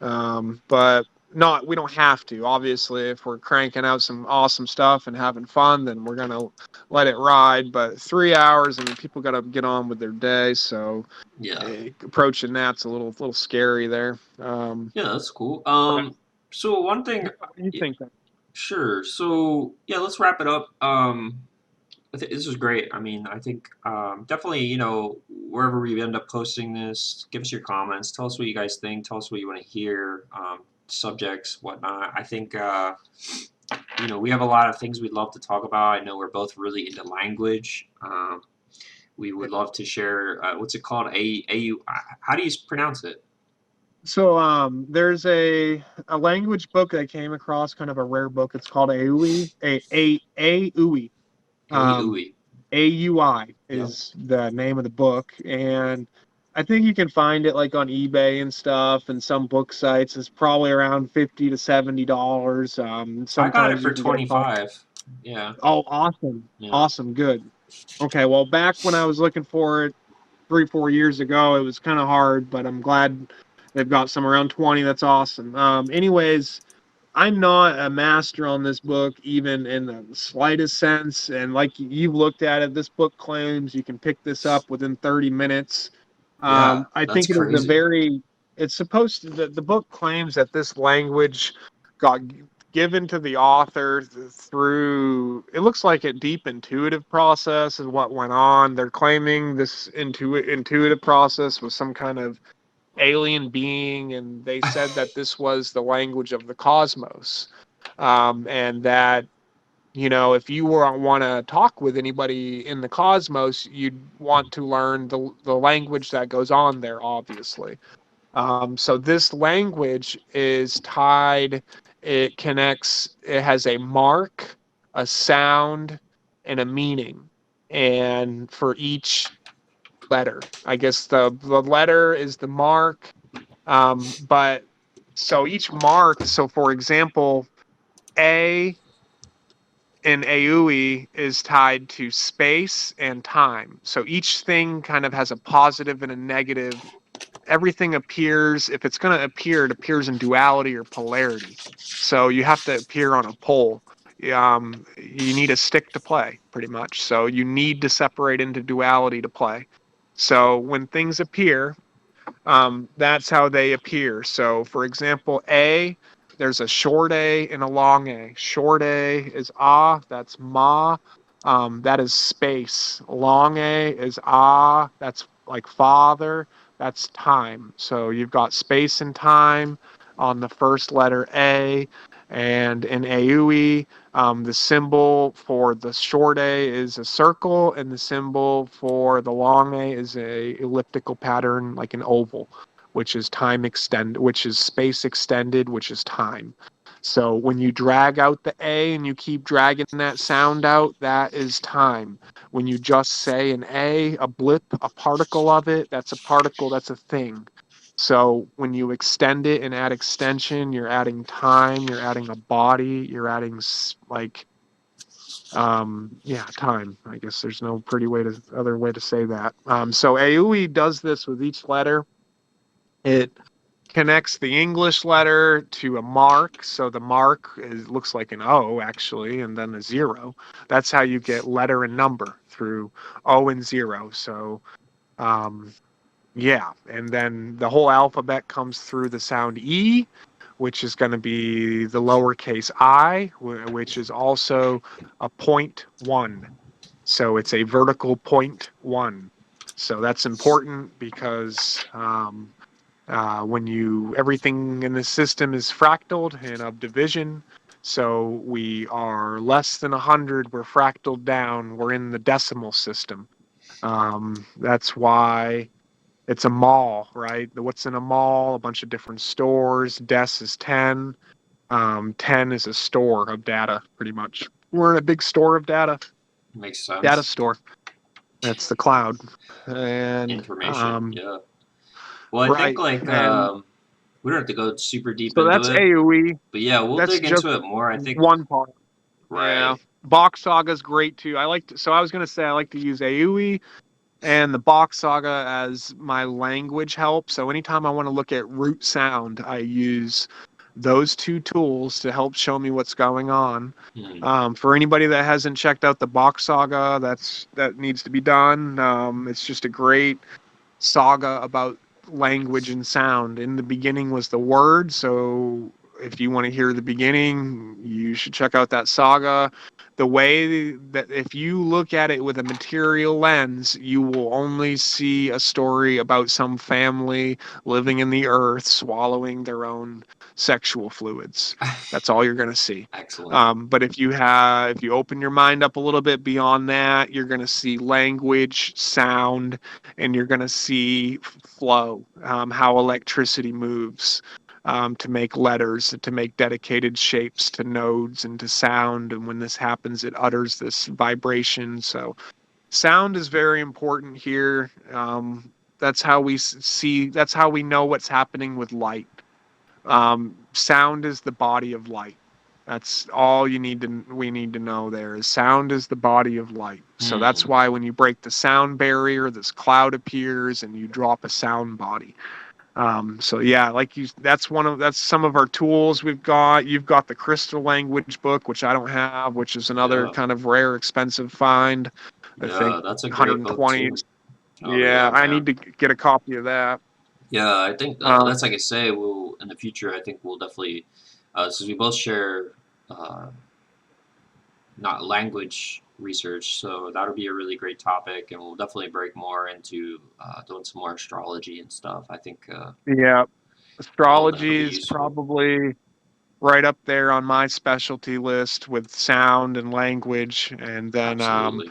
But not, we don't have to. Obviously, if we're cranking out some awesome stuff and having fun, then we're going to let it ride. But 3 hours, I mean, people got to get on with their day. So Yeah. approaching that's a little scary there. Yeah, that's cool. But So one thing, what do you y- think? sure. So yeah, let's wrap it up. This is great. I mean, I think definitely, wherever we end up posting this, give us your comments. Tell us what you guys think. Tell us what you want to hear, subjects, whatnot. I think, we have a lot of things we'd love to talk about. I know we're both really into language. We would love to share, what's it called? How do you pronounce it? So there's a language book that I came across, kind of a rare book. It's called Aui. Um, Aui. AUI Yep. is the name of the book, and I think you can find it like on eBay and stuff, and some book sites. It's probably around $50 to $70. I got it Sometimes for you can get it for 25. Yeah. oh, awesome, Yeah. awesome, good. Okay, well, back when I was looking for it 3 4 years ago, it was kind of hard, but I'm glad they've got some around 20. That's awesome. Anyways, I'm not a master on this book, even in the slightest sense. And like you've looked at it, this book claims you can pick this up within 30 minutes. Yeah. I That's think it is a crazy. very, it's supposed to, the book claims that this language got given to the author through, it looks like a deep intuitive process is what went on. They're claiming this intuitive process was some kind of alien being, and they said that this was the language of the cosmos, and that if you want to talk with anybody in the cosmos, you'd want to learn the language that goes on there, obviously. So this language is tied. It connects. It has a mark, a sound, and a meaning, and for each letter, I guess the letter is the mark, but so each mark, so for example, A in AUI is tied to space and time. So each thing kind of has a positive and a negative. Everything appears, if it's going to appear, it appears in duality or polarity. So you have to appear on a pole. You need a stick to play, pretty much. So you need to separate into duality to play. So when things appear, that's how they appear. So, for example, A, there's a short A and a long A. Short A is ah, that's ma, that is space. Long A is ah, that's like father, that's time. So you've got space and time on the first letter A, and in AUI, the symbol for the short A is a circle, and the symbol for the long A is a elliptical pattern, like an oval, which is time extend, which is space extended, which is time. So when you drag out the A and you keep dragging that sound out, that is time. When you just say an A, a blip, a particle of it, that's a particle, that's a thing. So when you extend it and add extension, you're adding time, you're adding a body, you're adding like yeah, time. I guess there's no pretty other way to say that. So AUI does this with each letter. It connects the English letter to a mark. So the mark looks like an O actually, and then a 0. That's how you get letter and number, through O and 0. So um, yeah, and then the whole alphabet comes through the sound E, which is going to be the lowercase I, which is also a point 1. So it's a vertical point 1. So that's important because when everything in the system is fractaled and of division. So we are less than 100, we're fractaled down, we're in the decimal system. That's why it's a mall, right? What's in a mall? A bunch of different stores. Des is 10. 10 is a store of data, pretty much. We're in a big store of data. Makes Data sense. store. That's the cloud. And Information. Yeah. Well, I think right. like And we don't have to go super deep so into that's it, AoE. but yeah, we'll That's dig just into it more. I think. one part. Yeah. Right. Box Saga's great too. So I was gonna say I like to use AoE and the Box Saga as my language help. So anytime I want to look at root sound, I use those two tools to help show me what's going on. Hmm. For anybody that hasn't checked out the Box Saga, that needs to be done. It's just a great saga about language and sound. In the beginning was the word, so if you want to hear the beginning, you should check out that saga. The way that if you look at it with a material lens, you will only see a story about some family living in the earth swallowing their own sexual fluids. That's all you're going to see. Excellent. But if you open your mind up a little bit beyond that, you're going to see language, sound, and you're going to see flow, how electricity moves, to make letters, to make dedicated shapes to nodes and to sound. And when this happens, it utters this vibration. So sound is very important here. That's how we see, that's how we know what's happening with light. Sound is the body of light. That's all we need to know there is sound is the body of light. So that's Hmm. why when you break the sound barrier, this cloud appears and you drop a sound body. So yeah, that's some of our tools we've got. You've got the crystal language book, which I don't have, which is another Yeah. kind of rare, expensive find. I think Yeah. That's a great book 120. too. Oh Yeah, yeah, I man. need to get a copy of that. Yeah, I think Um, that's like I say. We'll in the future. I think we'll definitely, since we both share, uh, not language research, so that'll be a really great topic, and we'll definitely break more into doing some more astrology and stuff. I think yeah, all of that'll astrology be is useful. probably right up there on my specialty list with sound and language. And then, Absolutely.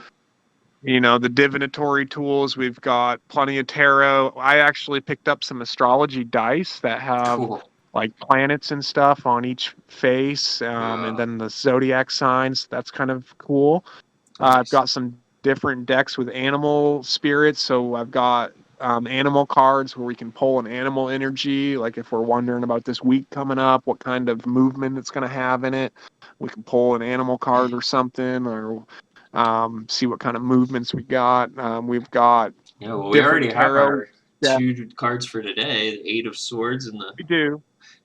the divinatory tools, we've got plenty of tarot. I actually picked up some astrology dice that have Cool. like planets and stuff on each face, and Yeah. then the zodiac signs. That's kind of cool. I've Nice. got some different decks with animal spirits. So I've got animal cards where we can pull an animal energy. Like if we're wondering about this week coming up, what kind of movement it's going to have in it, we can pull an animal card or something, or see what kind of movements we got. We've got Yeah. Well, we different already have tarot our decks. two cards for today: the Eight of Swords and the We do.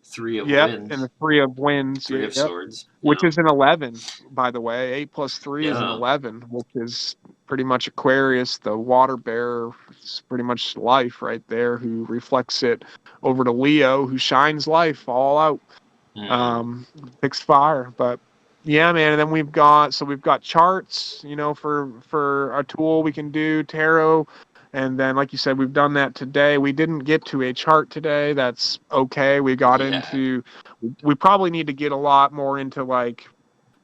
Three of Yep. And Winds. the Three of Winds. Three of Yep. Swords. You Which know. is an 11, by the way. 8 plus 3 is an Yeah. 11, which is pretty much Aquarius, the water bearer. It's pretty much life right there, who reflects it over to Leo, who shines life all out, Mm. um, picks fire. But yeah, man. And then we've got charts, for a tool we can do, tarot. And then, like you said, we've done that today. We didn't get to a chart today. That's okay. Yeah. We probably need to get a lot more into like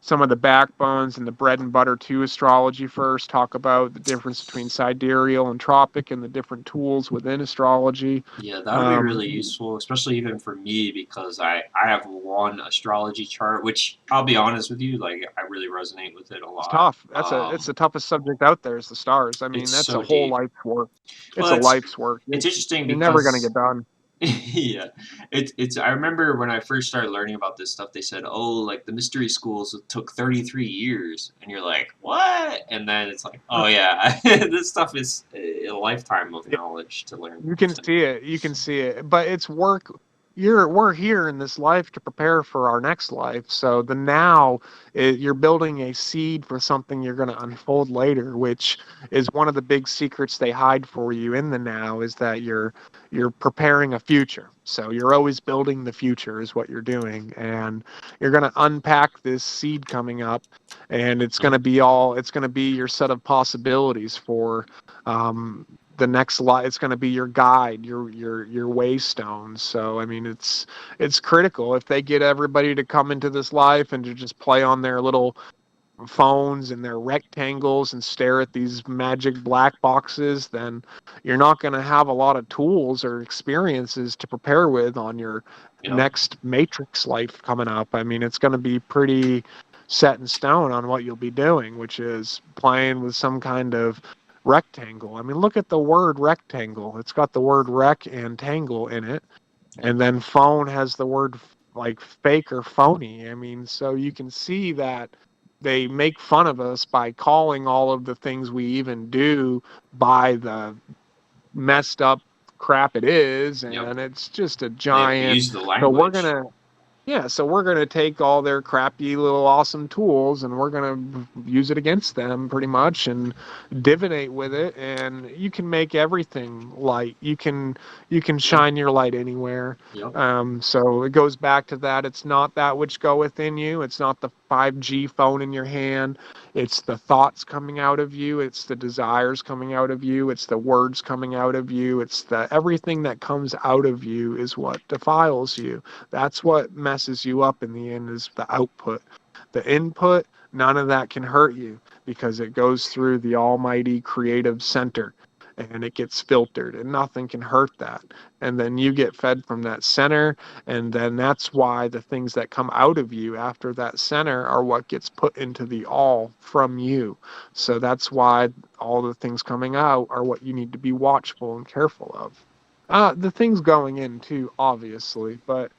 some of the backbones and the bread and butter to astrology first. Talk about the difference between sidereal and tropic and the different tools within astrology. Yeah, that'll be really Um, useful, especially even for me because I have one astrology chart, which I'll be honest with you, like I really resonate with it a it's lot. tough. It's the toughest subject out there is the stars. I mean, It's that's a so whole deep. life's work. It's Well, a life's work. it's interesting You're never gonna because get done. yeah, it's. I remember when I first started learning about this stuff, they said, "Oh, like the mystery schools took 33 years," and you're like, "What?" And then it's like, "Oh yeah, this stuff is a lifetime of knowledge to learn." You can see it. You can see it, but it's work. we're here in this life to prepare for our next life. So the now, you're building a seed for something you're going to unfold later, which is one of the big secrets they hide for you in the now, is that you're preparing a future. So you're always building the future is what you're doing, and you're going to unpack this seed coming up, and it's going to be your set of possibilities for the next life. It's going to be your guide, your waystone. So I mean, it's critical. If they get everybody to come into this life and to just play on their little phones and their rectangles and stare at these magic black boxes, then you're not going to have a lot of tools or experiences to prepare with on your Yep. next matrix life coming up. I mean, it's going to be pretty set in stone on what you'll be doing, which is playing with some kind of rectangle. I mean, look at the word rectangle. It's got the word rec and tangle in it. Yep. And then phone has the word like fake or phony. I mean, so you can see that they make fun of us by calling all of the things we even do by the messed up crap it is, Yep. and it's just a They giant. abuse the So we're language. gonna yeah, so we're going to take all their crappy little awesome tools and we're going to use it against them pretty much and divinate with it, and you can make everything light. You can Yep. shine your light anywhere. Yep. So it goes back to that. It's not that which goeth in you. It's not the 5G phone in your hand. It's the thoughts coming out of you. It's the desires coming out of you. It's the words coming out of you. It's the everything that comes out of you is what defiles you. That's what messes you up in the end, is the output. The input, none of that can hurt you because it goes through the almighty creative center and it gets filtered, and nothing can hurt that. And then you get fed from that center, and then that's why the things that come out of you after that center are what gets put into the all from you. So that's why all the things coming out are what you need to be watchful and careful of. The things going in too, obviously, but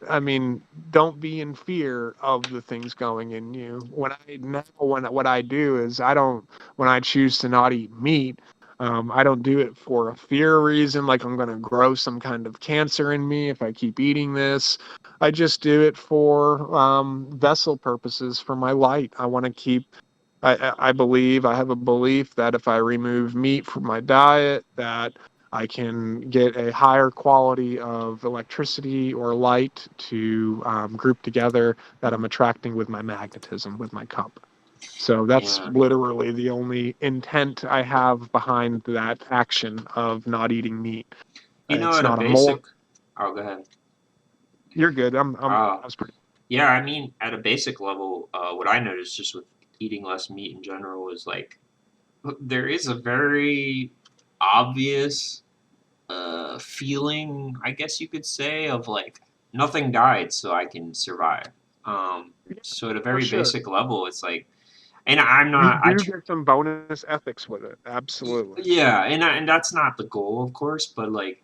I mean, don't be in fear of the things going in you. What I do is I don't when I choose to not eat meat, I don't do it for a fear reason, like I'm going to grow some kind of cancer in me if I keep eating this. I just do it for vessel purposes, for my light. I want to keep. I have a belief that if I remove meat from my diet, that I can get a higher quality of electricity or light to group together that I'm attracting with my magnetism, with my cup. So that's Yeah. literally the only intent I have behind that action of not eating meat. It's At a not a more. basic. Oh, go ahead. You're good. Uh, I was pretty. yeah, I mean, at a basic level, what I noticed just with eating less meat in general is like there is a very obvious feeling, I guess you could say, of like nothing died, so I can survive. So at a For very sure. basic level, it's like, and I'm You not. do get some bonus ethics with it. Absolutely. Yeah, and that's not the goal, of course, but like,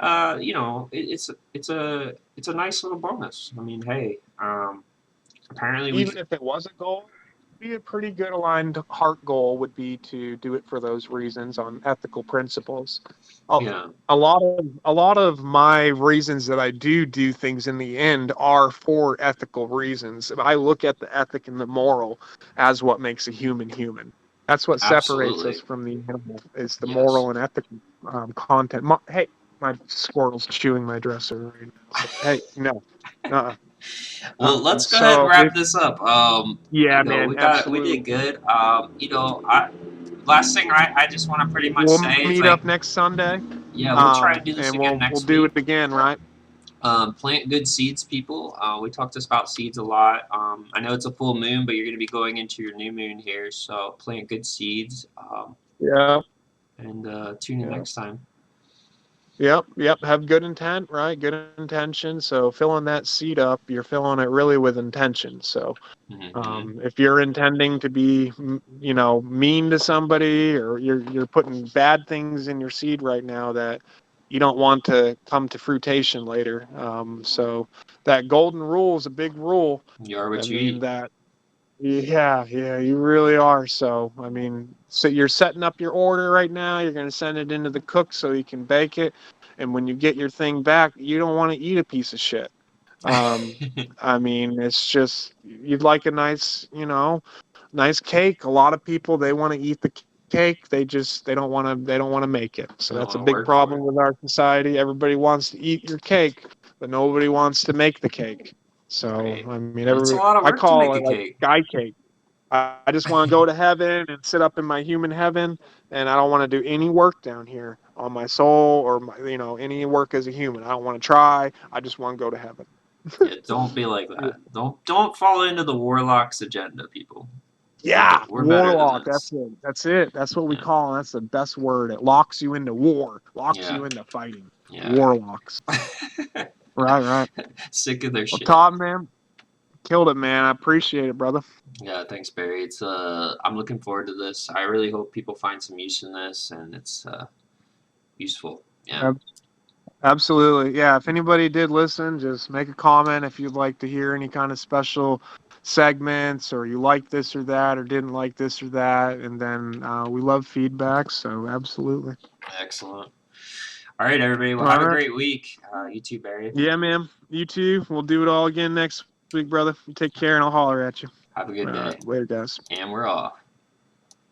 it's a nice little bonus. I mean, hey, apparently we. Even if it was a goal, be a pretty good aligned heart goal would be to do it for those reasons on ethical principles. A, Yeah. a lot of my reasons that I do things in the end are for ethical reasons. I look at the ethic and the moral as what makes a human human. That's what separates us Absolutely. from the animal, is the Yes. moral and ethical content. Hey, my squirrel's chewing my dresser right now. So hey, no, uh, Well, let's go ahead and so wrap if this up. yeah, man, We did absolutely. good. Last thing I just want to pretty much We'll say is meet like, up next Sunday, yeah, we'll try and do this and again we'll next do week. it again, right? Plant good seeds, people. We talked just about seeds a lot. I know it's a full moon, but you're going to be going into your new moon here, so plant good seeds. Yeah, And tune in yeah. next time. Yep. Have good intent, right? Good intention. So filling that seed up, you're filling it really with intention. So Hmm. if you're intending to be, mean to somebody, or you're putting bad things in your seed right now that you don't want to come to fruitation later. So that golden rule is a big rule. You are I what you mean eat. that. Yeah, you really are. So, I mean, so you're setting up your order right now. You're going to send it into the cook so you can bake it. and when you get your thing back, you don't want to eat a piece of shit. I mean, it's just you'd like a nice, nice cake. A lot of people they want to eat the cake. They don't want to make it. So I don't that's want a to big work for problem it. with our society. Everybody wants to eat your cake, but nobody wants to make the cake. So Right. I mean, And it's a lot of I work to call make it a like cake. sky cake. I just want to go to heaven and sit up in my human heaven, and I don't want to do any work down here on my soul or any work as a human. I don't want to try. I just want to go to heaven. Yeah, don't be like that. Don't fall into the warlock's agenda, people. Yeah, We're better than warlock. this. That's it. That's it. That's what we Yeah. call. That's the best word. It locks you into war. Locks Yeah. you into fighting. Yeah. Warlocks. Right, right. Sick of their Well, shit. Todd, man, killed it, man. I appreciate it, brother. Yeah, thanks, Barry. It's I'm looking forward to this. I really hope people find some use in this and it's useful. Yeah. Ab- Absolutely. Yeah. If anybody did listen, just make a comment if you'd like to hear any kind of special segments, or you like this or that, or didn't like this or that. And then we love feedback. So absolutely. Excellent. All right, everybody. Well, All have a right. great week. You too, Barry. Yeah, man. You too. We'll do it all again next week, brother. You take care, and I'll holler at you. Have a All good day. right. Later, guys. And we're off.